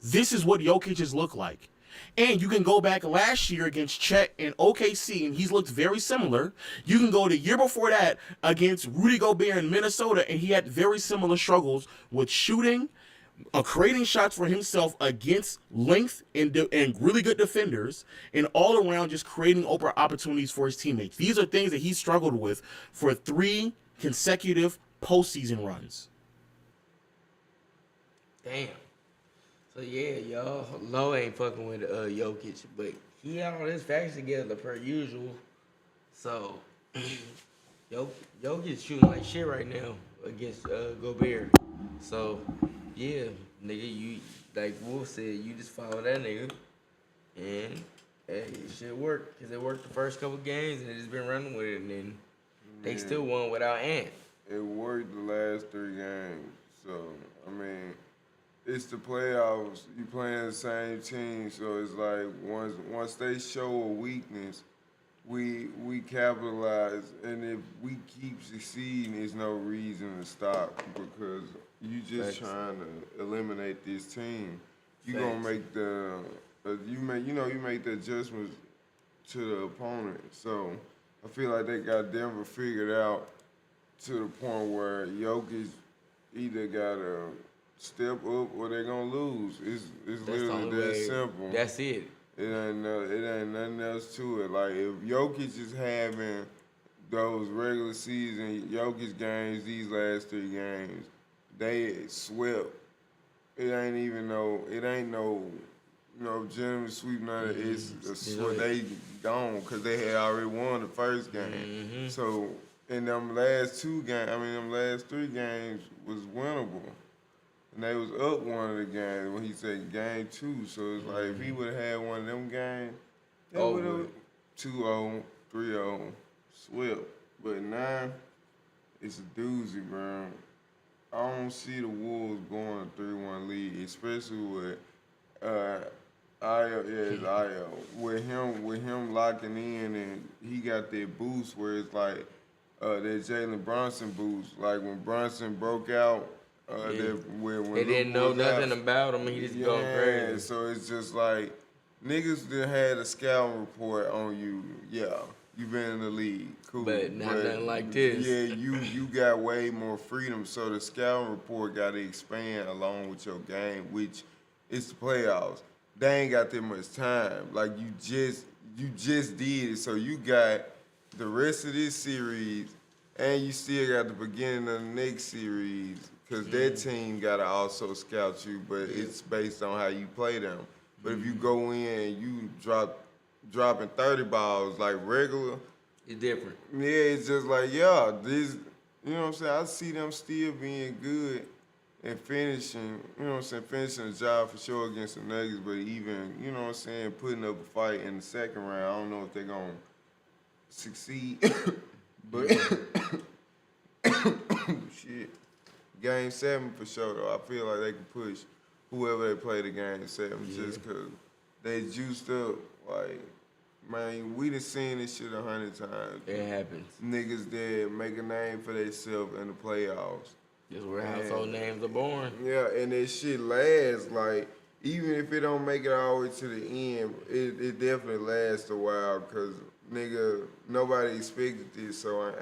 this is what Jokic has looked like. And you can go back last year against Chet and OKC, and he's looked very similar. You can go the year before that against Rudy Gobert in Minnesota, and he had very similar struggles with shooting, creating shots for himself against length and really good defenders, and all around just creating open opportunities for his teammates. These are things that he struggled with for 3 consecutive postseason runs. Damn. So yeah, y'all, Low ain't fucking with Jokic, but he had all his facts together per usual. So Jokic shooting like shit right now against Gobert. So, yeah, nigga, you like Wolf said, you just follow that nigga, and hey, it should work because it worked the first couple games, and they just been running with it, and then they still won without Ant. It worked the last 3 games, so I mean, it's the playoffs. You playing the same team, so it's like once they show a weakness, we capitalize, and if we keep succeeding, there's no reason to stop because you just trying to eliminate this team. You gonna make you make the adjustments to the opponent. So I feel like they got Denver figured out to the point where Jokic either gotta step up or they're gonna lose. It's literally that simple. That's it. It ain't nothing else to it. Like if Jokic is having those regular season Jokic games, these last 3 games, they swept. It ain't no gentleman sweep. None of it. It's a sweep. They gone because they had already won the first game. So in them last 2 games, them last 3 games was winnable. And they was up one of the games when he said game 2. So it's like if he would have had one of them games, they would have 2-0, 3-0, swept. But now it's a doozy, bro. I don't see the Wolves going a 3-1 lead, especially with Io. With him locking in, and he got that boost where it's like that Jalen Brunson boost. Like when Brunson broke out. When they didn't know nothing about him, he just going crazy. So it's just like niggas that had a scouting report on you. Yeah, you been in the league, cool, but nothing like this. Yeah, you got way more freedom. So the scouting report got to expand along with your game, which is the playoffs. They ain't got that much time. Like you just did it, so you got the rest of this series, and you still got the beginning of the next series. Because that team got to also scout you, but it's based on how you play them. But if you go in and you dropping 30 balls like regular. It's different. Yeah, it's just like, this, you know what I'm saying? I see them still being good and finishing, finishing the job for sure against the Nuggets, but even, putting up a fight in the second round, I don't know if they're going to succeed. But, shit. Game 7 for sure, though. I feel like they can push whoever they play the game 7 just because they juiced up. Like, man, we done seen this shit 100 times. It happens. Niggas that make a name for themselves in the playoffs. That's where household names are born. Yeah, and that shit lasts. Like, even if it don't make it all the way to the end, it definitely lasts a while because, nigga, nobody expected this, so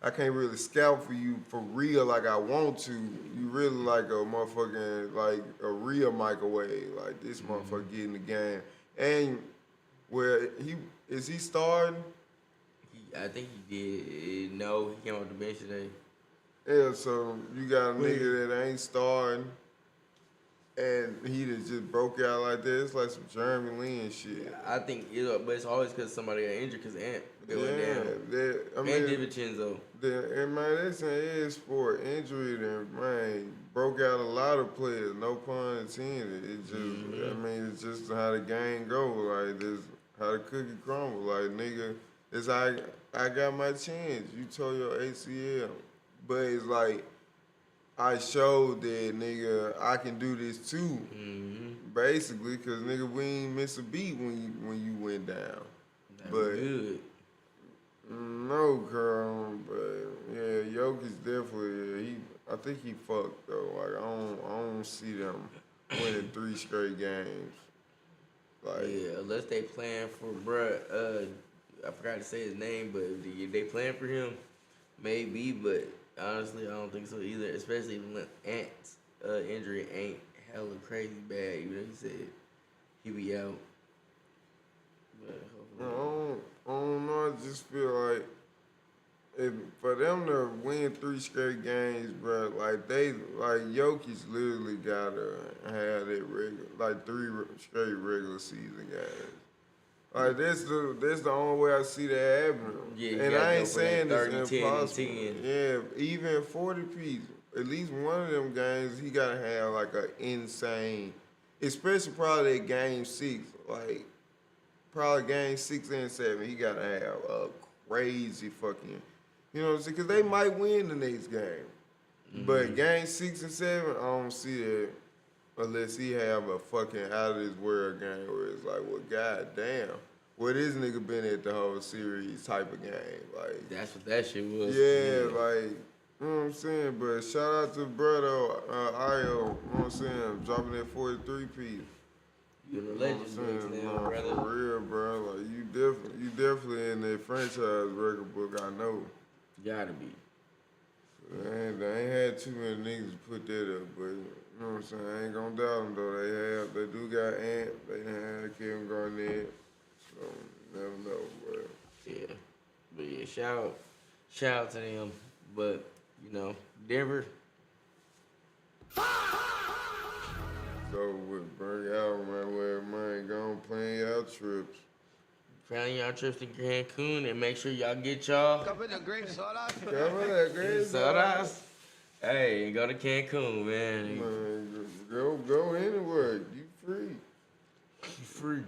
I can't really scout for you for real like I want to. You really like a motherfucking, like a real microwave. Like this motherfucker getting the game. And is he starting? I think he did. No, he came off the bench today. Yeah, so you got a nigga that ain't starting and he just broke out like that. It's like some Jeremy Lin shit. I think, but it's always because somebody got injured because Ant went down. And DiVincenzo. And man, that's an edge sport. Injury that, man, broke out a lot of players, no pun intended. It just, it's just how the game go. Like, this how the cookie crumble. Like, nigga, it's like, I got my chance. You tore your ACL. But it's like, I showed that, nigga, I can do this too. Basically, because, nigga, we ain't miss a beat when you went down. That was good. No, girl, but yeah, Jokic definitely. I think he fucked though. Like I don't see them winning 3 straight games. Like unless they playing for bruh. I forgot to say his name, but if they playing for him, maybe. But honestly, I don't think so either. Especially when Ant's injury ain't hella crazy bad. Even though he said he be out. But I don't know. I just feel like for them to win 3 straight games, bro, like Jokic literally gotta have that 3 straight regular season games. Like that's the only way I see that happening. Yeah, and I ain't saying it's 30, 10, impossible. 10. Yeah, even 40 piece. At least one of them games, he gotta have like an insane, especially probably at game 6. Like probably game 6 and 7, he gotta have a crazy fucking, you know what I'm saying? Because they might win the next game. But game 6 and 7, I don't see that unless he have a fucking out of this world game where it's like, well, goddamn, where this nigga been at the whole series type of game. Like that's what that shit was. Yeah, like, you know what I'm saying? But shout out to brother Io, you know what I'm saying? Dropping that 43 piece. You're the legend now, brother. For real, bro. Like you definitely in that franchise record book, I know. Gotta be. They ain't had too many niggas put that up, but you know what I'm saying? I ain't gonna doubt them though. They do got Ant, they done had Kevin Garnett, so never know, but yeah, shout out to them. But you know, Denver. So with bring out man, where man gonna plan y'all trips. Plan y'all trips to Cancun and make sure y'all get y'all. Cover the grape soda. Cover that grape soda. Hey, go to Cancun, man. Go anywhere. You free. You free.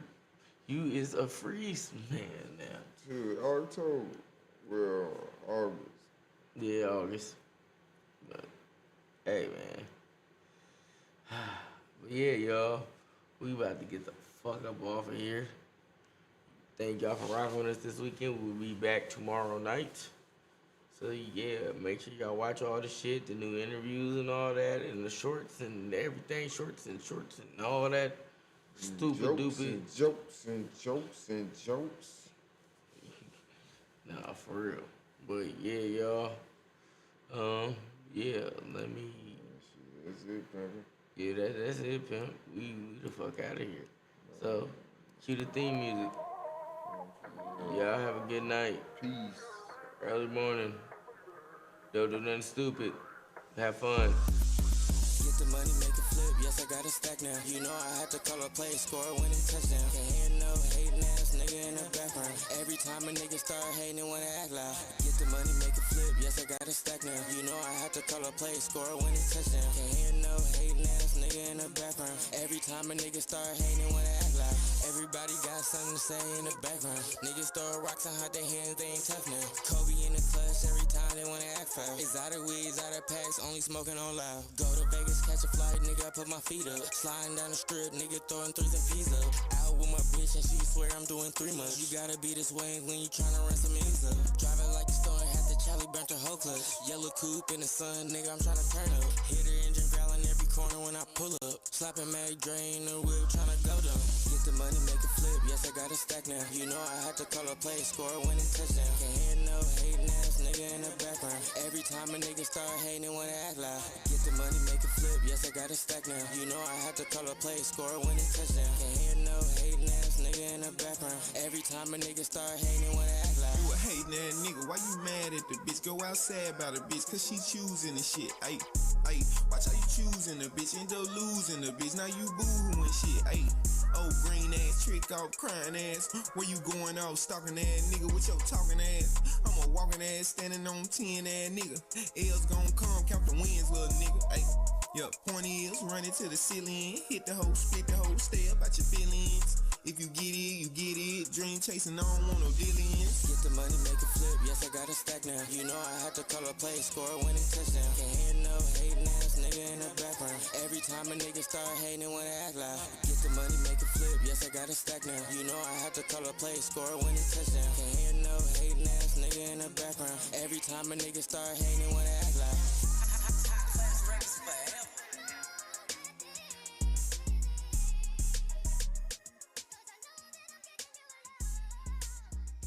You is a free man now. To October. Well, August. Yeah, August. But hey, man. But yeah, y'all. We about to get the fuck up off of here. Thank y'all for rocking with us this weekend. We'll be back tomorrow night. So yeah, make sure y'all watch all the shit, the new interviews and all that, and the shorts and everything, shorts and all that. Stupid jokes and jokes. Nah, for real. But yeah, y'all. Yeah, let me. That's it, pimp. Yeah, that's it, pimp. We the fuck out of here. So, cue the theme music. Y'all have a good night. Peace. Early morning. Don't do nothing stupid. Have fun. Get the money, make it flip. Yes, I got a stack now. You know I had to call a play, score a winning touchdown. Can't hear no hating ass nigga in the background. Every time a nigga start hating, they wanna act loud. Get the money, make it flip. Yes, I got a stack now. You know I had to call a play, score a winning touchdown. Can't hear no hating ass nigga in the background. Every time a nigga start hating, they wanna act loud. Everybody got something to say in the background. Niggas throw rocks and hide their hands, they ain't tough now. Kobe in the clutch every time they wanna act foul. Exotic weeds, out of packs, only smoking on loud. Go to Vegas, catch a flight, nigga, I put my feet up. Sliding down the strip, nigga, throwing 3s and P's up. Out with my bitch and she swear I'm doing 3 months. You gotta be this way when you tryna run some ends up. Driving like a storm, had the Charlie burnt her whole clutch. Yellow coupe in the sun, nigga, I'm tryna turn up. Hit her engine growling every corner when I pull up. Slapping Mag drain the whip, tryna go down. Get the money, make it flip, yes, I got a stack now. You know I had to call a play, score a winning touchdown. Can't hear no hating ass nigga in the background. Every time a nigga start hating, they wanna act loud. Get the money, make it flip, yes, I got a stack now. You know I had to call a play, score a winning touchdown. Can't hear no hating ass nigga in the background. Every time a nigga start hating, they wanna act loud. You a hating ass nigga, why you mad at the bitch? Go outside about the bitch, cause she choosing the shit. Ayy, watch how you choosing the bitch, end up losing the bitch. Now you boo-hooing shit, ayy. Oh, green ass, trick off, crying ass. Where you going off, stalking ass nigga with your talking ass? I'm a walking ass, standing on 10 ass nigga. L's gon' come, count the wins, little nigga. Ayy, yup, point is, run it to the ceiling. Hit the hoe, split the hoe, stay up at your feelings. If you get it, you get it. Dream chasing, I don't want no dealings. Get the money, make it flip, yes, I got a stack now. You know I had to call a play, score a winning touchdown. Can't hear no hating ass nigga in the background. Every time a nigga start hating, they wanna act loud. Get the money, make it flip, yes, I got a stack now. You know I had to call a play, score a winning touchdown. Can't hear no hating ass nigga in the background. Every time a nigga start hating, they wanna act loud.